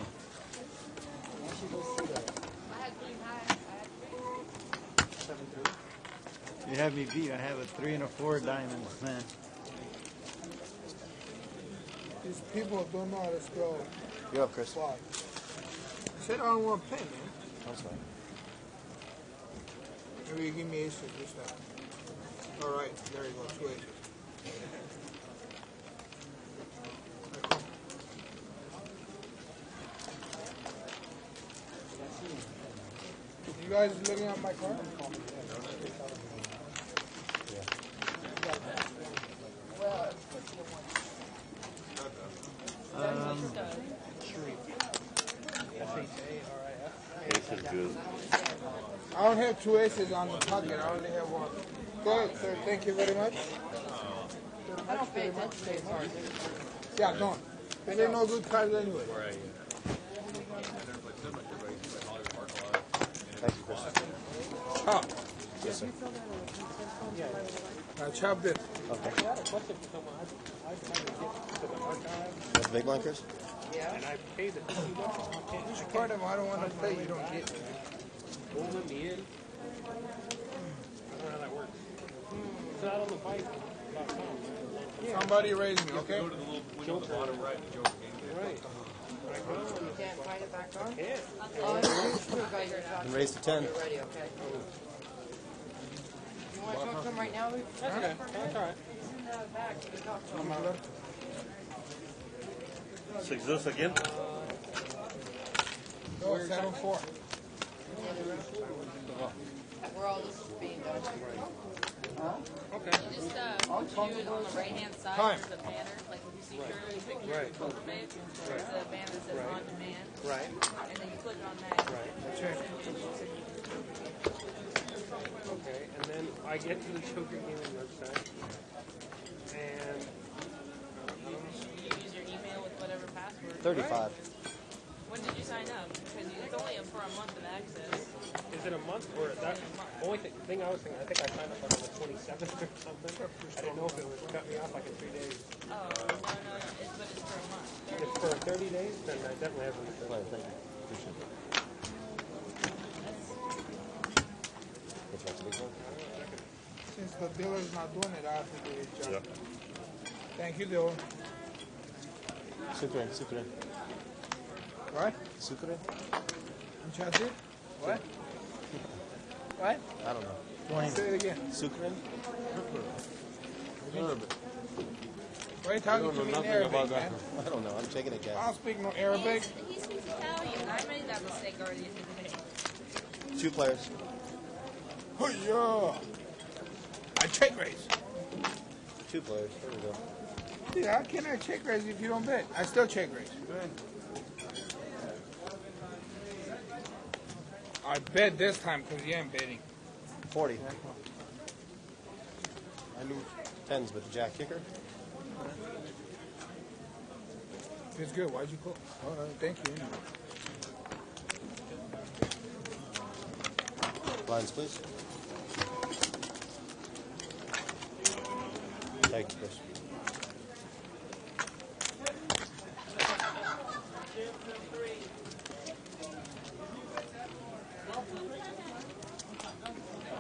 You have me beat. I have a 3 and a 4 diamonds, man. These people don't know how to spell You're up, Chris. fly. I said I don't want to pay, man. I'm sorry. Maybe you give me aces this time. All right, there you go, 2 aces. You guys looking at my car? Ace is good. I don't have 2 aces on the pocket. I only have 1. Go ahead, sir. Thank you very much. I don't pay attention to cards. Yeah, don't. There ain't no good cards anyway. Thank you, Chris. Chop. Yes, sir. I chopped it. Okay. I had a question for someone. I tried to get to the archive, That's a big one, Chris? and I paid the $50. Which part of them I don't want to play, you don't get. Won't let me in. I don't know how that works. It's not on the bike. Somebody raise me, okay? Go to the little window on the bottom right and Joker game day. Right. You can't find it back on? Yeah. Oh, it's true, guys. You're not And raise to 10. ready, okay? You want to talk to him right now? That's okay. That's all right. Six this again? No, 7-4. Where all this is being done. Okay. You just choose on the right-hand side, Time. there's a banner, like if you see Shirley's picture, Right. page, there's a banner that says on demand, Right. and then you click on that. Right. Okay. And then I get to the Joker Gaming website, and You use your email with whatever password. 35. When did you sign up? Because it's only for a month of access. is it a month or that? Only thing I was thinking, I think I signed up like on the 27th or something. I didn't know if it would cut me off like in 3 days. Oh, no, but it's for a month. If it's for 30 days, then I definitely have them. Right, thank you. Appreciate it. Which one's the big one? Since the dealer's not doing it, I have to do his job. Thank you, dealer. Sucre, sucre. What? Sucre? Muchacho? What? What? I don't know. Say it again. Sucre? What Why are you talking don't to know me in nothing Arabic, about man? that. I don't know. I'm taking a I guess. don't speak no Arabic. He speaks Italian. I made that mistake already today. 2 players. Oh, yeah. I check raise. 2 players. There we go. Dude, how can I check raise if you don't bet? I still check raise. Go ahead. I bet this time because you ain't betting. 40. I knew 10s, but the jack kicker. It's good. Why'd you call? All right, thank you. Lines, please. Thanks, Chris.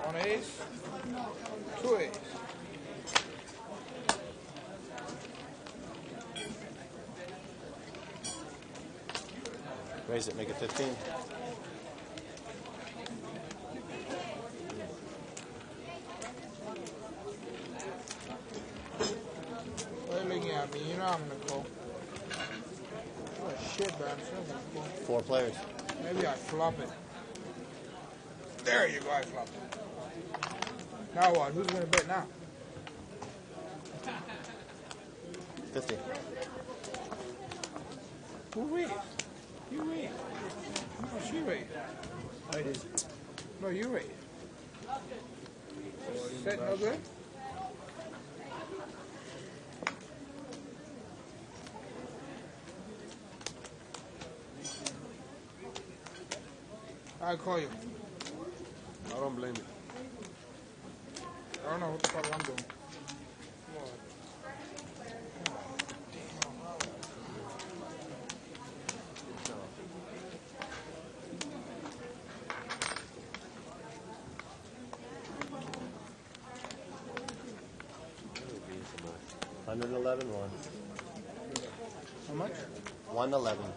One ace, 2 ace. Raise it, make it 15. Why are you looking at me? You know I'm gonna call. Oh shit, but I'm still gonna call. 4 players. Maybe I flop it. There you go, I flopped it. Now what? Who's gonna bet now? 50. Who raised? You raised. No, she raised. I did. No, you raised. Set no good? I'll call you. I don't blame you. I don't know what the fuck I'm doing. $111 one. How much? 111.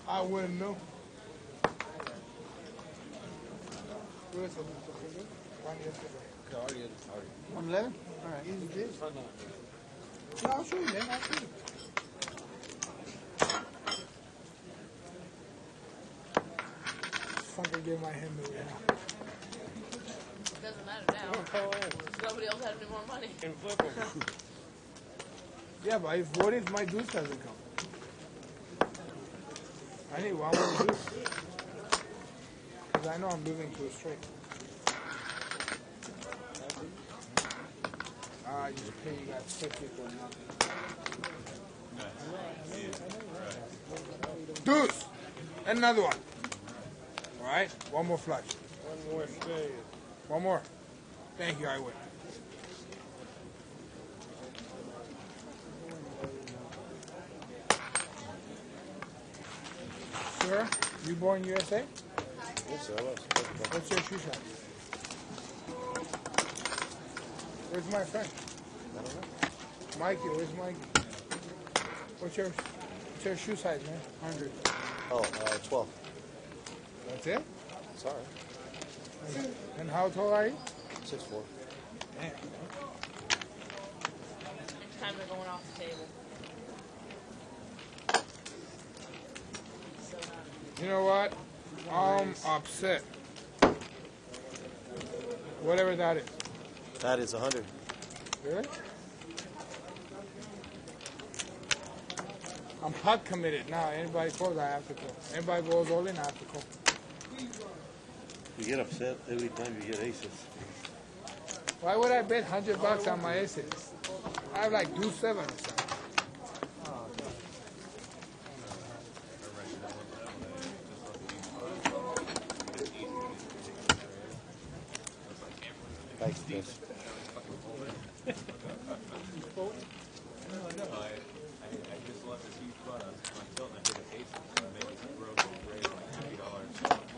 I wouldn't know. One yesterday. 111? All right. Easy this. Yeah, I'll show you, man. I'll show you. Fucking give my hand away now. It doesn't matter now. Nobody else has any more money. And flip them. Yeah, but what if my deuce doesn't come? I need one more deuce. Because I know I'm losing to a straight. Ah, you pay, you got 50 for nothing. Deuce! And another one. Alright, one more flush. One more stay. One more. Thank you, I win. Sir, you born USA? Yes, sir, I was. What's your shoe size? Where's my friend? I don't know. Mikey, where's Mikey? What's your shoe size, man? 100. Oh, 12. That's it? Sorry. And how tall are you? 6'4". Damn. Next time they're going off the table. You know what? I'm upset. Whatever that is. That is 100. Really? I'm hot committed now. Anybody calls, I have to call. Anybody goes all in, I have to call. You get upset every time you get aces. Why would I bet $100 on my aces? I have like do 7 or something. Thanks, Chris. No, I just left this huge spot on tilt and I took an ace and I made this broke raise like $50.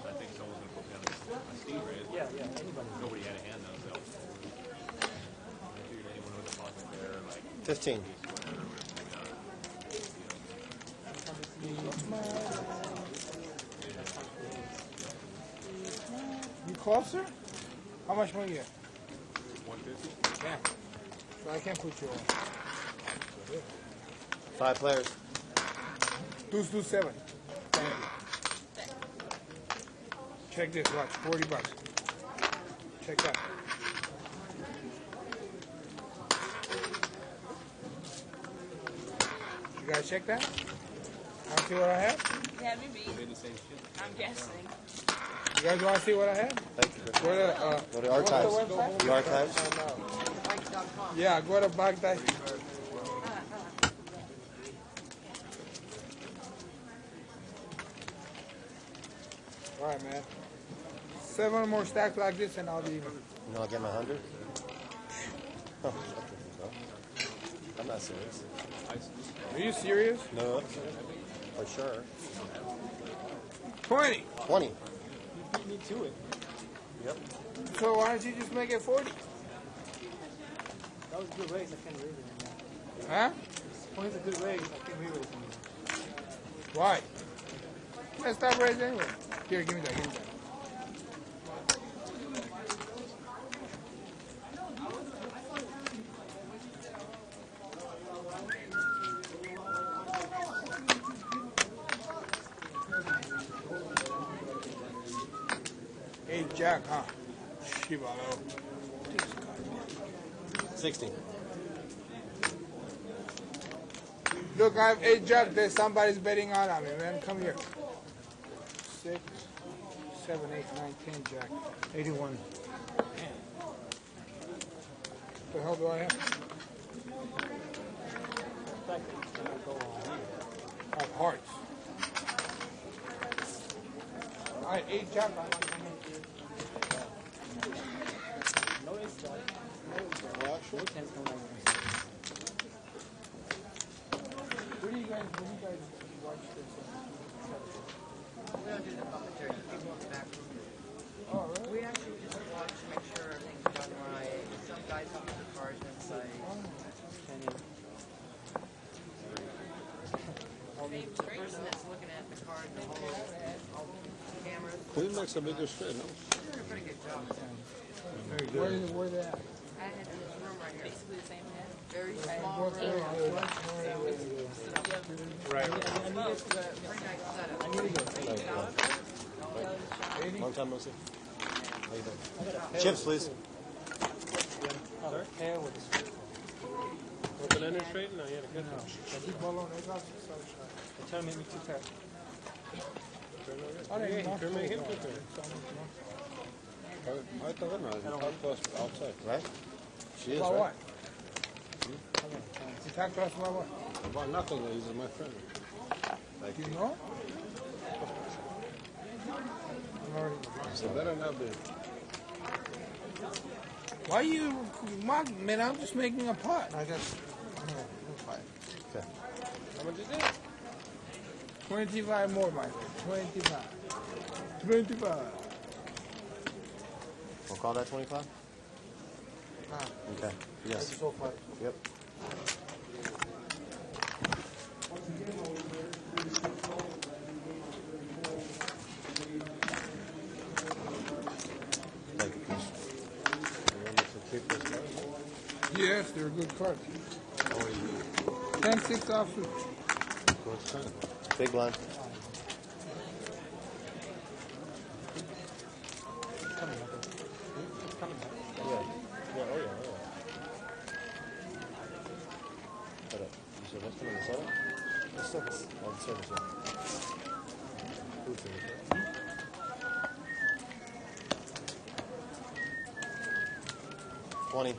I think someone's going to put me on a Steve raise. Yeah, anybody. Nobody had a hand 15. You closer? How much money you get? 150. Yeah. So I can't put you on. 5 players. Deuce, 7. Thank you. Check this, watch. $40. Check that. You guys check that? Want to see what I have? Yeah, maybe. Made the same shit. I'm guessing. You guys want to see what I have? Thank you. Go to, Go to archives. what's the website? The archives. Yeah, go to Baghdad. All right, man. 7 more stacks like this and I'll be even. You know, I'll get my 100. Oh, I'm not serious. Are you serious? No, for sure. 20. 20. You beat me to it. Yep. So why don't you just make it 40? That was a good race. I can't raise it anymore. Huh? 20 is a good race. I can't raise it anymore. Why? Let's stop raising anyway. Here, give me that. Give me that. Hey, Jack, huh? Shibalo. 60. Look, I have 8 Jack. There's somebody's betting on me, man. Come here. 6, 7, 8, 9, 10 Jack. 81. What the hell do I have? I have hearts. I had 8 Jack. No ace jack. No chance no more. Where do you guys watch this? We don't do the commentary. People in the back room. Oh, really? We actually just watch to make sure everything's done right. Some guys look at the cards inside. The person that's looking at the card, the whole cameras. Queen makes a bigger spread, no? They're doing a pretty good job. Very good. Where they at? I had in this room right here. Basically the same hand. Very small room. Right. Pretty nice setup. I need to go. Long time no see. How you doing? Chips, please. Sorry? Pair with the Open-ended straight? No, you had a good one. They're trying to make me 2 pair. Turn make him two pair. Outside, right? She is, About right? what? You talk to us about what? About nothing, he's my friend. Do you know? So better not be. Why you mock me, man? I'm just making a pot. I guess. Okay. How much is it? 25 more, my friend. 25. 25. We'll call that 25? Okay. Yes. So far. Yep. Thank you, please. You want me to keep this card? Yes, they're good cards. How are you? 10-6 offsuit. What's time? Big blind. Yeah. Yeah, oh yeah, oh yeah. Hold up. You said what's coming in the setup? The service. Oh, the service, yeah. Food service, right? 20.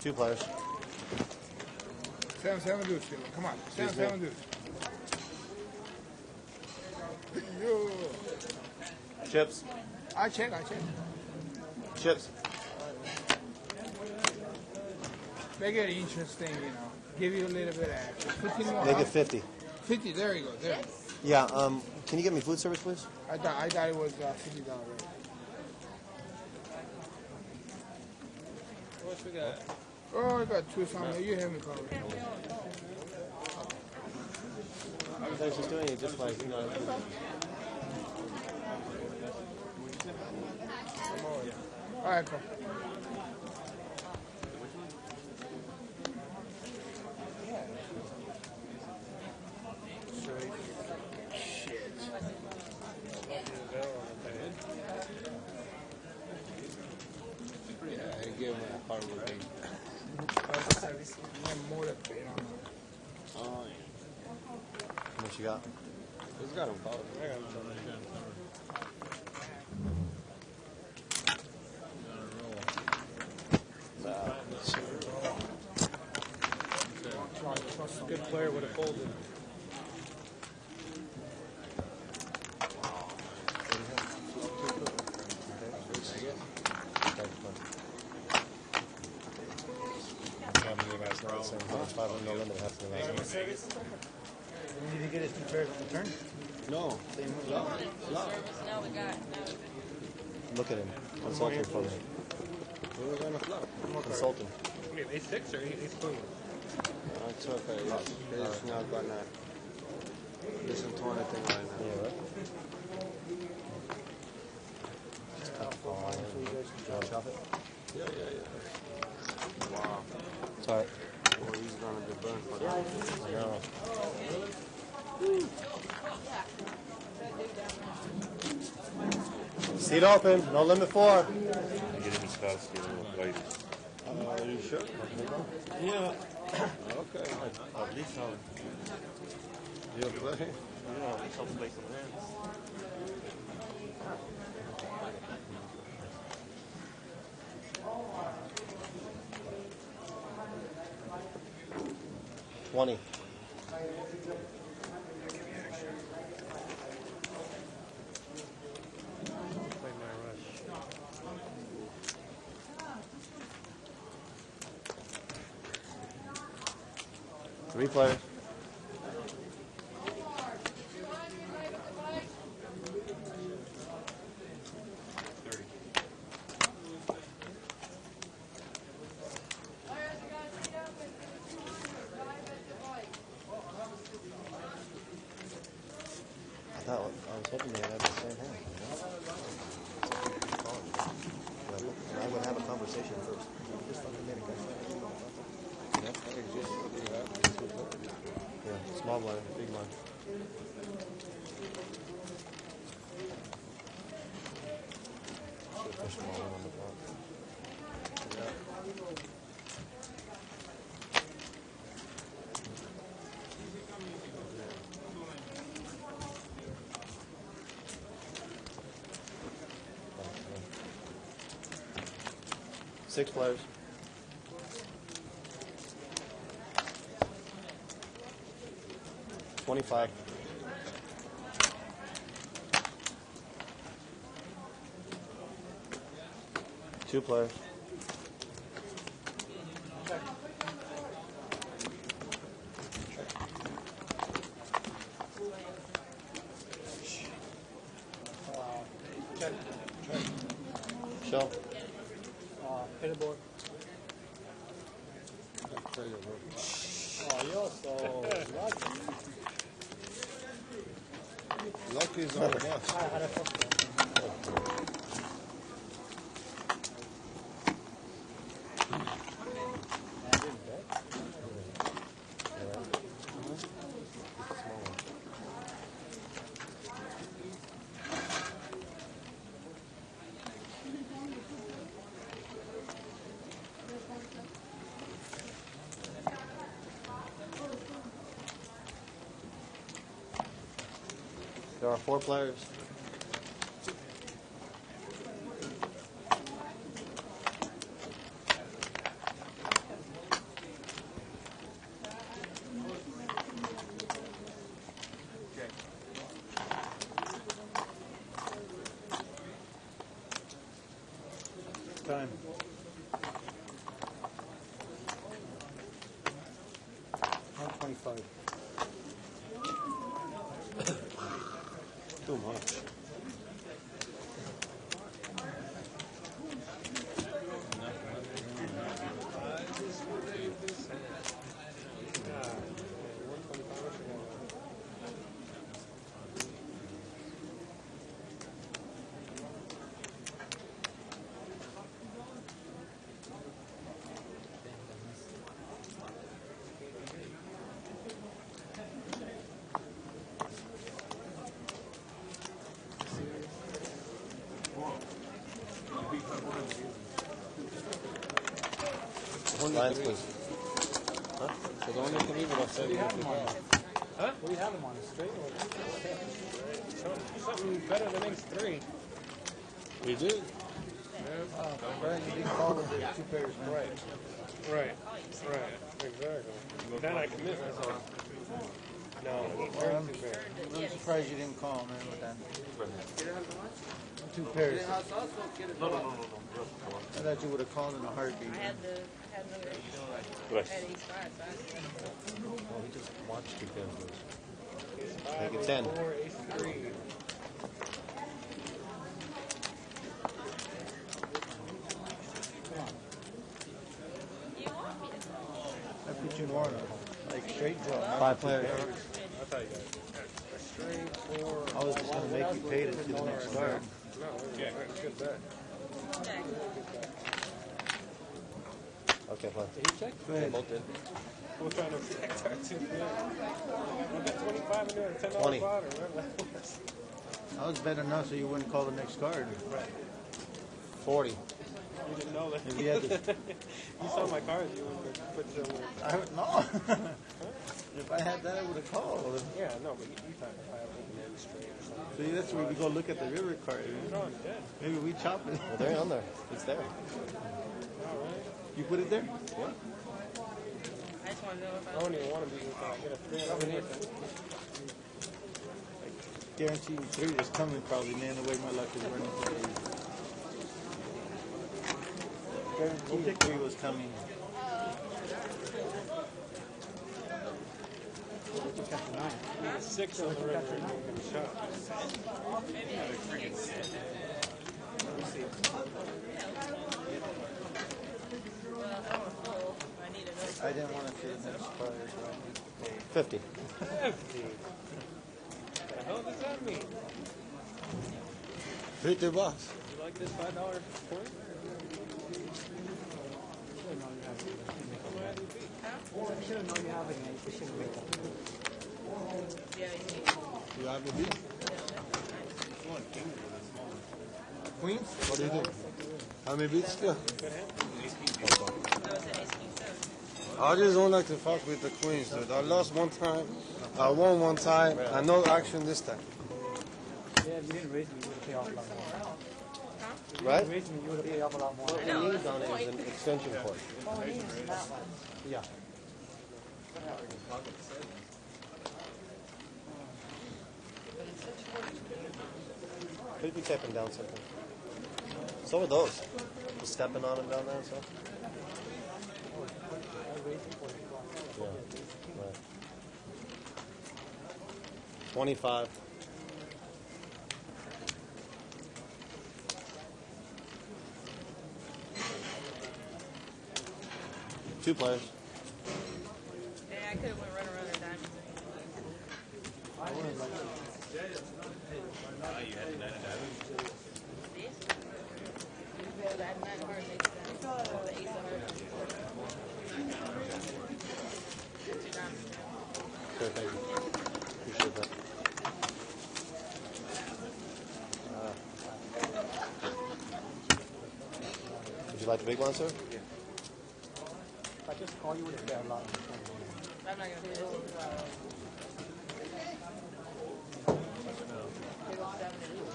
2 players. 7 deuce, Dylan. Come on. Excuse 7 me. deuce. Yo. Chips. I check. Chips. Make it interesting, you know. Give you a little bit of action. 15 more. Make huh? it 50. 50, there you go. There. Yeah, can you get me food service, please? I thought it was $50 rate. much we got? Oh, I got two something. You hear me cover. I was just doing it just like, you know. All right, cool. Yeah, I give him a hard work. More than paid on Oh, yeah. How much you got? He's got him covered. I got him covered. Good player would have folded. No limit, it has to be last one. Did he get his 2 pairs in return? No. Same No, we got. Look at him. Consult him for me. He was on the flop. Consult him. Wait, ace 6 or ace queen? I took a lot. He's not gonna listen to anything right now. Yeah, right? Chop it? Yeah, yeah, yeah. Wow. Sorry. Boy, he's gonna be burned for that. I know. Seat open. No limit 4. I get him Scott's ladies. You sure? Yeah. Okay. At least I'll, You play? yeah, at least I'll play some hands. 20. Play my rush. 3 players. I was hoping they had the same hand. I would have a conversation first. Just fucking made a yeah, small blind, big blind. Should push them all in on the top. Six players. $25. Two players. Shell. Hit a board. Oh, you're so lucky. Lucky is on the bus. I had a first There are 4 players. time. 125. Too much. Lines, please. Huh? So the one you can leave it outside. Huh? What do you have them on? A straight or something better than ace 3. We did. Brian, you didn't call them 2 pairs, man. Right. Exactly. Then I commit myself. No, Well, I'm surprised you didn't call, man, with that. 2 pairs. No. I thought you would have called in a heartbeat. I had another ace. Right. I had ace 5 back. Oh, we just watched 2 pairs. Make it 10. 4, ace 3. I put you in one, like straight draw. 5 players. I thought you got a straight 4. I was just going to make you pay to the next card. No, yeah, good bet. Okay, fine. Did you check? Go ahead. Both did. We're trying to protect our 2 pairs. I bet 25 into a $10 20. pot or whatever that was. I was better enough so you wouldn't call the next card. Right. 40. You didn't know that. If you had to- You saw my cards, you would have put some. No. If I had that, I would have called. Yeah, no, but you thought if I had open end straight or something. See, that's where we go look at the river card. No, I'm dead. Maybe we chop it. Well, they're on there. It's there. You put it there? I just want to know if I don't even want to be with that. I get a 3 and a half. Guarantee you 3 was coming probably, man, the way my luck is running today. Guarantee you 3 was coming. Yeah, 6 on the river. Shot. I didn't want to say the next card. 50. 50. What the hell does that mean? $50. You like this $5 coin? should have known you have it, man. You should have made that. You have a beat? Queens? What do you think? How many beats still? I just don't like to fuck with the queens, dude. I lost one time. I won one time. I know action this time. Yeah, if you didn't raise me, you would have paid off a lot more. Right? If you raised me, you would have paid off a lot more. What we need on it is an extension cord. Yeah. Could be tapping down something. So are those. Just stepping on them down there and stuff. Yeah. Right. 25. Two players. Yeah, I could have went run around their diamonds. You had the 9 of diamonds. This? I had 9 of hearts, ace of diamonds. The ace of hearts. 2 diamonds. Sure, thank you. Appreciate that. Would you like the big one, sir? If I just call you, would have paid a lot more. I'm not going to do this.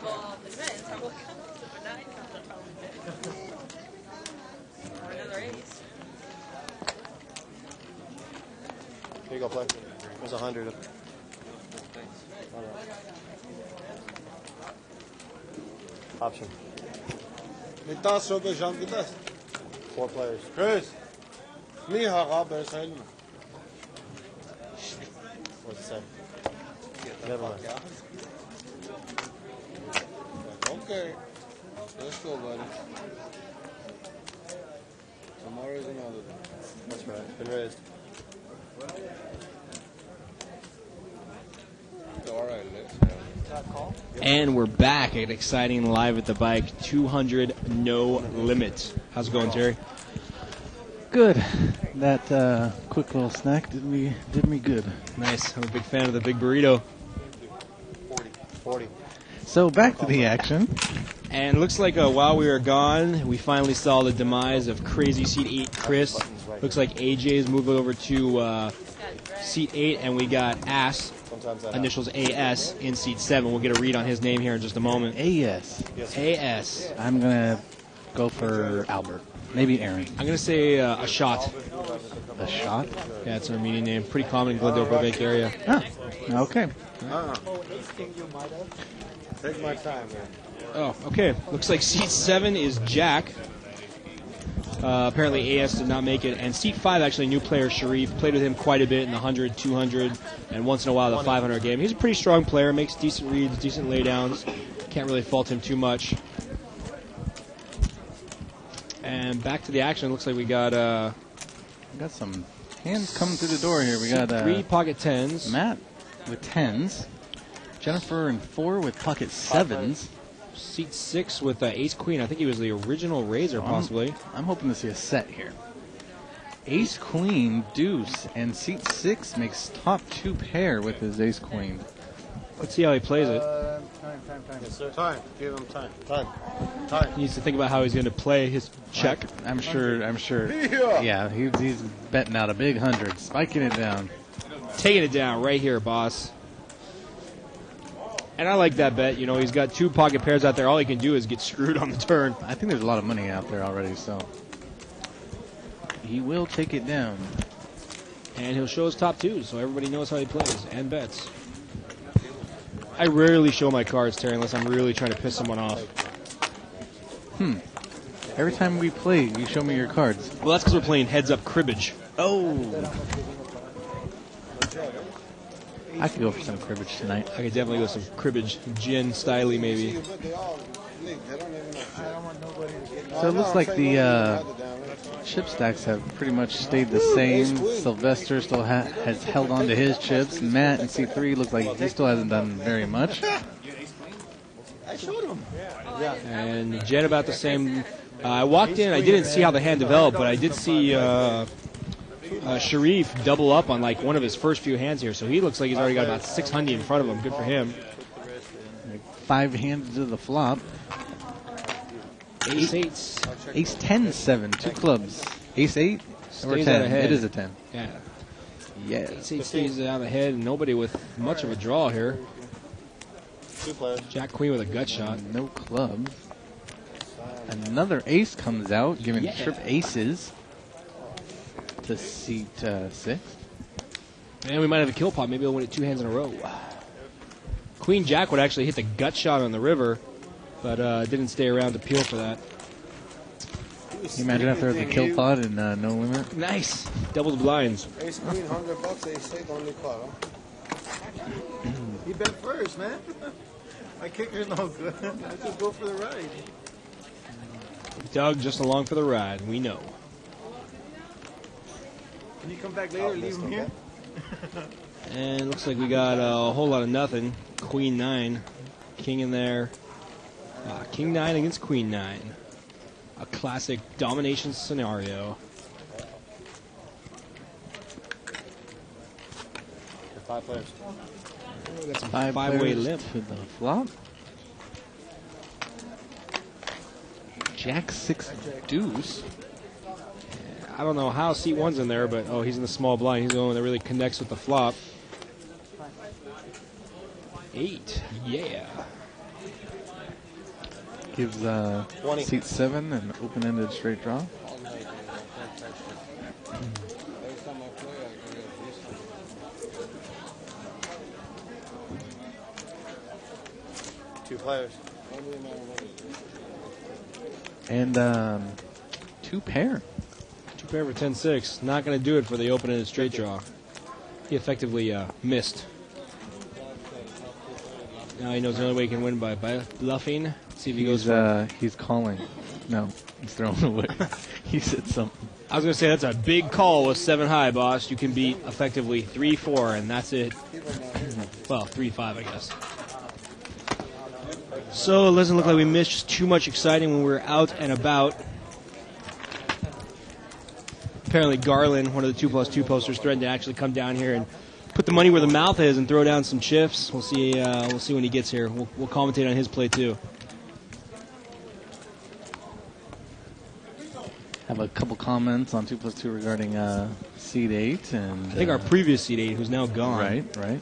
Well, it depends. How will it come? If a 9 comes, I'll probably bet. Or another ace. Here you go, play. There's 100. Option. Maintenant, sur le jambes de vitesse. 4 players. Chris. Me harab Salim. What's it say? Never mind. Okay. Let's go, buddy. Tomorrow's another day. That's right. Been raised. All right, let's And we're back at Exciting Live at the Bike 200 No Limit. How's it going, Terry? Good. That quick little snack did me good. Nice. I'm a big fan of the big burrito. 40. So back to the action. And it looks like while we were gone, we finally saw the demise of Crazy Seat 8 Chris Looks like AJ's moving over to seat 8, and we got Ass, initials AS, in seat 7. We'll get a read on his name here in just a moment. AS. AS. I'm going to go for Albert. Maybe Aaron. I'm going to say a shot. A shot? Yeah, it's our meeting name. Pretty common in Glendale, Burbank area. Oh, okay. Take my time, man. Oh, okay. Looks like seat 7 is Jack. Apparently AS did not make it. And seat 5, actually, new player, Sharif. Played with him quite a bit in the 100, 200, and once in a while the 500 game. He's a pretty strong player, makes decent reads, decent laydowns. Can't really fault him too much. And back to the action. Looks like we got some hands coming through the door here. We got 3 pocket 10s. Matt with 10s. Jennifer and 4 with pocket 7s. Seat 6 with Ace Queen. I think he was the original raiser, possibly. I'm hoping to see a set here. Ace Queen, Deuce, and seat 6 makes top 2 pair with his Ace Queen. Let's see how he plays it. Time. Yes, sir. Time. Give him time. Time. He needs to think about how he's going to play his check. I'm sure. Yeah, he's betting out a big 100, spiking it down. Taking it down right here, boss. And I like that bet. You know, he's got 2 pocket pairs out there. All he can do is get screwed on the turn. I think there's a lot of money out there already, so he will take it down. And he'll show his top 2s, so everybody knows how he plays and bets. I rarely show my cards, Terry, unless I'm really trying to piss someone off. Every time we play, you show me your cards. Well, that's because we're playing heads-up cribbage. Oh. I could go for some cribbage tonight. I could definitely go some cribbage, gin, styly maybe. So it looks like the chip stacks have pretty much stayed the same. Sylvester still has held on to his chips. Matt in C3 looks like he still hasn't done very much. I showed him. And Jen about the same. I walked in. I didn't see how the hand developed, but I did see Sharif double up on like one of his first few hands here. So he looks like he's already got about 600 in front of him. Good for him. 5 hands to the flop. Ace 8s. Ace 10, 7, 2 clubs. Ace 8 or 10? It is a 10. Yeah. Yeah. Ace 8 stays out ahead, and nobody with much of a draw here. 2 players. Jack Queen with a gut shot. No clubs. Another ace comes out, giving trip aces to seat 6. And we might have a kill pot. Maybe he'll win it 2 hands in a row. Queen Jack would actually hit the gut shot on the river, but didn't stay around to peel for that. Can you imagine if there was a kill pot and no limit? Nice. Doubles blinds. Ace Queen, $100. Ace 8 only pot, huh? You bet first, man. My kicker's no good. I just go for the ride. Doug just along for the ride. We know. Can you come back later and leave him here? And looks like we got a whole lot of nothing. Queen 9. King in there. King 9 against Queen 9. A classic domination scenario. 5 players. Got some 5-way players limp to the flop. Jack 6 deuce. I don't know how seat 1's in there, but he's in the small blind. He's the one that really connects with the flop. 8, yeah. Gives seat 7 an open-ended straight draw. Two players. And 2 pair. 2 pair for 10-6. Not going to do it for the open-ended straight draw. He effectively missed. Now he knows the only way he can win by bluffing. Let's see if he goes for he's calling. No, he's throwing away. He said something. I was going to say that's a big call with 7 high, boss. You can beat effectively 3-4, and that's it. Well, 3-5, I guess. So it doesn't look like we missed too much exciting when we were out and about. Apparently Garland, one of the 2+2 posters, threatened to actually come down here and put the money where the mouth is and throw down some chips. We'll see. We'll see when he gets here. We'll commentate on his play too. How have a couple comments on 2+2 regarding seed 8 and I think our previous seed 8, who's now gone. Right.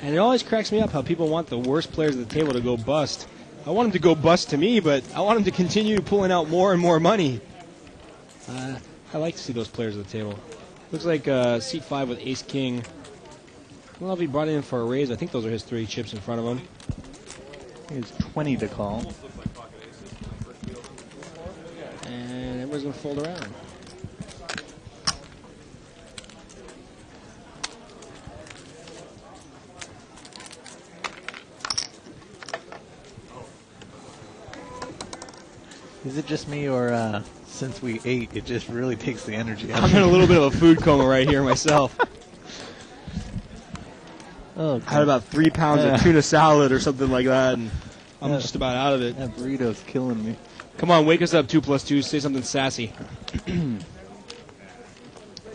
And it always cracks me up how people want the worst players at the table to go bust. I want them to go bust to me, but I want them to continue pulling out more and more money. I like to see those players at the table. Looks like seat 5 with Ace King. Well, I'll be brought in for a raise. I think those are his 3 chips in front of him. He has 20 to call. And everybody's going to fold around. Is it just me, or since we ate, it just really takes the energy out? I'm in a little bit of a food coma right here myself. Oh, I had about 3 pounds of tuna salad or something like that, and I'm just about out of it. That burrito's killing me. Come on, wake us up, 2+2. Say something sassy.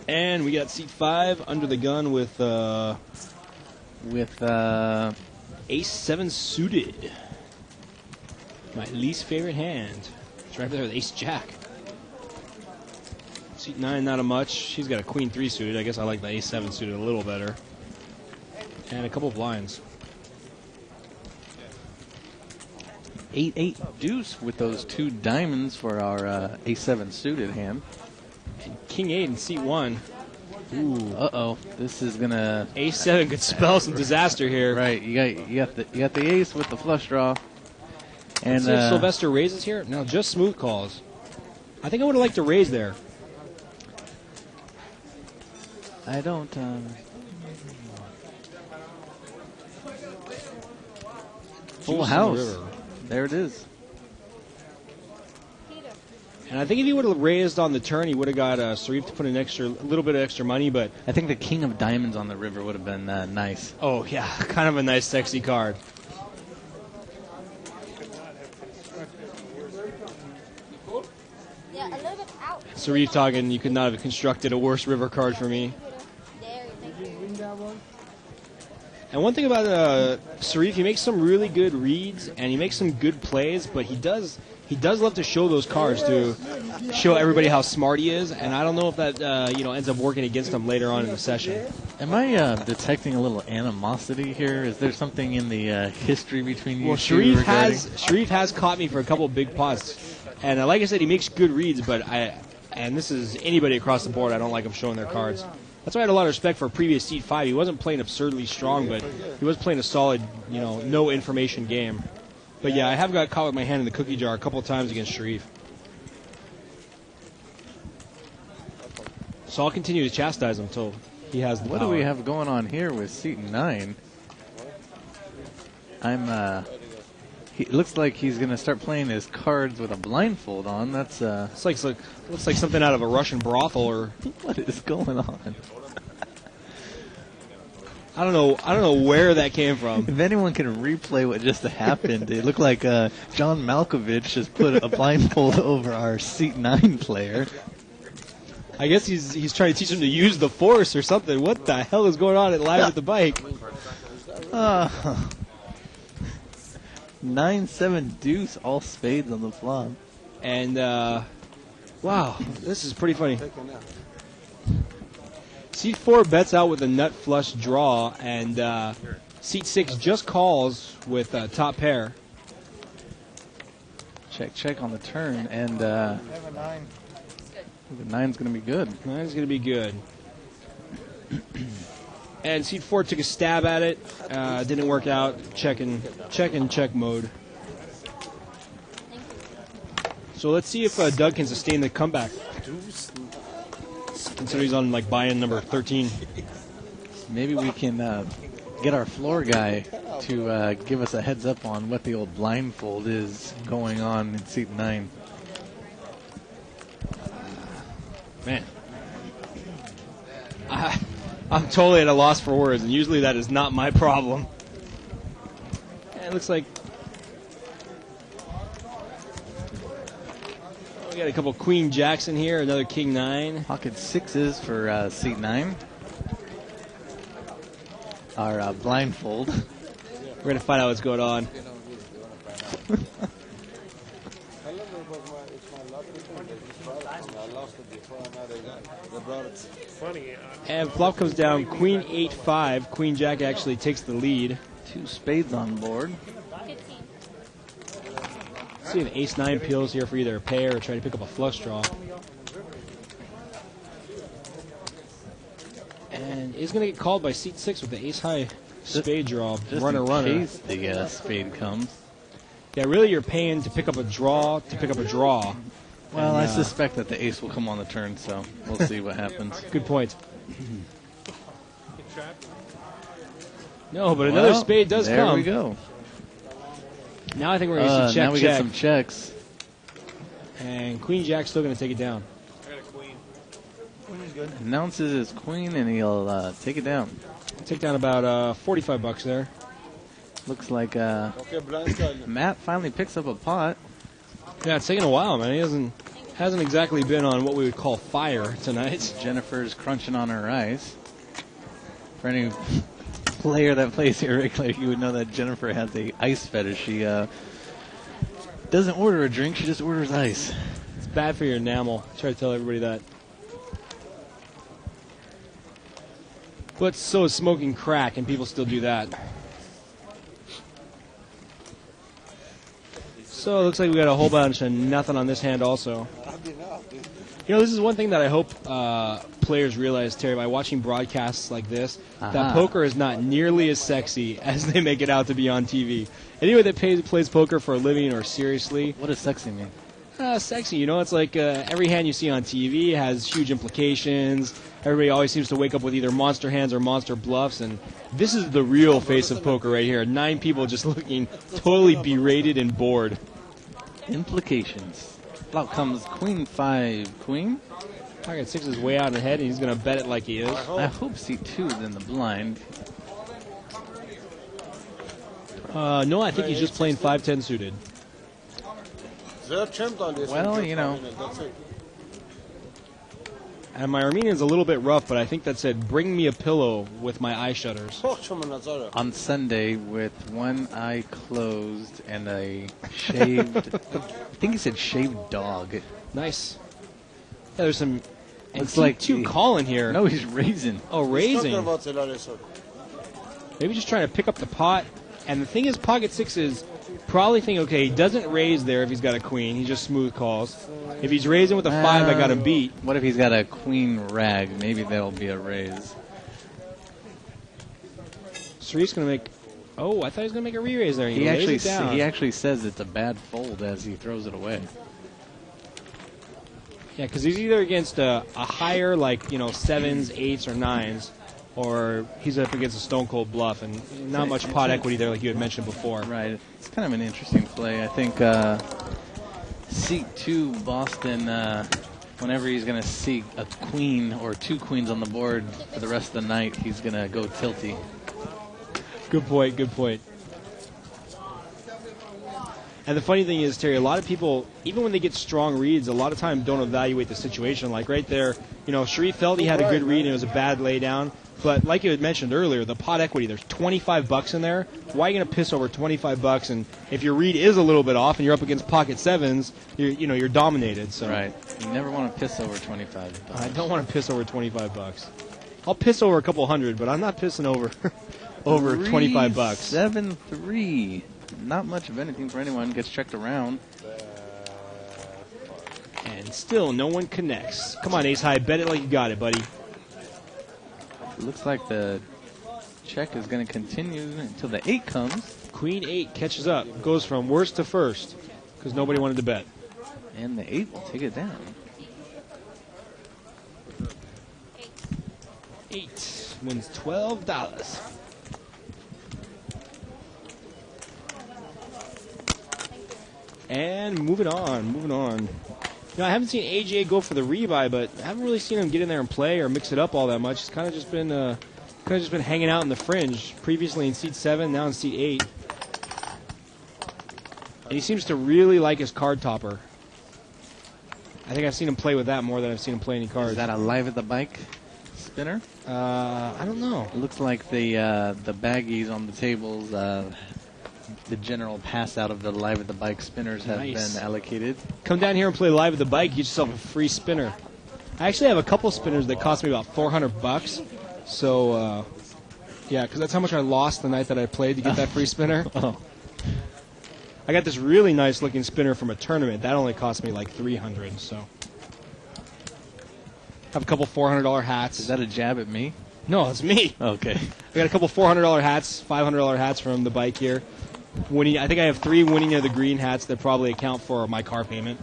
And we got seat 5 under the gun with Ace 7 suited. My least favorite hand. It's right there with Ace Jack. Seat 9, not a much. She's got a Queen 3 suited. I guess I like the Ace 7 suited a little better. And a couple of blinds. 8-8 deuce with those 2 diamonds for our A7 suited hand. And King 8 in seat 1. Ooh. Uh-oh. This is gonna A7 could spell some disaster here. Right. You got the ace with the flush draw. And let's see if Sylvester raises here. No, just smooth calls. I think I would have liked to raise there. I don't. Full house. There it is. And I think if he would have raised on the turn, he would have got Sarif to put in a little bit of extra money. But I think the King of Diamonds on the river would have been nice. Oh yeah, kind of a nice, sexy card. Yeah, a little bit out. Sarif talking, you could not have constructed a worse river card for me. And one thing about Sarif, he makes some really good reads and he makes some good plays, but he does love to show those cards to show everybody how smart he is. And I don't know if that ends up working against him later on in the session. Am I detecting a little animosity here? Is there something in the history between you two? Well, Sarif has caught me for a couple of big pots, and like I said, he makes good reads. But and this is anybody across the board, I don't like him showing their cards. That's why I had a lot of respect for previous seat 5. He wasn't playing absurdly strong, but he was playing a solid, no information game. But yeah, I have got caught with my hand in the cookie jar a couple of times against Sharif. So I'll continue to chastise him until he has the What power. do we have going on here with seat 9? It looks like he's going to start playing his cards with a blindfold on. That's looks like something out of a Russian brothel or what is going on? I don't know where that came from. If anyone can replay what just happened, it looked like John Malkovich just put a blindfold over our seat 9 player. I guess he's trying to teach him to use the force or something. What the hell is going on at Live at the Bike? 9-7 deuce, all spades on the flop. And, wow, this is pretty funny. Seat 4 bets out with a nut flush draw, and seat 6 just calls with top pair. Check on the turn, and the 9's going to be good. 9's going to be good. And seat 4 took a stab at it. Didn't work out. Check mode. So let's see if Doug can sustain the comeback. Considering he's on buy-in number 13. Maybe we can get our floor guy to give us a heads up on what the old blindfold is going on in seat 9. Man. I'm totally at a loss for words, and usually that is not my problem. And it looks like we got a couple Queen Jacks in here, another King 9. Pocket 6s for seat 9. Our blindfold. We're going to find out what's going on. It's my luck. They just brought it to me. I lost it before, and now they brought it. Funny. And flop comes down Queen 8-5. Queen Jack actually takes the lead. 2 spades on board. 15. See an Ace-9 peels here for either a pair or try to pick up a flush draw. And is going to get called by seat 6 with the Ace-High spade draw. Just Runner. in case the spade comes. Yeah, really you're paying to pick up a draw to pick up a draw. Well, And, I suspect that the ace will come on the turn, so we'll see what happens. Good point. No, but another spade does there come. There we go. Now I think we're going to see check, now we check. get some checks. And Queen Jack's still going to take it down. I got a queen. Queen is good. Announces his queen, and he'll take it down. Take down about $45 there. Looks like Matt finally picks up a pot. Yeah, it's taking a while, man. He hasn't exactly been on what we would call fire tonight. Jennifer's crunching on her ice. For any player that plays here regularly, you would know that Jennifer has a ice fetish. She doesn't order a drink; she just orders ice. It's bad for your enamel. Try to tell everybody that. But so is smoking crack, and people still do that. So it looks like we got a whole bunch of nothing on this hand also. You know, this is one thing that I hope players realize, Terry, by watching broadcasts like this, that poker is not nearly as sexy as they make it out to be on TV. Anyone that plays poker for a living or seriously. What does sexy mean? Sexy, you know, it's like every hand you see on TV has huge implications. Everybody always seems to wake up with either monster hands or monster bluffs, and this is the real face of poker right here. 9 people just looking totally berated and bored. Implications. Out comes Queen 5 Queen. Pocket 6 is way out ahead, and he's going to bet it like he is. I hope C2 is in the blind. No, I think he's just playing 5-10 suited. Well, you know. And my Armenian's a little bit rough, but I think that said, "Bring me a pillow" with my eye shutters. On Sunday, with one eye closed and a shaved, I think he said shaved dog. Nice. Yeah, there's some. It's like two calling here. No, he's raising. Oh, raising. Maybe just trying to pick up the pot. And the thing is, pocket 6 is probably thinking, okay, he doesn't raise there if he's got a queen. He just smooth calls. If he's raising with a 5, I got him beat. What if he's got a queen rag? Maybe that'll be a raise. Sharif's going to make... Oh, I thought he was going to make a re-raise there. He actually says it's a bad fold as he throws it away. Yeah, because he's either against a higher, like, 7s, 8s, or 9s, or he's up against a stone-cold bluff, and not much pot equity there like you had mentioned before. Right. It's kind of an interesting play. I think seat 2, Boston, whenever he's going to seek a queen or 2 queens on the board for the rest of the night, he's going to go tilty. Good point, good point. And the funny thing is, Terry, a lot of people, even when they get strong reads, a lot of time don't evaluate the situation. Like right there, Sharif felt he had a good read and it was a bad laydown. But like you had mentioned earlier, the pot equity, there's $25 in there. Why are you going to piss over $25? And if your read is a little bit off and you're up against pocket 7s, you're dominated. So right. You never want to piss over $25. I don't want to piss over $25. I'll piss over a couple hundred, but I'm not pissing over over $25. 7-3. Not much of anything for anyone. Gets checked around. And still no one connects. Come on, Ace High. Bet it like you got it, buddy. Looks like the check is going to continue until the 8 comes. Queen 8 catches up. Goes from worst to first because nobody wanted to bet. And the 8 will take it down. 8 wins $12. And moving on. I haven't seen AJ go for the rebuy, but I haven't really seen him get in there and play or mix it up all that much. He's kind of just been hanging out in the fringe. Previously in seat 7, now in seat 8. And he seems to really like his card topper. I think I've seen him play with that more than I've seen him play any cards. Is that a live at the bike spinner? I don't know. It looks like the baggies on the tables the general pass out of the Live at the Bike spinners have Nice. been allocated. Come down here and play Live at the Bike. Get yourself a free spinner. I actually have a couple spinners that cost me about $400. So, yeah, because that's how much I lost the night that I played to get that free spinner. Oh. I got this really nice looking spinner from a tournament. That only cost me like $300. So, have a couple $400 hats. Is that a jab at me? No, it's me. Okay. I got a couple $400 hats, $500 hats from the bike here. Winning, I think I have 3 winning of the green hats that probably account for my car payment.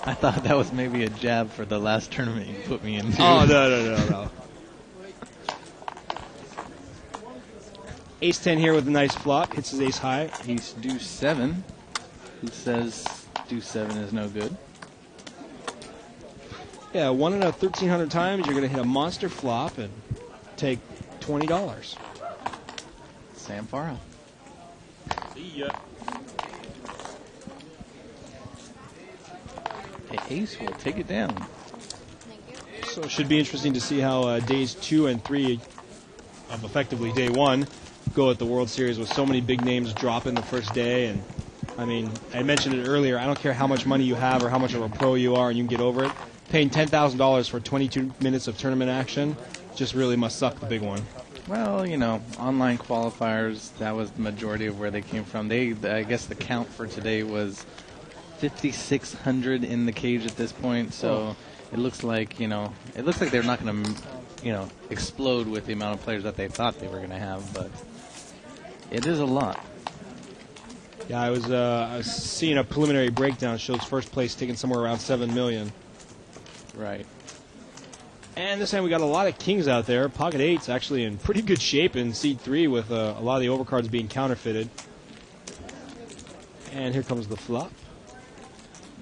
I thought that was maybe a jab for the last tournament you put me into. Oh, no. Ace 10 here with a nice flop. Hits his ace high. Ace deuce 7. Who says deuce 7 is no good? Yeah, 1 out of 1,300 times, you're going to hit a monster flop and take $20. Sam Farah. See ya. Ace will take it down. So it should be interesting to see how days 2 and 3 of effectively day 1 go at the World Series with so many big names dropping the first day. And I mean, I mentioned it earlier, I don't care how much money you have or how much of a pro you are and you can get over it. Paying $10,000 for 22 minutes of tournament action just really must suck the big one. Well, online qualifiers, that was the majority of where they came from. I guess the count for today was 5,600 in the cage at this point, so it looks like, they're not going to, explode with the amount of players that they thought they were going to have, but it is a lot. Yeah, I was seeing a preliminary breakdown, shows first place taking somewhere around $7 million. Right. And this time we got a lot of kings out there. Pocket 8's actually in pretty good shape in seed 3 with a lot of the overcards being counterfeited. And here comes the flop.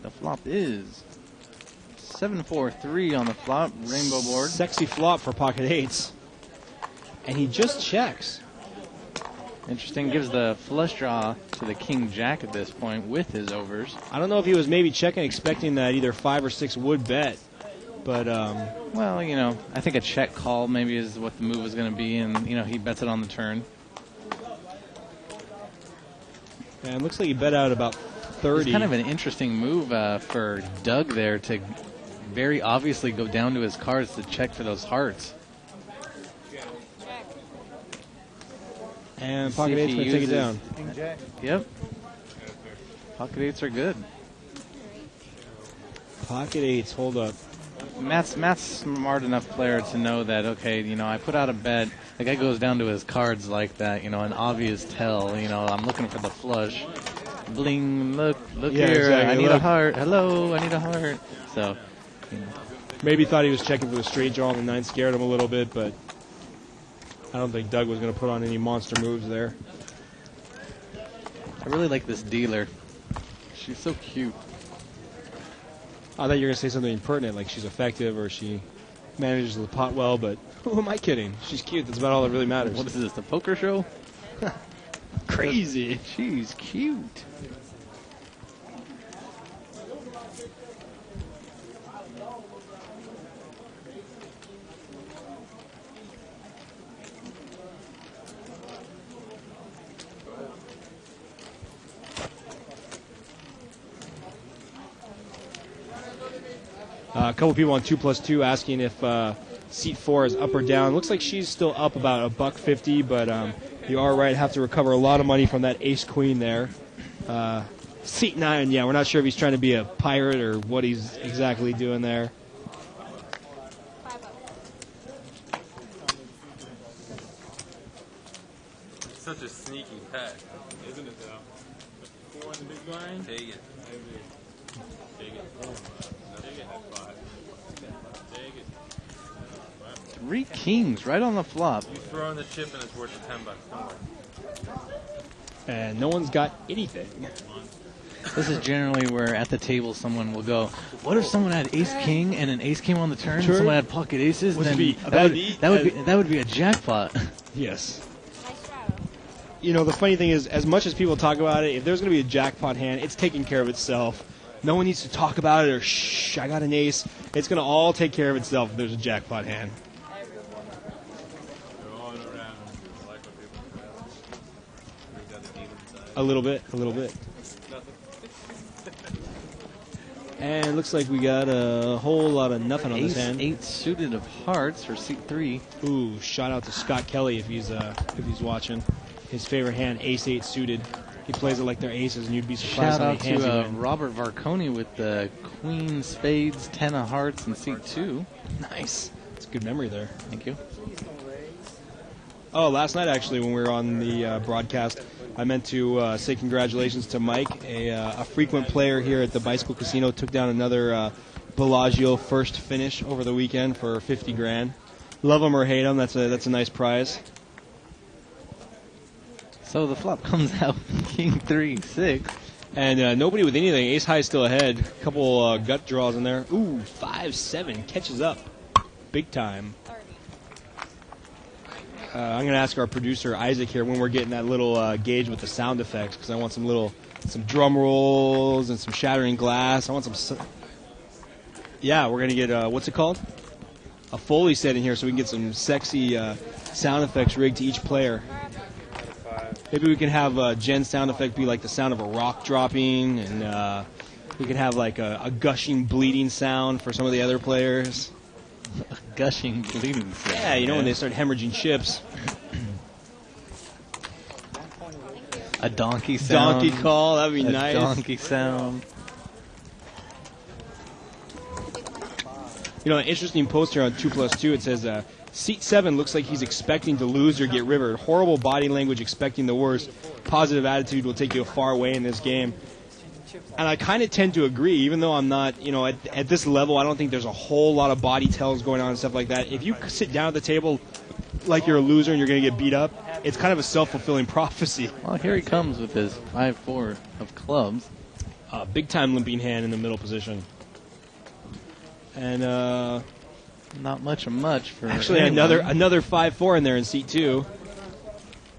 The flop is 7-4-3 on the flop, rainbow board. Sexy flop for Pocket 8s. And he just checks. Interesting, gives the flush draw to the king jack at this point with his overs. I don't know if he was maybe checking, expecting that either 5 or 6 would bet. But, well, I think a check call maybe is what the move is going to be, and, he bets it on the turn. And it looks like he bet out about 30. It's kind of an interesting move for Doug there to very obviously go down to his cards to check for those hearts. And Pocket 8's going to take it down. King Jack. Yep. Pocket 8s are good. Pocket 8s, hold up. Matt's smart enough player to know that, okay, I put out a bet. The guy goes down to his cards like that, an obvious tell. I'm looking for the flush. Bling, look Yeah, here. exactly, I need a look. heart. Hello, I need a heart. So, Maybe thought he was checking for the straight draw on the 9, scared him a little bit, but I don't think Doug was going to put on any monster moves there. I really like this dealer. She's so cute. I thought you were going to say something pertinent, like she's effective or she manages the pot well, but who am I kidding? She's cute. That's about all that really matters. What is this, the poker show? Crazy. She's cute. A couple people on 2+2 asking if seat 4 is up or down. Looks like she's still up about $1.50, but you are right. Have to recover a lot of money from that ace queen there. Seat 9, yeah, we're not sure if he's trying to be a pirate or what he's exactly doing there. Such a sneaky pack, isn't it though? 4 on the big blind? Take it. Take it. Take it at 5. Take it. 3 kings right on the flop. You throw in the chip and it's worth the $10. Don't worry. And no one's got anything. This is generally where at the table someone will go, what if someone had ace king and an ace came on the turn? Sure. Someone had pocket aces? Would Then be that would be a jackpot. Yes. You know, the funny thing is, as much as people talk about it, if there's going to be a jackpot hand, it's taking care of itself. No one needs to talk about it or, shh, I got an ace. It's going to all take care of itself if there's a jackpot hand. A little bit. And it looks like we got a whole lot of nothing on this hand. Ace-8 suited of hearts for seat 3. Ooh, shout out to Scott Kelly if he's watching. His favorite hand, Ace-8 suited. He plays it like they're aces, and you'd be surprised Shout how out many hands he to win. Robert Varconi with the Queen Spades, 10 of hearts in seat 2. Nice. That's a good memory there. Thank you. Oh, last night actually, when we were on the broadcast, I meant to say congratulations to Mike, a frequent player here at the Bicycle Casino. Took down another Bellagio first finish over the weekend for 50 grand. Love him or hate him, that's a nice prize. So the flop comes out King 3-6. And nobody with anything. Ace high still ahead. A couple gut draws in there. Ooh, 5-7 catches up, big time. I'm going to ask our producer Isaac here when we're getting that little gauge with the sound effects, because I want some drum rolls and some shattering glass. I want some. Yeah, we're going to get what's it called? A Foley set in here, so we can get some sexy sound effects rigged to each player. Maybe we can have Jen's sound effect be like the sound of a rock dropping, and we can have like a gushing, bleeding sound for some of the other players. A gushing, bleeding sound. Yeah, you know when they start hemorrhaging chips. A donkey sound. Donkey call, that'd be nice. A donkey sound. You know, an interesting post here on 2+2. It says, seat 7 looks like he's expecting to lose or get rivered. Horrible body language, expecting the worst. Positive attitude will take you a far way in this game. And I kind of tend to agree, even though I'm not, at this level, I don't think there's a whole lot of body tells going on and stuff like that. If you sit down at the table like you're a loser and you're going to get beat up, it's kind of a self-fulfilling prophecy. Well, here he comes with his 5-4 of clubs. Big-time limping hand in the middle position. And not much for actually anyone. another 5-4 in there in seat 2.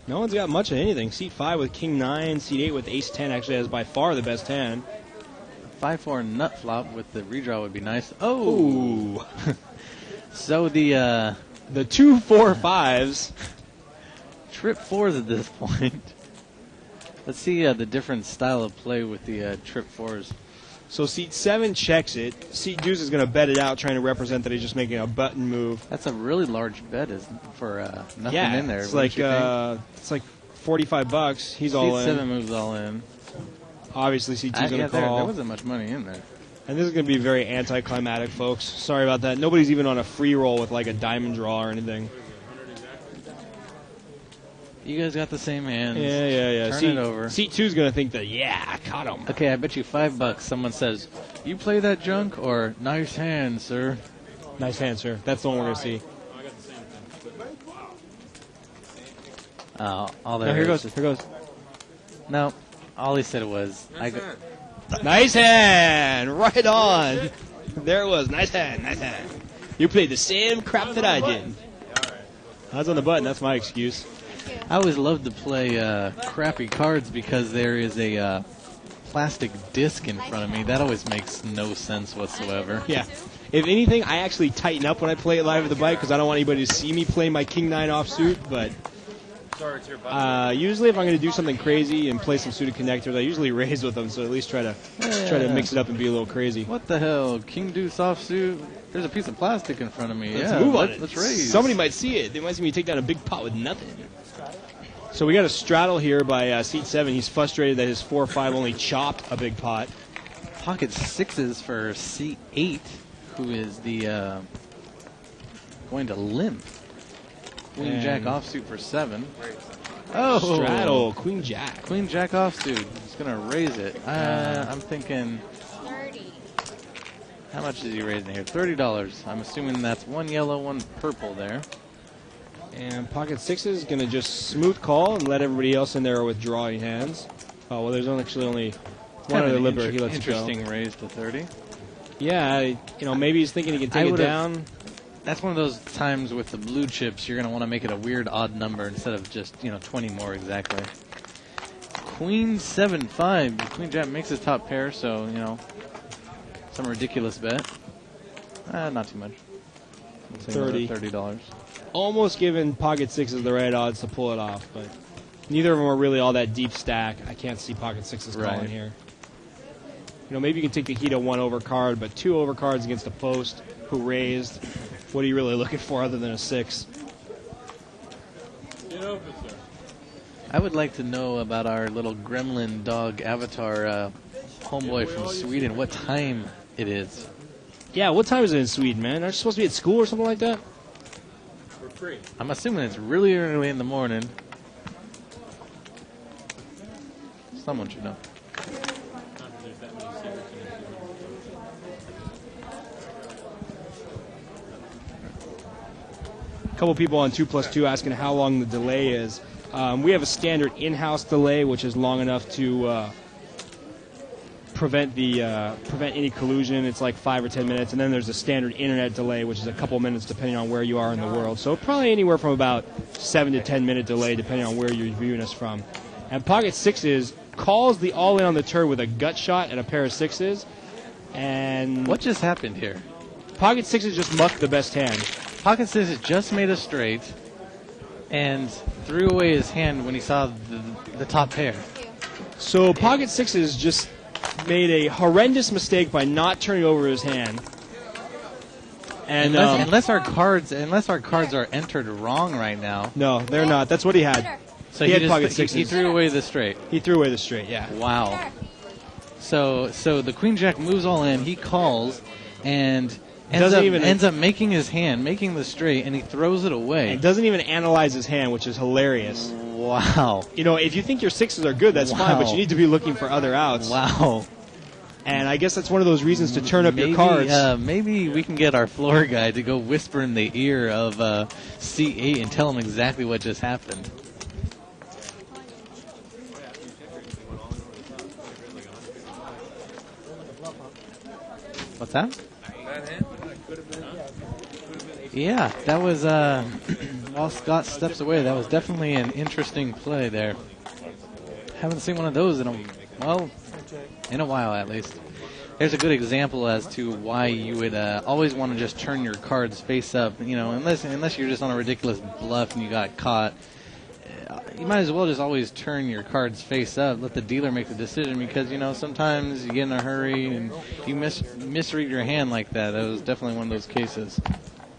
No one's got much of anything. Seat 5 with King 9, seat 8 with Ace 10 actually has by far the best hand. 5-4 nut flop with the redraw would be nice. Oh, so the 2-4-5s, trip 4s at this point. Let's see the different style of play with the trip 4s. So seat 7 checks it. Seat deuce is going to bet it out, trying to represent that he's just making a button move. That's a really large bet for nothing in there. It's like $45. He's all in. Seat 7 moves all in. Obviously, seat 2's going to call. There wasn't much money in there. And this is going to be very anticlimactic, folks. Sorry about that. Nobody's even on a free roll with like a diamond draw or anything. You guys got the same hands. Yeah. Turn it over. Seat 2's going to think that, I caught him. Okay, I bet you $5 someone says, you play that junk, or nice hand, sir. Nice hand, sir. That's the one we're going to see. All there Here is. goes. No, all he said was, nice hand! Right on! There it was. Nice hand. You played the same crap that I did. I was on the button. That's my excuse. I always loved to play crappy cards because there is a plastic disc in front of me. That always makes no sense whatsoever. Yeah. If anything, I actually tighten up when I play it live at the bike because I don't want anybody to see me play my King 9 offsuit. But usually if I'm going to do something crazy and play some suited connectors, I usually raise with them. So at least try to mix it up and be a little crazy. What the hell? King Deuce offsuit? There's a piece of plastic in front of me. Let's move on it. Let's raise. Somebody might see it. They might see me take down a big pot with nothing. So we got a straddle here by seat 7. He's frustrated that his 4-5 only chopped a big pot. Pocket 6s for seat 8, who is the going to limp. Queen Jack offsuit for 7. Oh, straddle Queen Jack. Queen Jack offsuit. He's gonna raise it. I'm thinking. 30. How much is he raising here? $30. I'm assuming that's one yellow, one purple there. And pocket 6 is going to just smooth call and let everybody else in there with drawing hands. Oh, well, there's actually only one other limper. He lets it go. Interesting raise to 30. Yeah, maybe he's thinking he can take it down. That's one of those times with the blue chips, you're going to want to make it a weird odd number instead of just, 20 more exactly. Queen 7-5. Queen Jack makes his top pair, so, some ridiculous bet. Not too much. $30. $30. Almost giving pocket 6s the right odds to pull it off, but Neither of them are really all that deep stack. I can't see pocket sixes calling Right. here. You know, maybe you can take the heat of 1 overcard, but 2 overcards against a post who raised. What are you really looking for other than a 6? I would like to know about our little gremlin dog avatar homeboy from Sweden. What time it is? Yeah, what time is it in Sweden, man? Aren't you supposed to be at school or something like that? For free. I'm assuming it's really early in the morning. Someone should know. There's that many secrets in it. A couple people on 2+2 asking how long the delay is. We have a standard in-house delay, which is long enough to prevent any collusion. It's like 5 or 10 minutes, and then there's a standard internet delay, which is a couple minutes depending on where you are in the world. So probably anywhere from about 7 to 10 minute delay depending on where you're viewing us from. And pocket sixes calls the all-in on the turn with a gut shot and a pair of sixes. And what just happened here? Pocket sixes just mucked the best hand. Pocket sixes just made a straight and threw away his hand when he saw the top pair. So pocket sixes just made a horrendous mistake by not turning over his hand. And unless our cards are entered wrong right now. No, they're not. That's what he had. So he had just, pocket sixes. He threw away the straight. He threw away the straight. Yeah. Wow. So the queen jack moves all in. He calls and ends up making his hand, making the straight, and he throws it away. And doesn't even analyze his hand, which is hilarious. Wow. You know, if you think your sixes are good, that's fine, but you need to be looking for other outs. Wow. And I guess that's one of those reasons to turn up your cards. Maybe we can get our floor guy to go whisper in the ear of C8 and tell him exactly what just happened. What's that? Yeah, that was, while Scott steps away, that was definitely an interesting play there. Haven't seen one of those in a while at least. There's a good example as to why you would always want to just turn your cards face up, you know, unless you're just on a ridiculous bluff and you got caught. You might as well just always turn your cards face up, let the dealer make the decision, because, you know, sometimes you get in a hurry and you misread your hand like that. That was definitely one of those cases.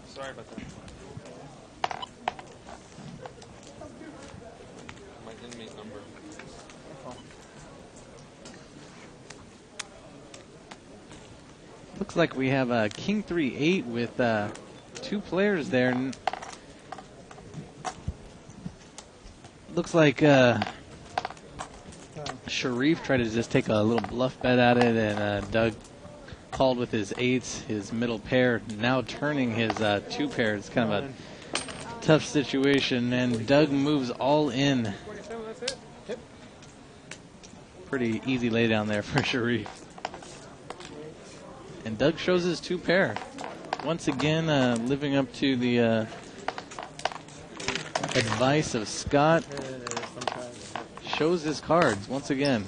Sorry about that. My inmate number. Looks like we have a King 3-8 with 2 players there. Looks like Sharif tried to just take a little bluff bet at it, and Doug called with his 8s, his middle pair, now turning his 2 pair. It's kind of a tough situation, and Doug moves all in. Pretty easy lay down there for Sharif. And Doug shows his 2 pair. Once again, living up to the advice of Scott. Shows his cards once again.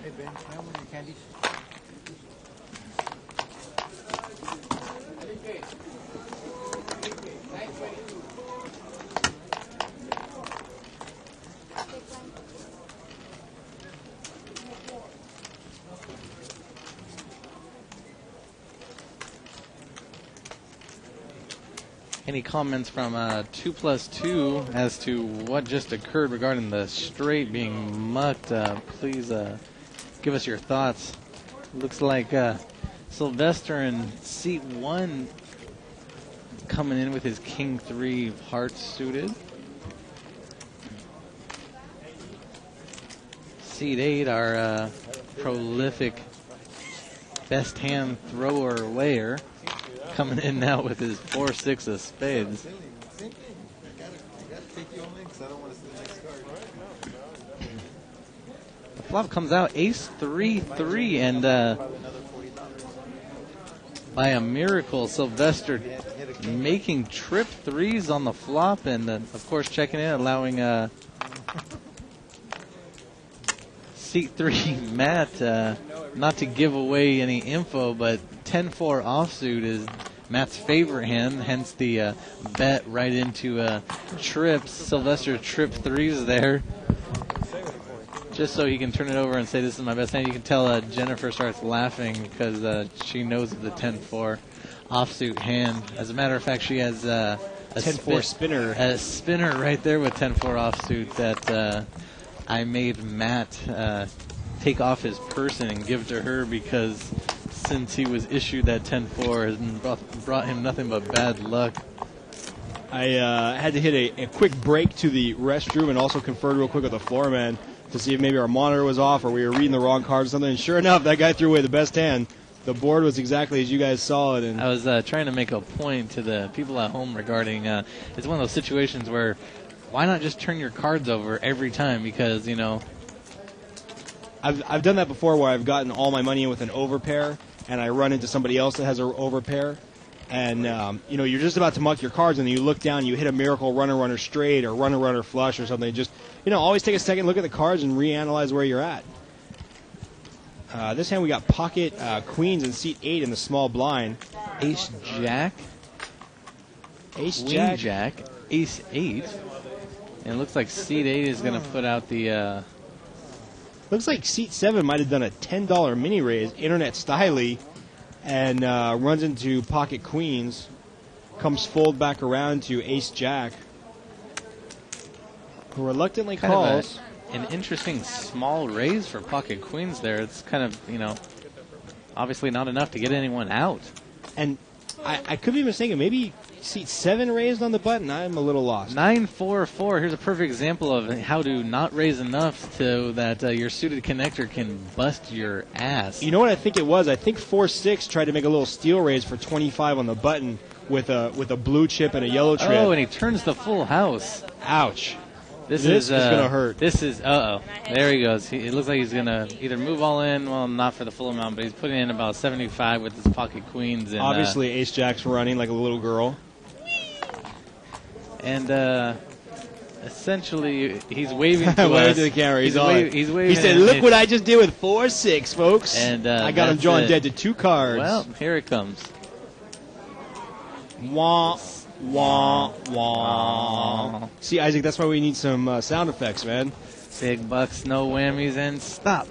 Hey Ben, can I have one of your candies? Any comments from 2+2 as to what just occurred regarding the straight being mucked? Please give us your thoughts. Looks like Sylvester in seat 1 coming in with his King 3 hearts suited. Seat 8, our prolific best hand thrower layer, coming in now with his 4-6 of spades. The flop comes out ace 3-3, and by a miracle, Sylvester making trip threes on the flop, and of course checking in, allowing seat 3 Matt not to give away any info, but 10-4 offsuit is Matt's favorite hand, hence the bet right into trips. Sylvester trip 3s there. Just so he can turn it over and say, this is my best hand. You can tell Jennifer starts laughing because she knows of the 10-4 offsuit hand. As a matter of fact, she has a 10-4 spinner. A spinner right there with 10-4 offsuit that I made Matt take off his person and give to her because since he was issued that 10-4 has brought him nothing but bad luck. I had to hit a quick break to the restroom and also conferred real quick with the floor man to see if maybe our monitor was off or we were reading the wrong card or something. And sure enough, that guy threw away the best hand. The board was exactly as you guys saw it. And I was trying to make a point to the people at home regarding it's one of those situations where why not just turn your cards over every time? Because, you know, I've done that before where I've gotten all my money in with an overpair and I run into somebody else that has an overpair. And, you know, you're just about to muck your cards, and then you look down and you hit a miracle runner straight or runner flush or something. Just, you know, always take a second, look at the cards, and reanalyze where you're at. This hand we got pocket queens and seat 8 in the small blind. Ace Jack. Ace Queen Jack. Ace 8. And it looks like seat 8 is going to put out the... Looks like seat 7 might have done a $10 mini raise, internet styly, and runs into pocket queens, comes fold back around to ace jack, who reluctantly kind calls. Of an interesting small raise for pocket queens there. It's kind of, you know, obviously not enough to get anyone out. And I could be mistaken. Maybe seat 7 raised on the button. I'm a little lost. 9-4-4. Here's a perfect example of how to not raise enough so that your suited connector can bust your ass. You know what I think it was? I think 4-6 tried to make a little steal raise for 25 on the button with a blue chip and a yellow trip. Oh, and he turns the full house. Ouch. This is going to hurt. This is, there he goes. It looks like he's going to either move all in, well, not for the full amount, but he's putting in about 75 with his pocket queens. And, obviously, ace jack's running like a little girl. And essentially, he's waving to Waving us. to the camera. He's waving. He said, "Look what I just did with 4-6, folks." And I got him drawn dead to 2 cards. Well, here it comes. Wah, wah, wah. See, Isaac, that's why we need some sound effects, man. Big bucks, no whammies, and stop.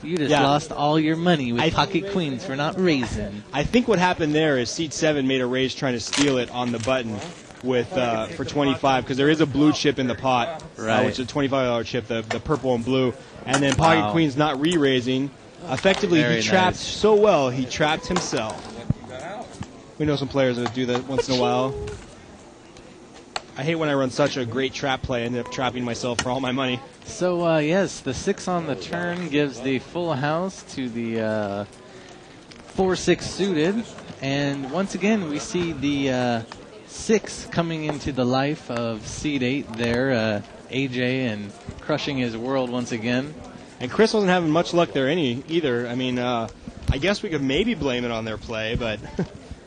You just lost all your money with pocket queens for not raising. I think what happened there is seat 7 made a raise trying to steal it on the button with for 25 because there is a blue chip in the pot, right? Which is a $25 chip, the purple and blue, and then pocket queens not re-raising. Effectively, Very he trapped nice. so well, he trapped himself. We know some players that do that once in a while. I hate when I run such a great trap play, I end up trapping myself for all my money. So, yes, the 6 on the turn gives the full house to the 4-6 suited. And once again, we see the 6 coming into the life of seed 8 there, AJ, and crushing his world once again. And Chris wasn't having much luck there either. I mean, I guess we could maybe blame it on their play, but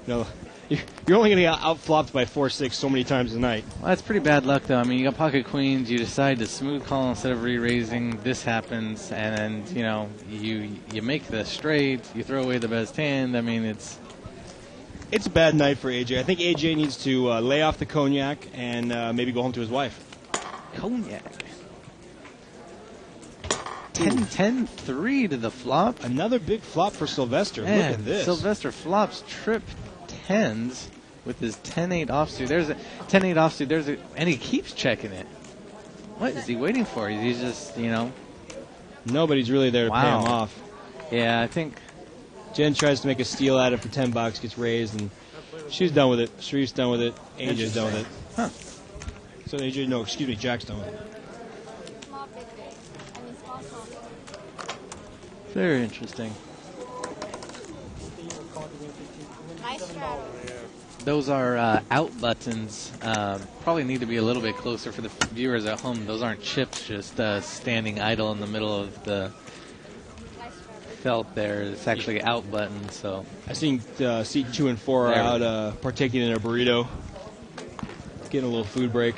no, you're only going to get out-flopped by 4-6 so many times a night. Well, that's pretty bad luck, though. I mean, you got pocket queens, you decide to smooth call instead of re-raising, this happens, and, you know, you make the straight, you throw away the best hand. I mean, It's a bad night for AJ. I think AJ needs to lay off the cognac and maybe go home to his wife. Cognac. 10-10-3 to the flop. Another big flop for Sylvester. Man, look at this. Sylvester flops trip 10s with his 10-8 offsuit. There's a 10-8 offsuit. And he keeps checking it. What is he waiting for? He's just, you know. Nobody's really there to pay him off. Yeah, I think. Jen tries to make a steal at it for $10, gets raised, and she's done with it. Sharif's done with it. AJ's done with it. Huh. So AJ, no, excuse me, Jack's done with it. Very interesting. Nice try. Those are out buttons. Probably need to be a little bit closer for the viewers at home. Those aren't chips just standing idle in the middle of the felt there. It's actually out buttons. So I think seat 2 and 4 are out partaking in a burrito, getting a little food break.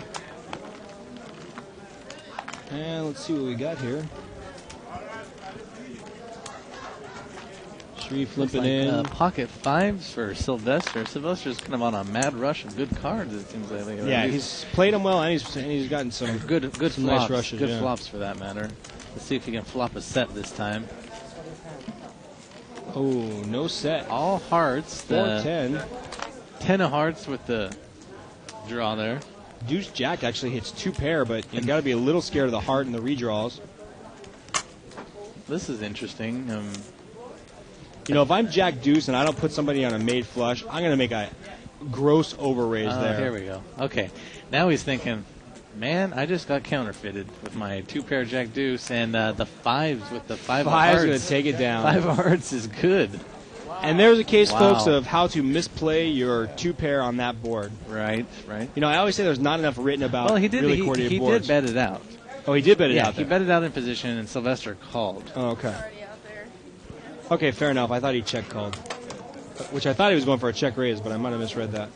And let's see what we got here. 3 flipping Like, in. pocket fives for Sylvester. Sylvester's kind of on a mad rush of good cards, it seems like. Yeah, he's played them well, and he's gotten some good some flops. nice rushes. Good yeah. flops for that matter. Let's see if he can flop a set this time. Oh, no set. All hearts. 4-10. 10 of hearts with the draw there. Deuce Jack actually hits 2 pair, but you got to be a little scared of the heart and the redraws. This is interesting. You know, if I'm Jack Deuce and I don't put somebody on a made flush, I'm going to make a gross overraise there. Here we go. Okay. Now he's thinking, man, I just got counterfeited with my 2-pair Jack Deuce, and the fives with the 5 of hearts. Five's going to take it down. 5 of hearts is good. And there's a case, Wow. folks, of how to misplay your 2-pair on that board. Right, right. You know, I always say there's not enough written about Well, he did. really He coordinated did boards. bet it out. Oh, he did bet it Yeah, out he there. bet it out in position, and Sylvester called. Oh, okay. Okay, fair enough. I thought he check called. Which I thought he was going for a check raise, but I might have misread that.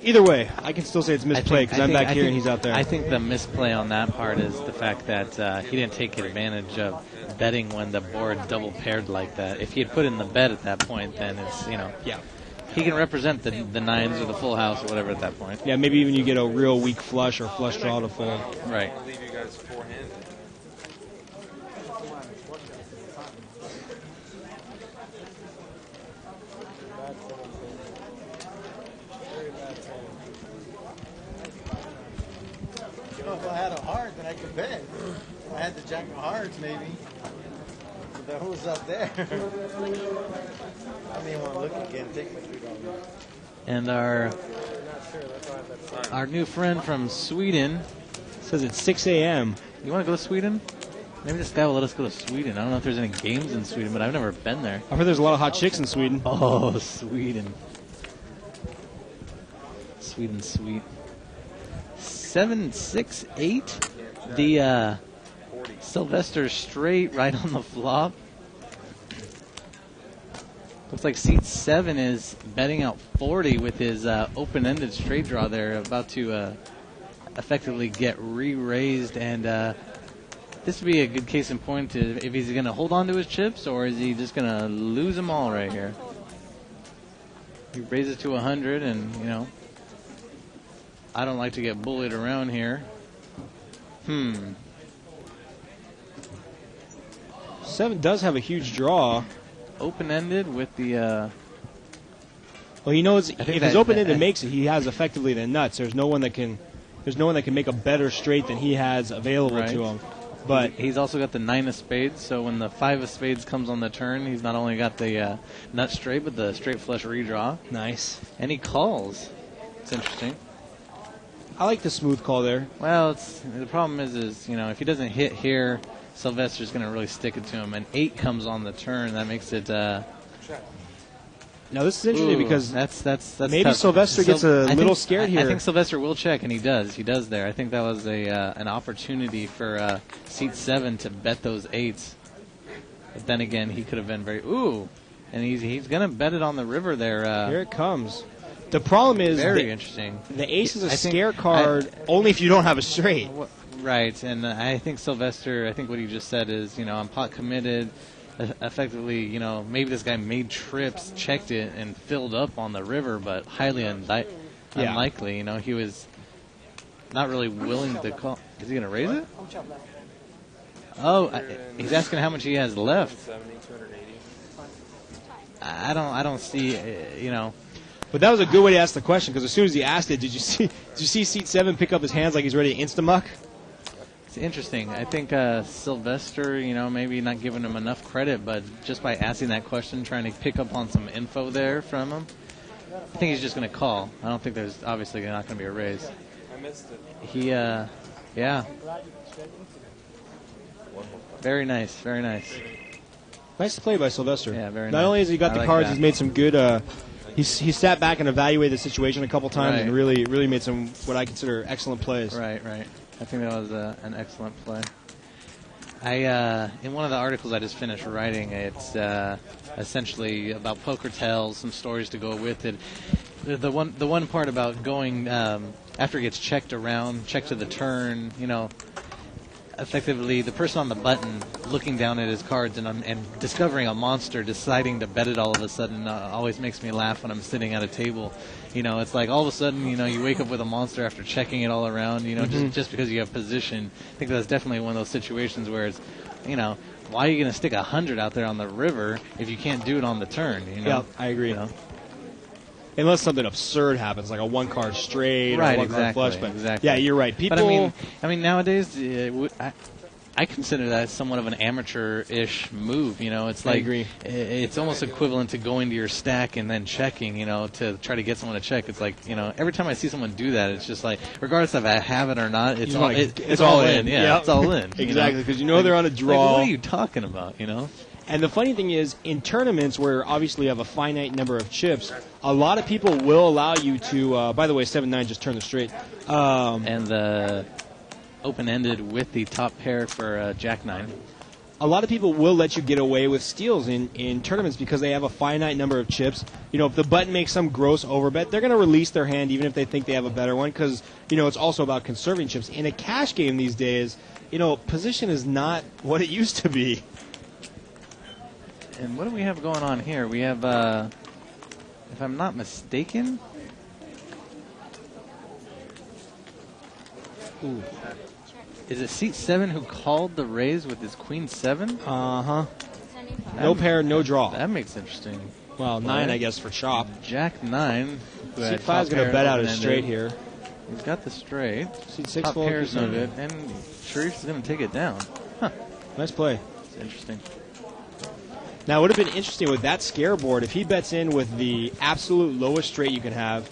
Either way, I can still say it's misplay because I'm back here and he's out there. I think the misplay on that part is the fact that he didn't take advantage of betting when the board double paired like that. If he had put in the bet at that point, then it's, you know. Yeah. He can represent the nines or the full house or whatever at that point. Yeah, maybe even you get a real weak flush or flush draw to fold. Right. I'll leave you guys four-handed. You know, if I had a heart, then I could bet. If I had the jack of hearts, maybe. But who's up there? I didn't want to look again. Take my $3. And our new friend from Sweden says it's 6 a.m. You want to go to Sweden? Maybe this guy will let us go to Sweden. I don't know if there's any games in Sweden, but I've never been there. I've heard there's a lot of hot chicks in Sweden. Oh, Sweden. Sweden, sweet. 7, 6, 8. The Sylvester straight right on the flop. Looks like seat 7 is betting out 40 with his open-ended straight draw there, about to effectively get re-raised. And this would be a good case in point to if he's going to hold on to his chips or is he just going to lose them all right here. He raises to 100, and, you know, I don't like to get bullied around here. 7 does have a huge draw. Open-ended with the... well, he knows if think his that- open-ended makes it, he has effectively the nuts. There's no one that can make a better straight than he has available Right. to him. But he's also got the 9 of spades, so when the 5 of spades comes on the turn, he's not only got the nut straight, but the straight flush redraw. Nice. And he calls. It's interesting. I like the smooth call there. Well, the problem is you know, if he doesn't hit here, Sylvester's going to really stick it to him. And 8 comes on the turn. That makes it... Now this is interesting because that's maybe tough. Sylvester gets a I little think- scared I here. think Sylvester will check, and he does. He does there. I think that was an opportunity for seat 7 to bet those 8s. But then again, he could have been very and he's going to bet it on the river there. Here it comes. The problem is very interesting. The ace is a I think- scare card only if you don't have a straight. Right, and I think Sylvester, I think what he just said is, you know, I'm pot committed. Effectively, you know, maybe this guy made trips, checked it, and filled up on the river, but highly unlikely. You know, he was not really willing to call. Is he going to raise it? Oh, he's asking how much he has left. 270, 280. I don't see, you know. But that was a good way to ask the question because as soon as he asked it, did you see seat 7 pick up his hands like he's ready to insta-muck? It's interesting. I think Sylvester, you know, maybe not giving him enough credit, but just by asking that question, trying to pick up on some info there from him, I think he's just going to call. I don't think there's obviously not going to be a raise. I missed it. He, yeah. Very nice, very nice. Nice play by Sylvester. Yeah, very Not nice. only has he got I the like cards, that. he's made some good. He sat back and evaluated the situation a couple times and Right. really made some what I consider excellent plays. Right. I think that was an excellent play. I in one of the articles I just finished writing, it's essentially about poker tells, some stories to go with it. The one part about going after it gets checked around, checked to the turn, you know. effectively the person on the button looking down at his cards and discovering a monster, deciding to bet it all of a sudden always makes me laugh when I'm sitting at a table. You know, it's like all of a sudden, you know, you wake up with a monster after checking it all around, you know, just because you have position. I think that's definitely one of those situations where it's, you know, why are you going to stick 100 out there on the river if you can't do it on the turn? You know? Yeah, I agree. You know? Unless something absurd happens, like a one-card straight Right, or a one-card flush. But exactly. yeah, you're right. People. But I mean, nowadays, I consider that somewhat of an amateur-ish move. You know, it's like I agree. It's almost equivalent to going to your stack and then checking. You know, to try to get someone to check. It's like, you know, every time I see someone do that, it's just like, regardless if I have it or not, it's all it's all in. Yeah, Yep. it's all in. Exactly, because you know they're on a draw. Like, what are you talking about? You know. And the funny thing is, in tournaments where obviously you have a finite number of chips, a lot of people will allow you to. By the way, 7-9 just turned the straight. And the open-ended with the top pair for Jack-9. A lot of people will let you get away with steals in tournaments because they have a finite number of chips. You know, if the button makes some gross overbet, they're going to release their hand even if they think they have a better one because, you know, it's also about conserving chips. In a cash game these days, you know, position is not what it used to be. And what do we have going on here? We have, if I'm not mistaken... Ooh. Is it seat 7 who called the raise with his queen 7? Uh-huh. No pair, no draw. That makes it interesting. Well, 9, I guess, for chop. Jack 9. Seat 5 is going to bet out his straight here. He's got the straight. Seat 6 top full pair is no good. And Sharif is going to take it down. Huh. Nice play. It's interesting. Now, it would have been interesting with that scare board if he bets in with the absolute lowest straight you can have.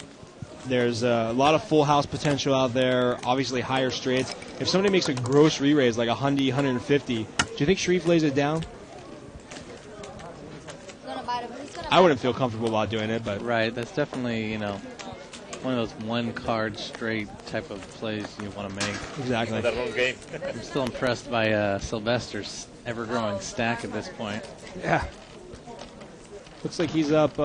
There's a lot of full house potential out there, obviously higher straights. If somebody makes a gross re-raise like 100, 150, do you think Sharif lays it down? I wouldn't feel comfortable about doing it, but right, that's definitely, you know, one of those one-card straight type of plays you want to make. Exactly. That whole game. I'm still impressed by Sylvester's ever-growing stack at this point. Yeah. Looks like he's up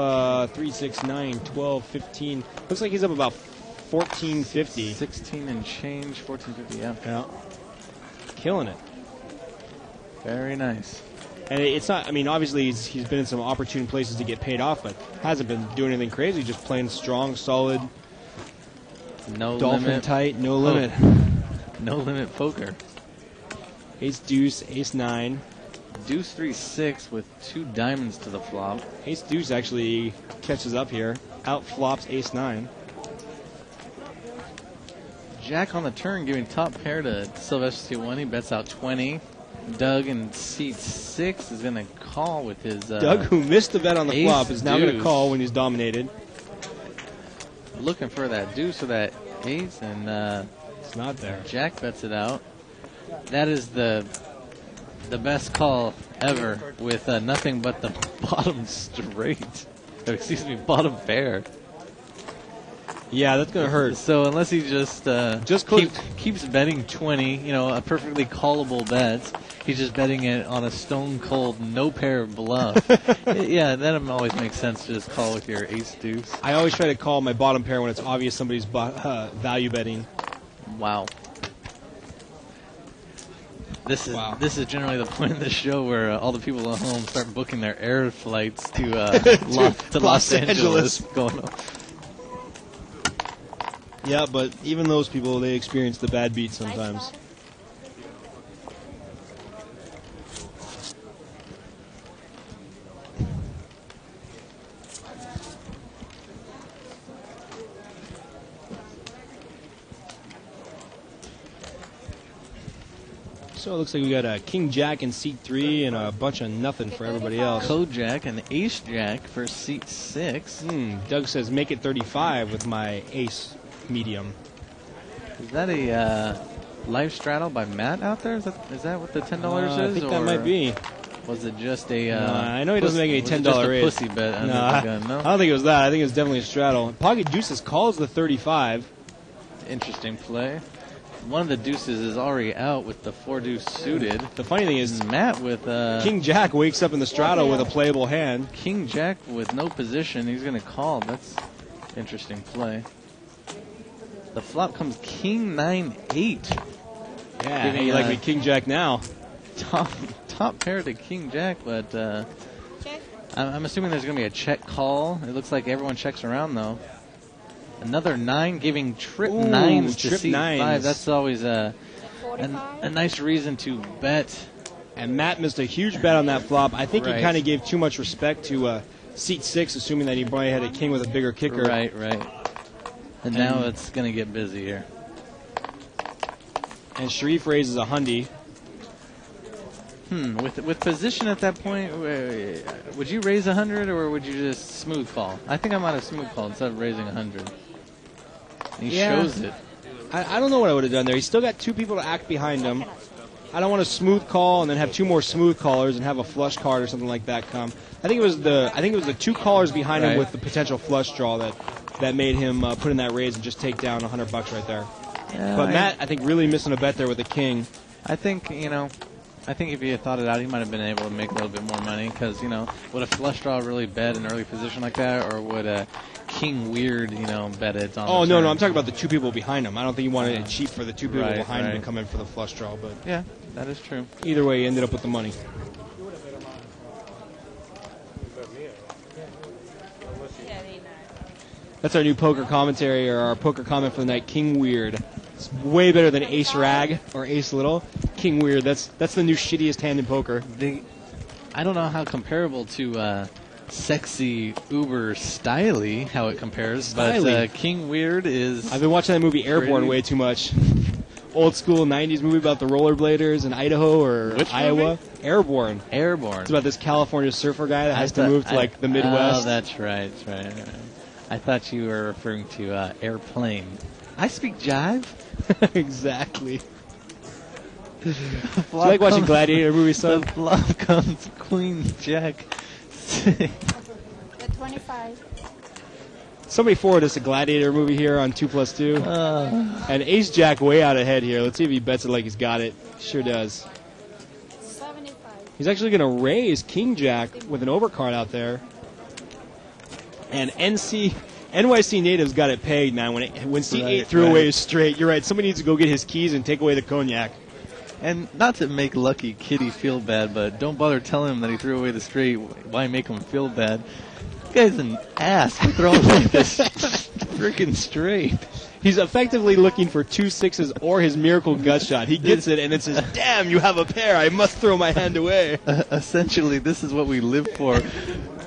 3, 6, 9, 12, 15. Looks like he's up about 1450. 16 and change, 1450, yeah. Killing it. Very nice. And it's not, I mean, obviously he's been in some opportune places to get paid off, but hasn't been doing anything crazy, just playing strong, solid, no dolphin limit. tight, no limit. No limit poker. Ace deuce, ace 9. Deuce 3-6 with 2 diamonds to the flop. Ace deuce actually catches up here. Out flops ace 9. Jack on the turn giving top pair to Sylvester C1. He bets out 20. Doug in seat 6 is going to call with his... Doug, who missed the bet on the flop, is now going to deuce. call when he's dominated. Looking for that deuce or that ace, and it's not there. Jack bets it out. That is the best call ever with nothing but the bottom straight. Or, excuse me, bottom pair. Yeah, that's going to hurt. So unless he just keeps betting 20, you know, a perfectly callable bet, he's just betting it on a stone cold no pair bluff. Yeah, that always makes sense to just call with your ace deuce. I always try to call my bottom pair when it's obvious somebody's value betting. Wow. This is generally the point of the show where all the people at home start booking their air flights to Los Angeles. Going on. Yeah, but even those people, they experience the bad beat sometimes. So it looks like we got a King Jack in seat 3 and a bunch of nothing for everybody else. Code Jack and Ace Jack for seat 6. Doug says make it 35 with my ace medium. Is that a live straddle by Matt out there? Is that what the $10 is? I think that might be. Was it just a... I know he doesn't make any $10 raise. Pussy bet under no, the gun, no? I don't think it was that. I think it was definitely a straddle. Pocket Deuces calls the 35. Interesting play. One of the deuces is already out with the 4 deuce suited. The funny thing is, Matt with King Jack wakes up in the straddle with a playable hand. King Jack with no position. He's going to call. That's interesting play. The flop comes King 9-8. Yeah, giving, you like me King Jack now. Top pair to King Jack, but I'm assuming there's going to be a check call. It looks like everyone checks around, though. Another 9 giving trip nines to trip seat nines. 5. That's always a nice reason to bet. And Matt missed a huge bet on that flop. I think Right. he kind of gave too much respect to seat 6, assuming that he probably had a king with a bigger kicker. Right. And now it's going to get busy here. And Sharif raises a hundy. With position at that point, would you raise 100 or would you just smooth call? I think I might have smooth called instead of raising 100. He shows it. I don't know what I would have done there. He's still got 2 people to act behind him. I don't want to smooth call and then have 2 more smooth callers and have a flush card or something like that come. I think it was the 2 callers behind him with the potential flush draw that made him put in that raise and just take down $100 right there. Yeah, But Matt, I think, really missing a bet there with the king. I think if he had thought it out, he might have been able to make a little bit more money because, would a flush draw really bet an early position like that, or would a king weird, bet it on Oh, the no, turn? I'm talking about the 2 people behind him. I don't think he wanted it cheap for the 2 people Right, behind him right. to come in for the flush draw. But Yeah, that is true. either way, he ended up with the money. That's our new poker commentary, or our poker comment for the night, King Weird. It's way better than Ace Rag or Ace Little. King Weird, that's the new shittiest hand in poker. I don't know how comparable to Sexy Uber Styly, how it compares, Styly. but King Weird is... I've been watching that movie Airborne way too much. Old school 90s movie about the rollerbladers in Idaho or Which Iowa. movie? Airborne. Airborne. It's about this California surfer guy that has to move to like the Midwest. Oh, that's right. I thought you were referring to Airplane. I speak jive. Exactly. Do you like watching Gladiator movies, son? The flop comes Queen Jack. The 25. Somebody forward us a Gladiator movie here on 2+2. And Ace Jack way out ahead here. Let's see if he bets it like he's got it. Sure does. 75. He's actually going to raise King Jack with an overcard out there. And NYC Natives got it pegged, man. When C8 threw away his straight, you're right. Somebody needs to go get his keys and take away the cognac. And not to make Lucky Kitty feel bad, but don't bother telling him that he threw away the straight. Why make him feel bad? This guy's an ass for throwing away this freaking straight. He's effectively looking for 2 6s or his miracle gut shot. He gets it, and it says, "Damn, you have a pair. I must throw my hand away." Essentially, this is what we live for.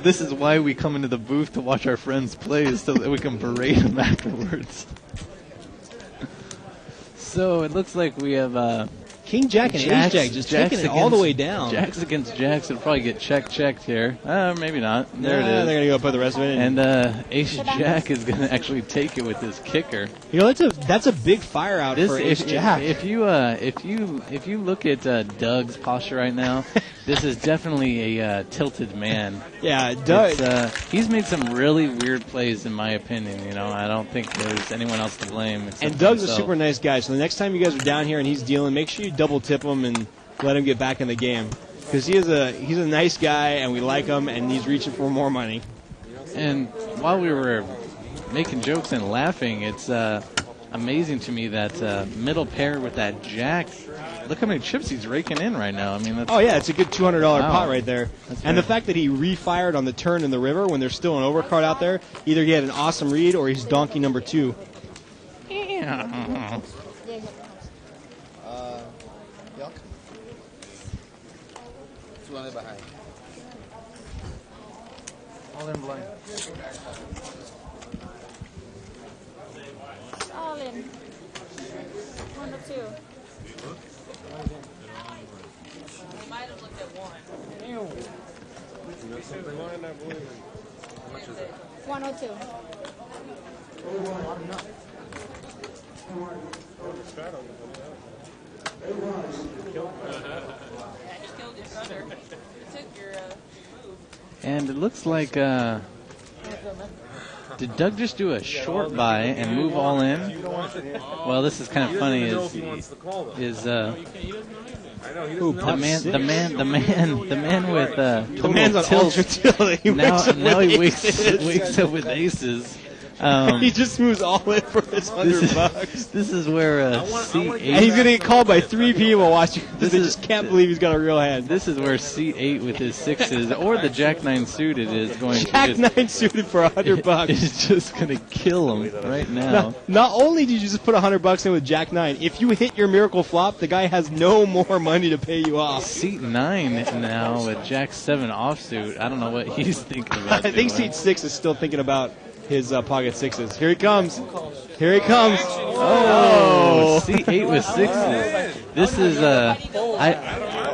This is why we come into the booth to watch our friends play, is so that we can berate them afterwards. So it looks like we have King Jack and Ace Jack just taking it all the way down. Jacks against Jacks. It'll probably get checked here. Maybe not. There it is. They're going to go put the rest of it in. And Ace Jack is going to actually take it with his kicker. You know, that's a big fire out for Ace Jack. If you look at Doug's posture right now, this is definitely a tilted man. Yeah, Doug. He's made some really weird plays, in my opinion. I don't think there's anyone else to blame. And Doug's a super nice guy, so the next time you guys are down here and he's dealing, make sure you double tip him and let him get back in the game. Because he's a nice guy, and we like him, and he's reaching for more money. And while we were making jokes and laughing, it's amazing to me that middle pair with that Jack. Look how many chips he's raking in right now. I mean, that's, it's a good $200 pot right there. That's and the fact that he refired on the turn in the river when there's still an overcard out there, either he had an awesome read or he's donkey number 2. Yeah. Yuck. 200 behind. All in blind. All in. 1 or 2. We might have looked at 1. 1 or 2. He killed your brother. He took your move. And it looks like, did Doug just do a short buy and move all in? Well, this is kind of funny. The man with the man's on tilt. ultra tilt. Now he wakes up with aces. He just moves all in for his $100. This is where seat 8. And he's gonna get called by 3 people watching. They just can't believe he's got a real hand. This is where seat 8 with his 6s or the Jack 9 suited is going Jack to just, 9 suited for $100. is just gonna kill him right now. Now, not only did you just put $100 in with Jack 9, if you hit your miracle flop, the guy has no more money to pay you off. Seat 9 now with Jack 7 offsuit. I don't know what he's thinking about. I think doing. seat 6 is still thinking about his pocket 6s. Here he comes. Here he comes. Oh, seat 8 with 6s. This is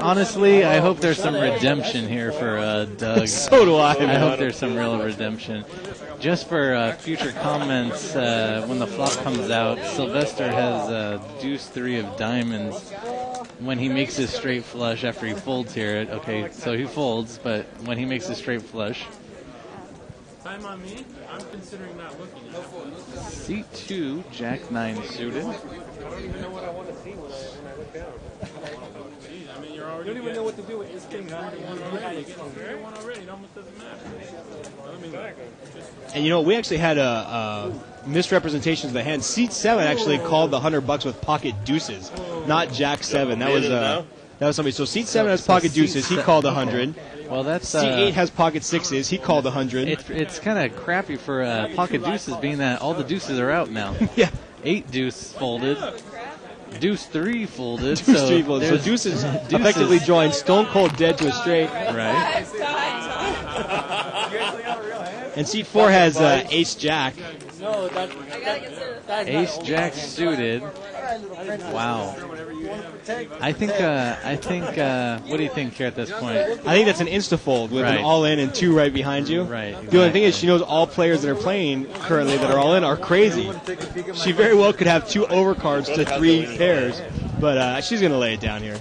honestly, I hope there's some redemption here for Doug. So do I. I hope there's some real redemption. Just for future comments, when the flop comes out, Sylvester has deuce 3 of diamonds when he makes his straight flush after he folds here. Okay, so he folds, but when he makes his straight flush. Time on me? I'm considering not looking at it. Seat 2, Jack 9 suited. I don't even know what I want to see when I look down. Jeez, I mean, you're already You don't even know what to do with this king. one already. You're one already. It almost doesn't matter. I mean, And you know, we actually had a misrepresentation of the hand. Seat 7 actually called the $100 with pocket deuces, not Jack 7. That was somebody. So seat 7 has pocket deuces. He called 100. Well, that's seat 8 has pocket 6s. He called 100. It's kind of crappy for pocket deuces, being that all the deuces are out now. Yeah. 8 deuce folded. Deuce 3 folded. Deuce 3 folded. So deuces effectively joined stone cold dead to a straight. Right. And seat 4 has ace jack. No, that's Ace jack suited. Wow. I think. What do you think here at this point? I think that's an insta-fold with Right. an all-in and 2 right behind you. Right. The only thing is she knows all players that are playing currently that are all-in are crazy. She very well could have 2 overcards to 3 pairs, but she's going to lay it down here.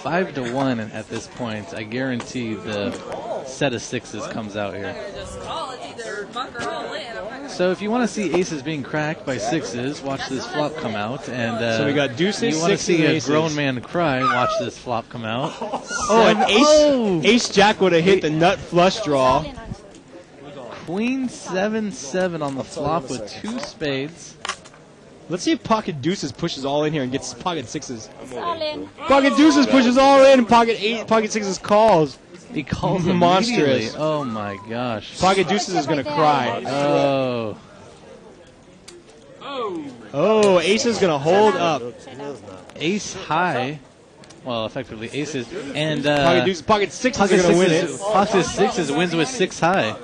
5-1 at this point. I guarantee the set of 6s comes out here. Just call it either buck or all in. So if you want to see aces being cracked by 6s, watch this flop come out. And So we got deuces, you want to 6s, see and a aces. grown man cry, watch this flop come out. Oh, and ace jack would have hit the nut flush draw. Queen 7-7 on the flop with 2 spades. Let's see if pocket deuces pushes all in here and gets pocket 6s. All in. Pocket deuces pushes all in, pocket 6s calls. He calls monstrous. immediately. Oh my gosh. Pocket deuces is going to cry. Oh. Oh, ace is going to hold up. Ace high. Well, effectively aces. And Pocket deuces, pocket 6s are going to win it. Pocket 6s wins with 6 high.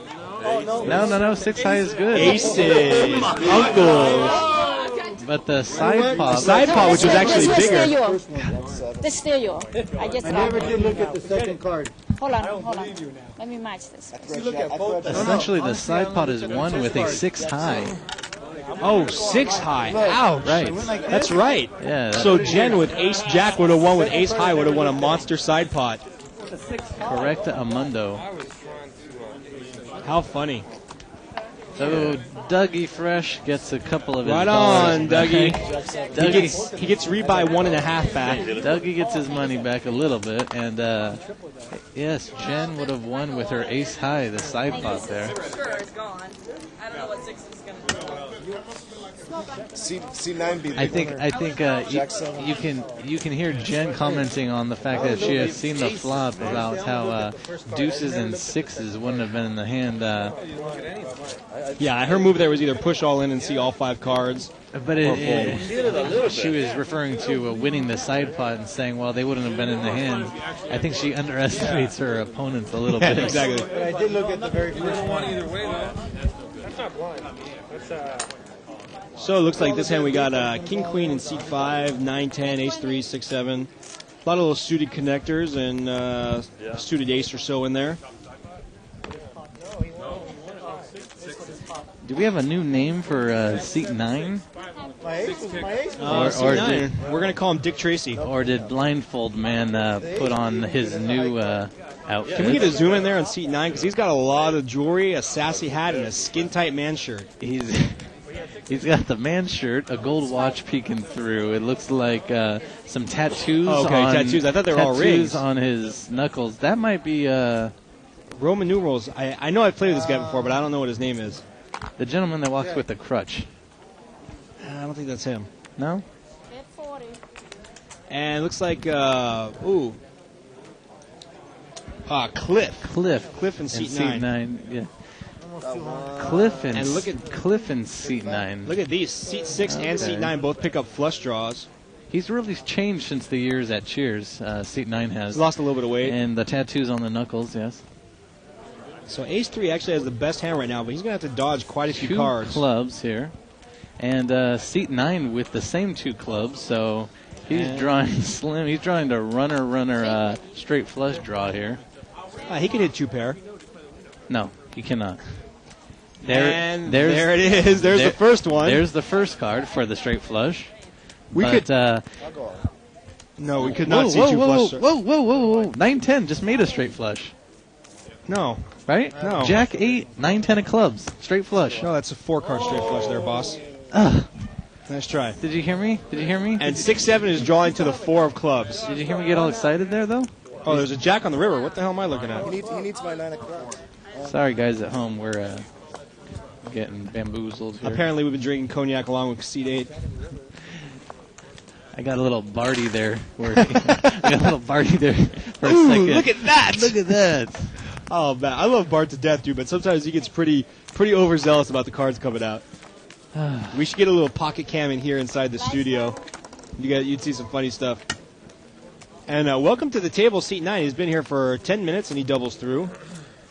No. 6 high is good. Aces, uncles. But the side pot. The side pot, which was actually This bigger. This still you. I just I never did look at the second card. Hold on. Let me match this. Essentially, the side pot is won with a 6 high. Oh, 6 high. Ouch. Right. That's right. Yeah. So Jen with ace jack would have won with ace high, would have won a monster side pot. Correct, Amundo. How funny. So Dougie Fresh gets a couple of his Right dollars on, back. Dougie. He gets rebuy 1.5 back. Dougie gets his money back a little bit, and yes, Jen would have won with her ace high, the side pot there. For sure, it's gone. I don't know what 6 is going to do. C9 beat. I think you can hear Jen commenting on the fact that she has seen the flop about how deuces and 6s wouldn't have been in the hand. Yeah, her move there was either push all in and see all 5 cards. But she was referring to winning the side pot and saying, well, they wouldn't have been in the hand. I think she underestimates her opponents a little bit. Exactly. But I did look at the very first one. Either way, that's not blind. That's So it looks like this hand we got king queen in seat 5, 9, 10, ace 3, 6, 7. A lot of little suited connectors and suited ace or so in there. Do we have a new name for seat 9? My ace was my ace. Seat 9. We're going to call him Dick Tracy. Or did Blindfold Man put on his new outfit? Can we get a zoom in there on seat 9? Because he's got a lot of jewelry, a sassy hat, and a skin-tight man shirt. He's got the man shirt, a gold watch peeking through. It looks like some tattoos. Oh, okay, tattoos. I thought they were all rings. Tattoos on his knuckles. That might be Roman numerals. I know I've played with this guy before, but I don't know what his name is. The gentleman that walks with the crutch. I don't think that's him. No? Hit 40. And it looks like, Cliff. Cliff in seat 9. Yeah. Cliff and, And look at- Cliff in seat 9. Look at these. Seat 6 and seat 9 both pick up flush draws. He's really changed since the years at Cheers. Seat 9 has. He's lost a little bit of weight. And the tattoos on the knuckles, yes. So Ace 3 actually has the best hand right now, but he's going to have to dodge quite a few 2 cards. clubs here. And seat 9 with the same 2 clubs, so he's And- drawing slim. He's drawing the runner straight flush draw here. He can hit 2 pair. No, he cannot. And there it is. There's the first one. There's the first card for the straight flush. We But, could. No, we could not see 2 flush. Whoa. 9-10 just made a straight flush. No. Right? No. Jack 8, 9-10 of clubs. Straight flush. No, that's a 4-card straight flush there, boss. Ugh. Nice try. Did you hear me? And 6-7 is drawing to the 4 of clubs. Did you hear me get all excited there, though? Oh, there's a jack on the river. What the hell am I looking at? He needs my 9 o'clock. Sorry, guys at home. We're getting bamboozled here. Apparently, we've been drinking cognac along with seat 8. I got a little Barty there. I got a little Barty there for a second. Look at that! Look at that. Oh, man. I love Bart to death, dude, but sometimes he gets pretty overzealous about the cards coming out. We should get a little pocket cam in here inside the studio. You'd see some funny stuff. And welcome to the table, seat 9. He's been here for 10 minutes, and he doubles through.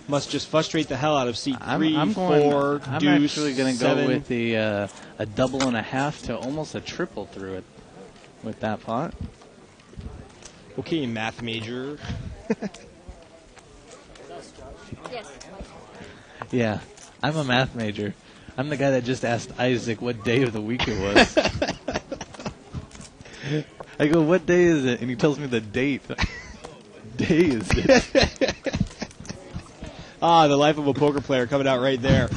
Must just frustrate the hell out of seat 3, 4, I'm deuce, actually going to 7. go with a double and a half to almost a triple through it with that pot. Okay, math major. Yes. Yeah, I'm a math major. I'm the guy that just asked Isaac what day of the week it was. I go, what day is it? And he tells me the date. Day is it? The life of a poker player coming out right there.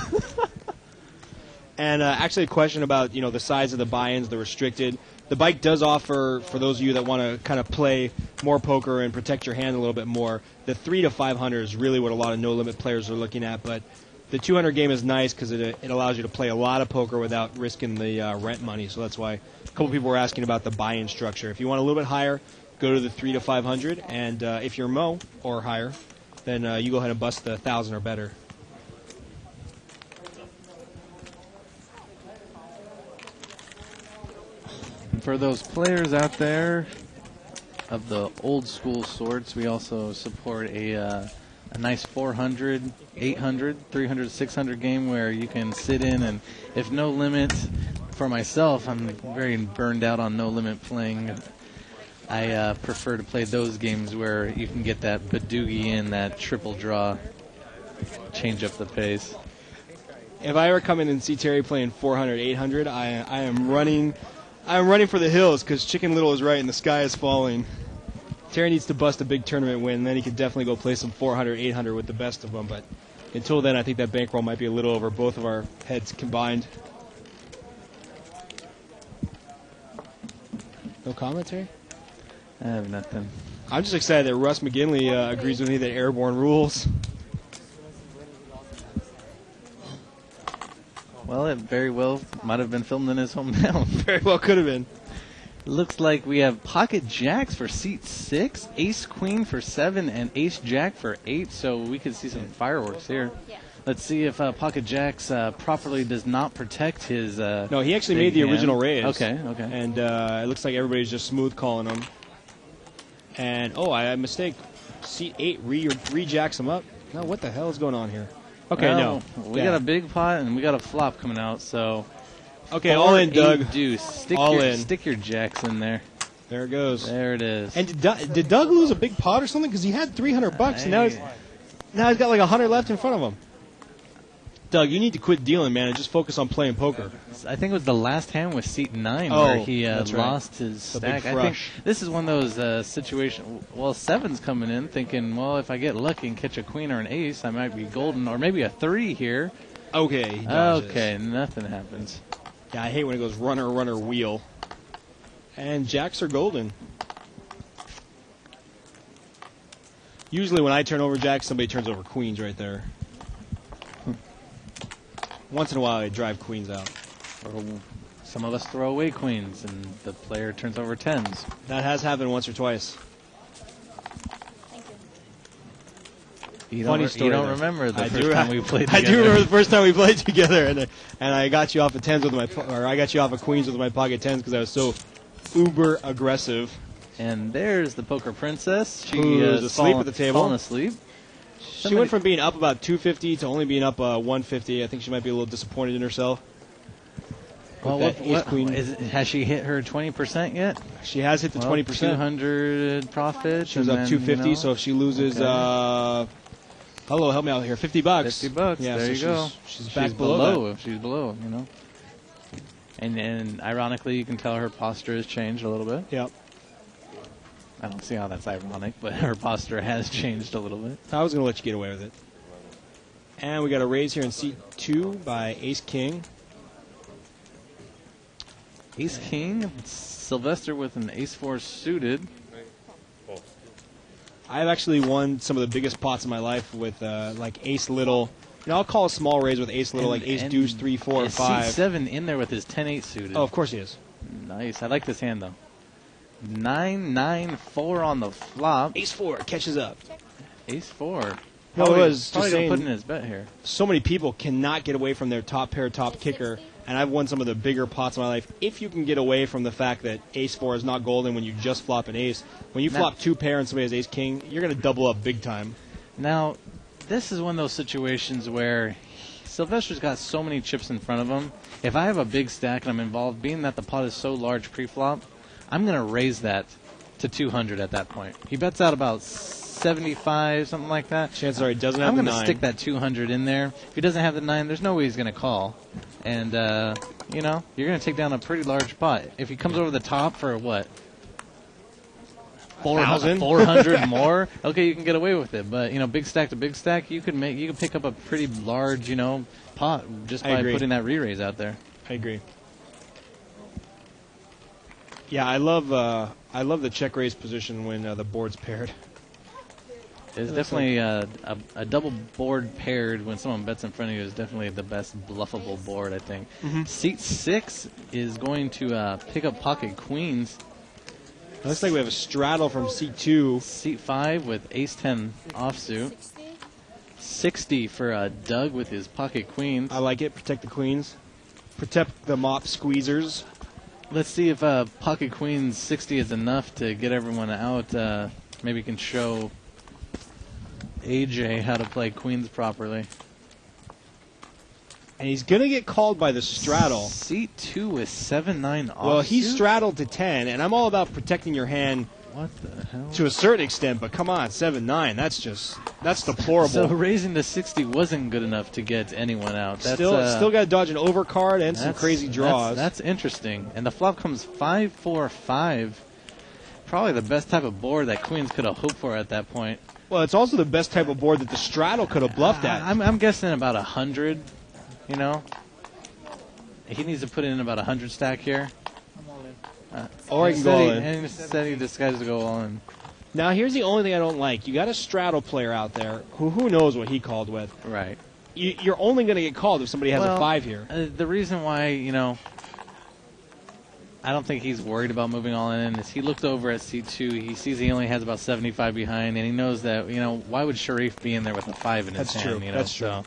And actually a question about, the size of the buy-ins, the restricted. The bike does offer, for those of you that want to kind of play more poker and protect your hand a little bit more, the 3 to 500 is really what a lot of no-limit players are looking at. But the 200 game is nice because it allows you to play a lot of poker without risking the rent money. So that's why a couple people were asking about the buy-in structure. If you want a little bit higher, go to the 3 to 500. And if you're Mo or higher, then you go ahead and bust the 1,000 or better. And for those players out there of the old school sorts, we also support a nice 400, 800, 300, 600 game where you can sit in, and if no limit, for myself, I'm very burned out on no limit playing. I prefer to play those games where you can get that badoogie in, that triple draw, change up the pace. If I ever come in and see Terry playing 400, 800, I am running for the hills because Chicken Little is right and the sky is falling. Terry needs to bust a big tournament win, then he could definitely go play some 400, 800 with the best of them. But until then, I think that bankroll might be a little over both of our heads combined. No commentary? I have nothing. I'm just excited that Russ McGinley agrees with me that airborne rules. Well, it very well might have been filmed in his hometown. Very well could have been. Looks like we have pocket jacks for seat 6, ace queen for 7, and ace jack for 8, so we could see some fireworks here. Yeah. Let's see if pocket jacks properly does not protect his No, he actually big made the hand. original raise. Okay. And it looks like everybody's just smooth calling him. And, I had a mistake. Seat 8 re-jacks him up. No, what the hell is going on here? Okay, Well, no. We got a big pot and we got a flop coming out, so... Okay, all in, 4, 8 Doug. Deuce. Stick All your, in. Stick your jacks in there. There it goes. There it is. And did Doug lose a big pot or something? Because he had $300, and now he's got like 100 left in front of him. Doug, you need to quit dealing, man, and just focus on playing poker. I think it was the last hand with seat 9 Oh, where he that's right. lost his The big stack. I think frush. this is one of those situations. Well, 7's coming in thinking, well, if I get lucky and catch a queen or an ace, I might be golden, or maybe a 3 here. Okay, he dodges. Okay, nothing happens. Yeah, I hate when it goes runner, runner, wheel. And jacks are golden. Usually when I turn over jacks, somebody turns over queens right there. Once in a while, I drive queens out. Or some of us throw away queens, and the player turns over tens. That has happened once or twice. You Funny don't, story. you don't though. remember the I first do, time we played I together. do remember the first time we played together, and I got you off of tens with my, or I got you off of queens with my pocket tens because I was so uber aggressive. And there's the poker princess. She Who's is asleep at the table. Fallen asleep. She went from being up about 250 to only being up 150. I think she might be a little disappointed in herself. Well, With that ace queen. Has she hit her 20% yet? She has hit the 20%. 200 profit. She was up 250, so if she loses, hello, help me out here, $50. $50. Yeah, there so you go. She's back below that. She's below, you know. And ironically, you can tell her posture has changed a little bit. Yep. I don't see how that's ironic, but her posture has changed a little bit. I was going to let you get away with it. And we got a raise here in seat 2 by Ace King. Ace King, Sylvester with an Ace 4 suited. I've actually won some of the biggest pots in my life with like Ace Little. You know, I'll call a small raise with Ace Little, like Ace Deuce 3, 4, or 5. Seat 7 in there with his 10-8 suited. Oh, of course he is. Nice. I like this hand though. 9-9-4 on the flop. Ace 4 catches up. Ace 4. No, it was probably just gonna saying. put in his bet here. So many people cannot get away from their top pair, top kicker, and I've won some of the bigger pots in my life. If you can get away from the fact that Ace 4 is not golden when you just flop an ace, when you flop 2 pair and somebody has Ace King, you're going to double up big time. Now, this is one of those situations where Sylvester's got so many chips in front of him. If I have a big stack and I'm involved, being that the pot is so large pre-flop, I'm going to raise that to 200 at that point. He bets out about 75, something like that. Chances are he doesn't have I'm the going to 9. stick that 200 in there. If he doesn't have the 9, there's no way he's going to call. And, you know, you're going to take down a pretty large pot. If he comes over the top for what? 400 more? Okay, you can get away with it. But, you know, big stack to big stack, you can pick up a pretty large, you know, pot just by putting that re-raise out there. I agree. Yeah, I love the check raise position when the board's paired. It's definitely a double board paired when someone bets in front of you is definitely the best bluffable board, I think. Seat 6 is going to pick up pocket queens. Looks like we have a straddle from seat 2. Seat 5 with ace 10 offsuit. 60 for Doug with his pocket queens. I like it. Protect the queens. Protect the mop squeezers. Let's see if pocket queens 60 is enough to get everyone out. Maybe can show AJ how to play queens properly. And he's going to get called by the straddle. Seat 2 with 7-9 offsuit. Well, he straddled to 10, and I'm all about protecting your hand what the hell? To a certain extent, but come on, 7-9, that's deplorable. So raising to 60 wasn't good enough to get anyone out. That's, still got to dodge an overcard and some crazy draws. That's interesting. And the flop comes 5-4-5. Probably the best type of board that queens could have hoped for at that point. Well, it's also the best type of board that the straddle could have bluffed at. I'm guessing about 100. You know, he needs to put in about 100 stack here. Or he can go all in. And instead he decides to go all in. Now, here's the only thing I don't like. You got a straddle player out there who knows what he called with. Right. You're only going to get called if somebody has a 5 here. The reason why, you know, I don't think he's worried about moving all in is he looked over at C2. He sees he only has about 75 behind, and he knows that, you know, why would Sharif be in there with a 5 in his hand? True. You know? That's true.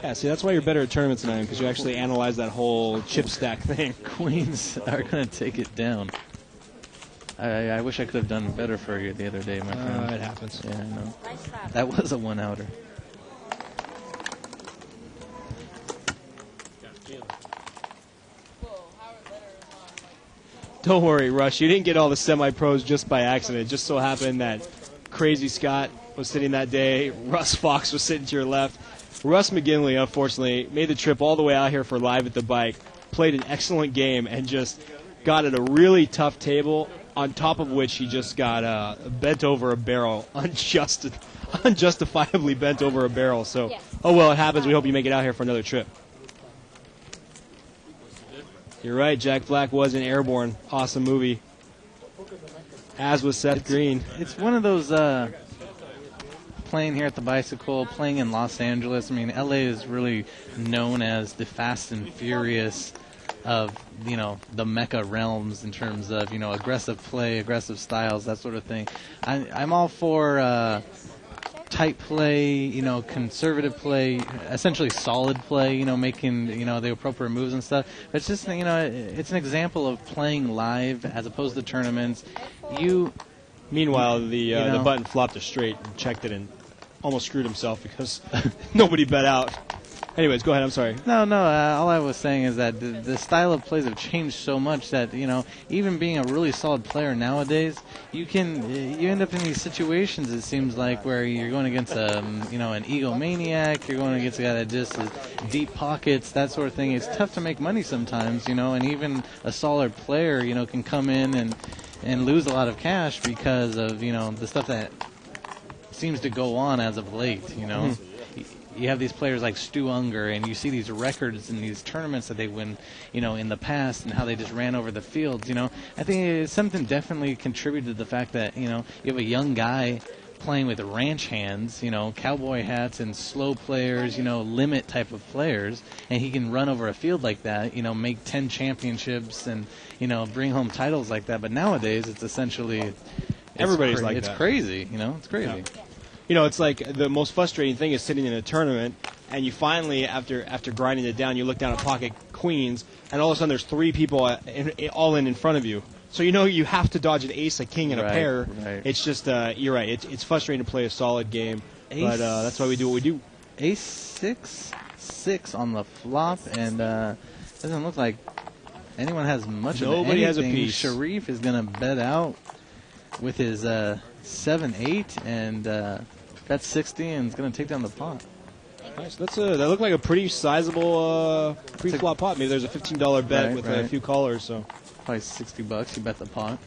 Yeah, see, that's why you're better at tournaments than I am, because you actually analyze that whole chip stack thing. Queens are going to take it down. I wish I could have done better for you the other day, my friend. It happens. Yeah, I know. That was a one-outer. Don't worry, Rush. You didn't get all the semi-pros just by accident. It just so happened that Crazy Scott was sitting that day. Russ Fox was sitting to your left. Russ McGinley, unfortunately, made the trip all the way out here for Live at the Bike, played an excellent game, and just got at a really tough table, on top of which he just got bent over a barrel, unjustifiably bent over a barrel. So, oh well, it happens. We hope you make it out here for another trip. You're right, Jack Black was in Airborne. Awesome movie. As was Seth Green. It's one of those playing here at the Bicycle, playing in Los Angeles. I mean, LA is really known as the fast and furious of, the Mecca realms in terms of, aggressive play, aggressive styles, that sort of thing. I'm all for tight play, conservative play, essentially solid play, making, the appropriate moves and stuff. But it's just, it's an example of playing live as opposed to tournaments. Meanwhile, the button flopped to straight and checked it and almost screwed himself because nobody bet out. Anyways, go ahead. I'm sorry. No. All I was saying is that the style of plays have changed so much that even being a really solid player nowadays, you end up in these situations. It seems like where you're going against an egomaniac, you're going against a guy that just has deep pockets, that sort of thing. It's tough to make money sometimes, and even a solid player, can come in and lose a lot of cash because of the stuff that seems to go on as of late. Mm-hmm. You have these players like Stu Unger, and you see these records in these tournaments that they win, in the past, and how they just ran over the fields. I think it's something definitely contributed to the fact that you have a young guy playing with ranch hands, cowboy hats, and slow players, limit type of players, and he can run over a field like that, make 10 championships and bring home titles like that. But nowadays, it's essentially everybody's like that. It's crazy, it's crazy. Yeah. It's like the most frustrating thing is sitting in a tournament, and you finally, after grinding it down, you look down at pocket queens, and all of a sudden there's 3 people all in front of you. So you have to dodge an ace, a king, and a pair. Right. It's just you're right. It's frustrating to play a solid game, but that's why we do what we do. Ace 6-6 on the flop, and doesn't look like anyone has much of anything. Nobody has a piece. Sharif is going to bet out with his 7-8, and that's 60, and is going to take down the pot. Nice. That looked like a pretty sizable pre-flop pot. Maybe there's a $15 bet with a few callers. So probably $60. You bet the pot.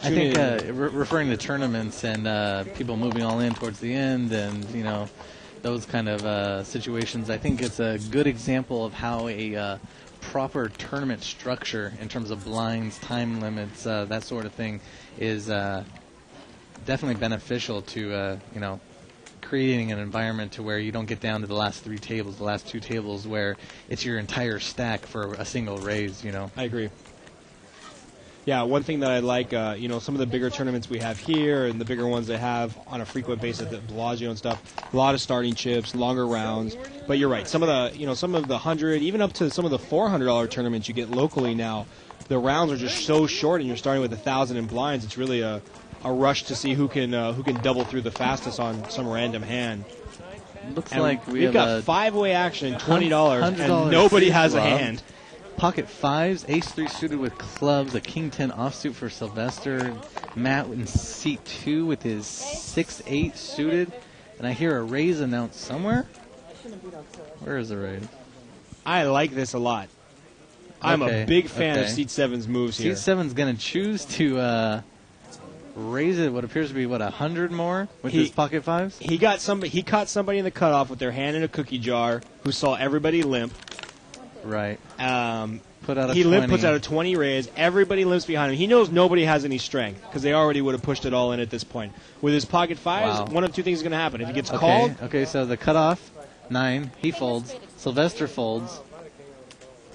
I think referring to tournaments and people moving all in towards the end, and those kind of situations, I think it's a good example of how a proper tournament structure in terms of blinds, time limits, that sort of thing is definitely beneficial to creating an environment to where you don't get down to the last 3 tables, the last 2 tables, where it's your entire stack for a single raise. I agree. Yeah, one thing that I like, some of the bigger tournaments we have here and the bigger ones they have on a frequent basis at Bellagio and stuff, a lot of starting chips, longer rounds. But you're right, some of the $100, even up to some of the $400 tournaments you get locally now, the rounds are just so short, and you're starting with 1,000 in blinds. It's really a rush to see who can double through the fastest on some random hand. Looks and like we've got 5-way action, $20, and nobody has a hand. Pocket 5s, ace-3 suited with clubs, a king-10 offsuit for Sylvester. Matt in seat 2 with his 6-8 suited. And I hear a raise announced somewhere. Where is the raise? I like this a lot. I'm a big fan of seat 7's moves here. Seat 7's going to choose to raise it what appears to be, 100 more with his pocket 5s? He caught somebody in the cutoff with their hand in a cookie jar who saw everybody limp. Right. Puts out a 20 raise. Everybody limps behind him. He knows nobody has any strength because they already would have pushed it all in at this point. With his pocket 5s, one of 2 things is going to happen. If he gets called... Okay, so the cutoff, 9, he folds. Sylvester folds.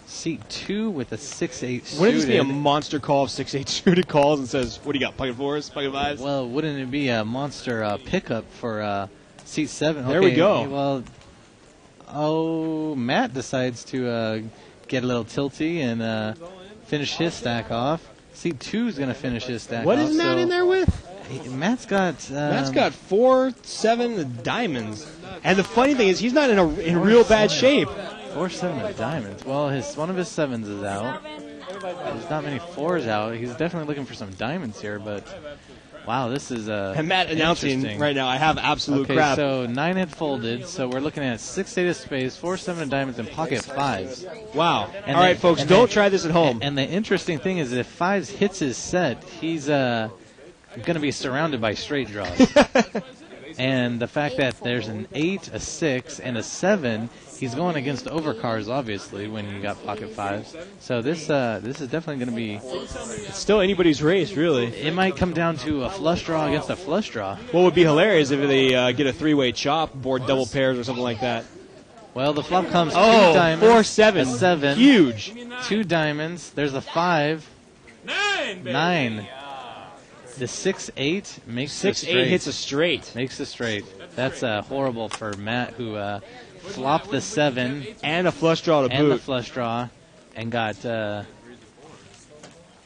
Seat 2 with a 6-8 suited. Wouldn't this be a monster call of 6-8 suited calls and says, what do you got, pocket 4s, pocket 5s? Well, wouldn't it be a monster pickup for seat 7? There we go. Well, Matt decides to get a little tilty and finish his stack off. Seat 2 is going to finish his stack off. What is Matt in there with? Matt's got 4-7 diamonds. And the funny thing is, he's not in real bad shape. 4-7 diamonds. Well, one of his 7s is out. There's not many 4s out. He's definitely looking for some diamonds here, but wow, this is and Matt announcing right now, I have absolute crap. So 9 had folded, so we're looking at 6-8 of spades, 4-7 of diamonds, and pocket 5s. Wow. All right, folks, don't try this at home. And the interesting thing is, if 5s hits his set, he's going to be surrounded by straight draws. And the fact that there's an 8, a 6, and a 7, he's going against overcards, obviously, when you got pocket 5s. So this is definitely going to be... It's still anybody's race, really. It might come down to a flush draw against a flush draw. What would be hilarious if they get a 3-way chop, board double pairs or something like that. Well, the flop comes 2 Oh, diamonds. 4-7. A 7. Huge. 2 diamonds. There's a 5. 9. The 6-8 makes a 6-8 straight. hits a straight. Makes a straight. That's horrible for Matt, who flopped the 7 and a flush draw to and boot. the flush draw, and got a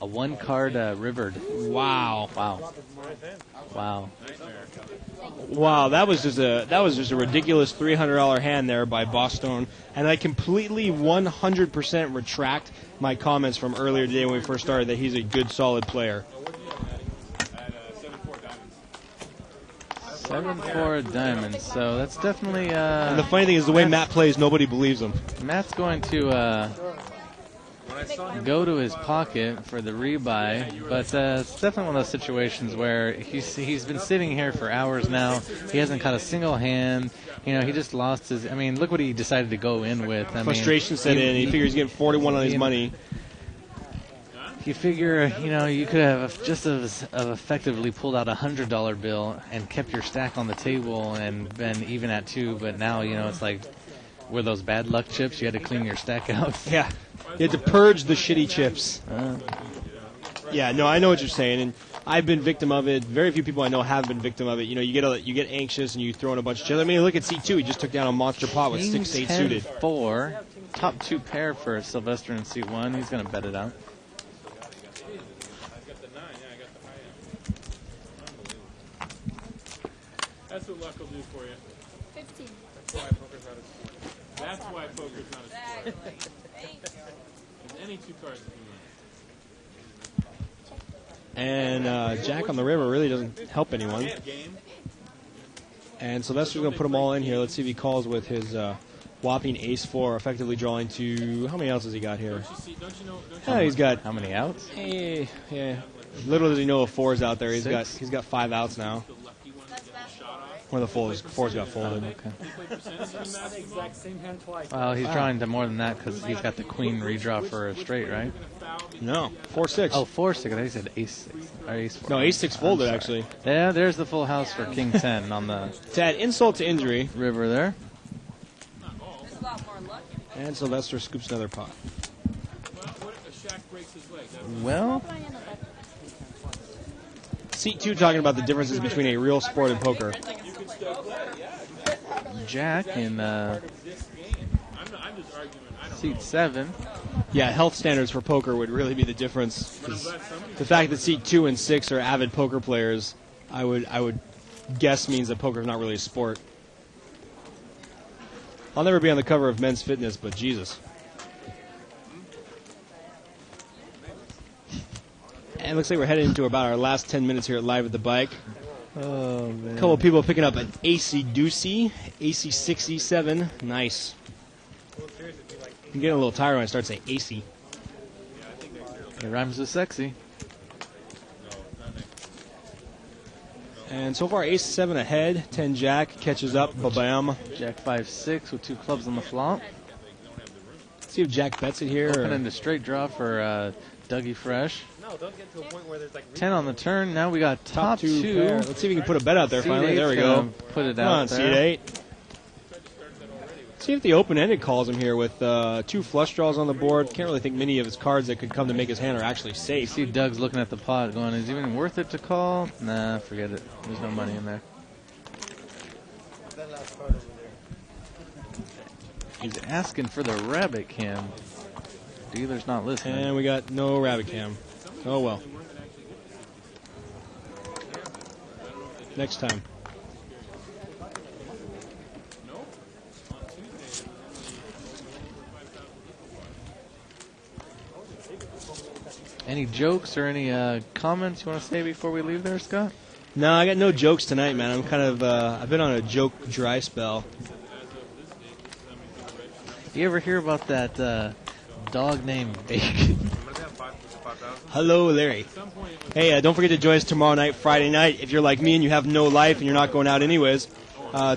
1-card rivered. Wow. Wow. Wow, that was just a ridiculous $300 hand there by Boston, and I completely 100% retract my comments from earlier today when we first started that he's a good, solid player. 7-4 diamonds. So that's definitely. And the funny thing is, the way Matt plays, nobody believes him. Matt's going to go to his pocket for the rebuy, but it's definitely one of those situations where he's been sitting here for hours now. He hasn't caught a single hand. You know, he just lost his. I mean, look what he decided to go in with. Frustration set in. He figures he's getting 41 on his money. You figure, you know, you could have just as effectively pulled out a $100 bill and kept your stack on the table and been even at 2, but now, you know, it's like, were those bad luck chips? You had to clean your stack out. Yeah. You had to purge the shitty chips. Yeah, no, I know what you're saying, and I've been victim of it. Very few people I know have been victim of it. You know, you get anxious and you throw in a bunch of chips. I mean, look at C2. He just took down a monster pot with 6-8 suited. 4, top 2 pair for Sylvester in C1. He's going to bet it out. That's what luck will do for you. 15. That's why poker's not a sport. There's any 2 cards you can win. And Jack on the river really doesn't help anyone. And Sylvester's going to put them all in here. Let's see if he calls with his whopping ace-4, effectively drawing to... How many outs has he got here? He's got... How many outs? Yeah. Little does he know of 4's out there. He's got 5 outs now. Where the 4's got folded. Okay. Exact same hand twice. Well, he's drawing to more than that because he's got the queen redraw for a straight, right? No, 4-6. Oh, 4-6. I thought he said ace-6. Or ace-4. No, ace-6 folded, actually. Yeah, there's the full house for king 10 on the... To add insult to injury. River there. And Sylvester scoops another pot. Well... Seat 2 talking about the differences between a real sport and poker. Jack in seat 7. Yeah, health standards for poker would really be the difference. 'Cause the fact that seat 2 and 6 are avid poker players, I would guess means that poker is not really a sport. I'll never be on the cover of Men's Fitness, but Jesus. And it looks like we're heading into about our last 10 minutes here at Live at the Bike. Oh, man. A couple of people picking up an AC Deucey, AC 6E7. Nice. I'm getting a little tired when I start saying AC. It rhymes with sexy. And so far, Ace 7 ahead. 10 Jack catches up. Ba-bam. Jack 5-6 with 2 clubs on the flop. Let's see if Jack bets it here. Open into straight draw for Dougie Fresh. No, don't get to a point where there's like 10 on the turn. Now we got top 2. pair. Let's see if we can put a bet out there Seed finally. There we 8's go. gonna Put it Come out on, there. Seed 8. See if the open-ended calls him here with 2 flush draws on the board. Can't really think many of his cards that could come to make his hand are actually safe. See Doug's looking at the pot going, is it even worth it to call? Nah, forget it. There's no money in there. He's asking for the rabbit cam. Dealer's not listening. And we got no rabbit cam. Oh well. Next time. Any jokes or any comments you want to say before we leave there, Scott? No, I got no jokes tonight, man. I'm kind of, I've been on a joke dry spell. You ever hear about that dog named Bacon? Hello, Larry. Hey, don't forget to join us tomorrow night, Friday night. If you're like me and you have no life and you're not going out anyways,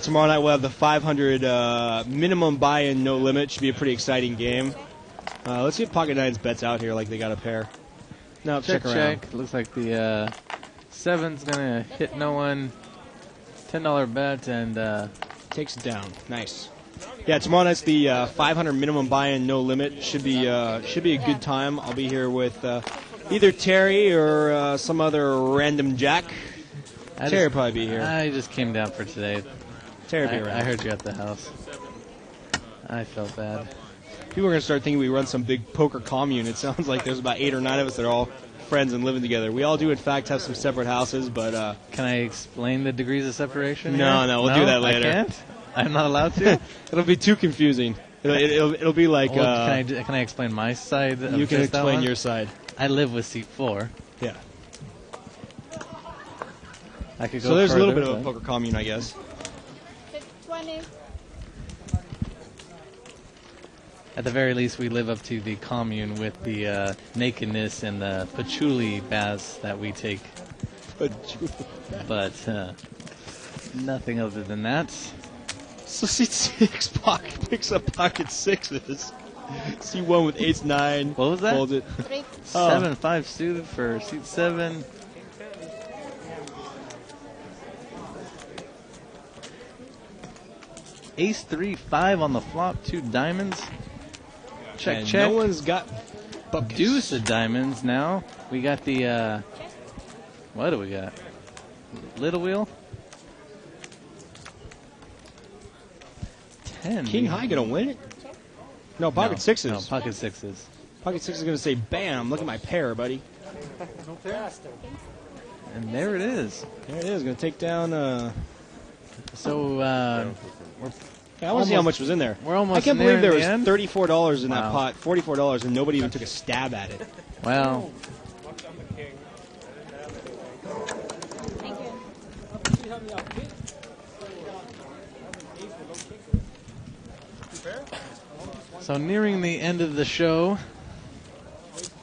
tomorrow night we'll have the 500 minimum buy-in, no limit. Should be a pretty exciting game. Let's get Pocket Nine's bets out here like they got a pair. No, check around. Looks like the 7's going to hit no one. $10 bet and takes it down. Nice. Yeah, tomorrow night's the 500 minimum buy-in, no limit. Should be a good time. I'll be here with either Terry or some other random Jack. Terry will probably be here. I just came down for today. Terry will be around. I heard you at the house. I felt bad. People are going to start thinking we run some big poker commune. It sounds like there's about 8 or 9 of us that are all friends and living together. We all do, in fact, have some separate houses, but... Can I explain the degrees of separation? No, we'll do that later. I can't? I'm not allowed to? It'll be too confusing. It'll be like... can I explain my side? You can explain your side. I live with seat 4. Yeah. I could go so there's further, a little bit of a poker commune, I guess. 20. At the very least, we live up to the commune with the nakedness and the patchouli baths that we take. But nothing other than that. So seat 6 picks up pocket 6s. C1 with 8s, 9. What was that? Fold it. 7-5 suited for seat 7. Ace 3-5 on the flop. 2 diamonds. Check, and check. No one's got buckets. Deuce of diamonds now. We got the, what do we got? Little wheel? 10. King high gonna win it? No, pocket 6s. No, pocket 6s. Pocket 6 is gonna say, bam, look at my pair, buddy. No faster. And there it is. There it is, gonna take down, So, I want to see how much was in there. We're almost I can't believe there was end. $34 in that pot, $44, and nobody even took a stab at it. Well, so nearing the end of the show,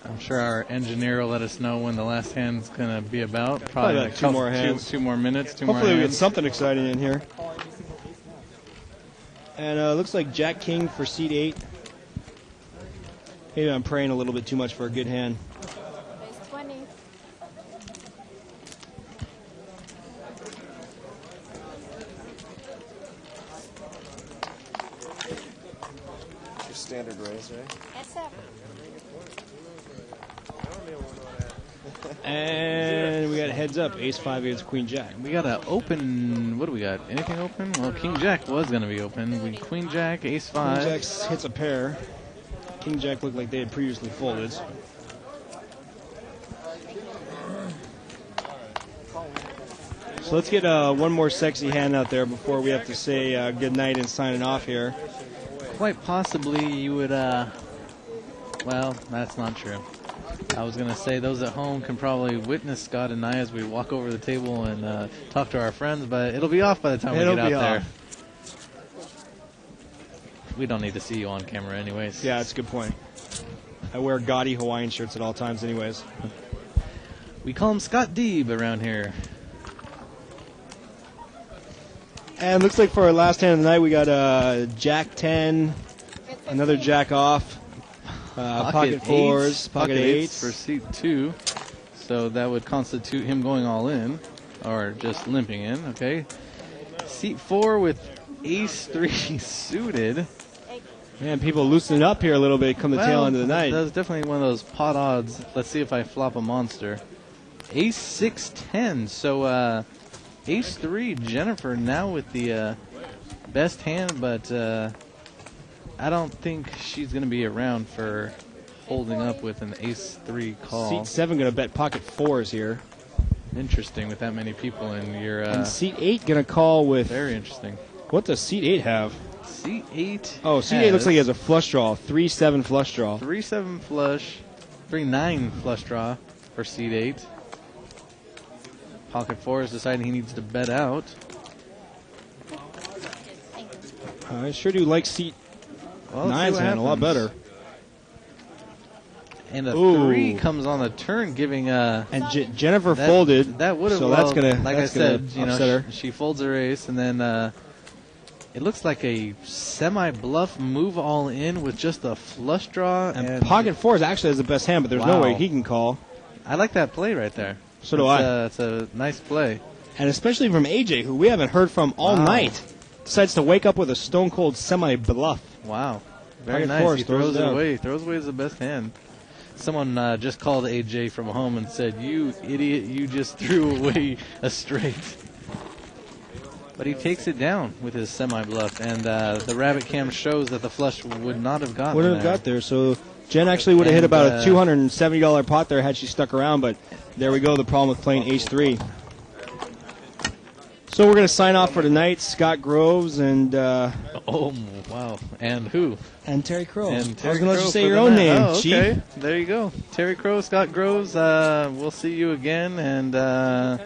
I'm sure our engineer will let us know when the last hand's going to be about. Probably like 2 more hands. 2 more minutes, 2 Hopefully more we hands. get something exciting in here. And looks like Jack King for seat 8. Maybe I'm praying a little bit too much for a good hand. Raise 20. Your standard raise, right? Yes, sir. And we got a heads up, ace 5 against queen jack. We got an open, what do we got? Anything open? Well, king jack was going to be open. We queen jack, ace 5. Queen jack hits a pair. King jack looked like they had previously folded. So let's get one more sexy hand out there before we have to say good night and signing off here. Quite possibly you would, well, that's not true. I was going to say those at home can probably witness Scott and I as we walk over the table and talk to our friends, but it'll be off by the time we get out there. We don't need to see you on camera anyways. Yeah, that's a good point. I wear gaudy Hawaiian shirts at all times anyways. We call him Scott Deeb around here. And looks like for our last hand of the night, we got Jack 10, another Jack off, pocket 4s, pocket 8s. For seat 2. So that would constitute him going all in, or just limping in, okay. Seat 4 with ace 3 suited. Man, people loosening up here a little bit come the tail end of the night. That was definitely one of those pot odds. Let's see if I flop a monster. Ace 6-10. So ace 3, Jennifer now with the best hand, but I don't think she's going to be around for holding up with an ace 3 call. Seat 7 going to bet pocket 4s here. Interesting with that many people in your... and seat 8 going to call with... Very interesting. What does seat 8 have? Seat 8 Oh, seat 8 looks like he has a flush draw. 3-7 flush draw. 3-7 flush. 3-9 flush draw for seat 8. Pocket 4 is deciding he needs to bet out. I sure do like seat 9's hand a lot better. And a Ooh. 3 comes on the turn, giving And Jennifer that- folded. That would have. So well, that's gonna. like that's I said, gonna upset her. she folds her ace, and then it looks like a semi-bluff move all in with just a flush draw. And pocket fours actually has the best hand, but there's no Wow. way he can call. I like that play right there. So do I. It's a nice play. And especially from AJ, who we haven't heard from all Wow. night, decides to wake up with a stone cold semi-bluff. Wow. Very Pocket nice. fours, He throws it down. away. He throws away the best hand. Someone just called AJ from home and said, "You idiot, you just threw away a straight." But he takes it down with his semi-bluff, and the rabbit cam shows that the flush would not have gotten Wouldn't have there. got there. So Jen actually would have hit And, about a $270 pot there had she stuck around, but there we go, the problem with playing ace-3. So we're going to sign off for tonight. Scott Groves and... Oh, wow. And who? And Terry Crow. And I was Terry going to let Crow you say for your the own night. name, Oh, okay. Chief. There you go. Terry Crow, Scott Groves. We'll see you again. And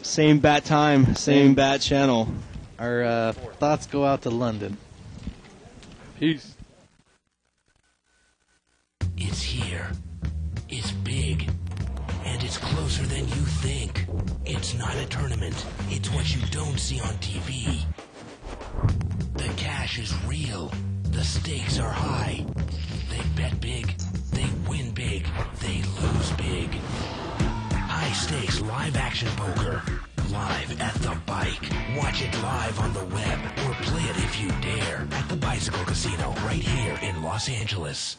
same bat time, same bat channel. Our thoughts go out to London. Peace. It's here. It's big. And it's closer than you think. It's not a tournament. It's what you don't see on TV. The cash is real. The stakes are high. They bet big. They win big. They lose big. High stakes live action poker. Live at the bike. Watch it live on the web or play it if you dare at the Bicycle Casino right here in Los Angeles.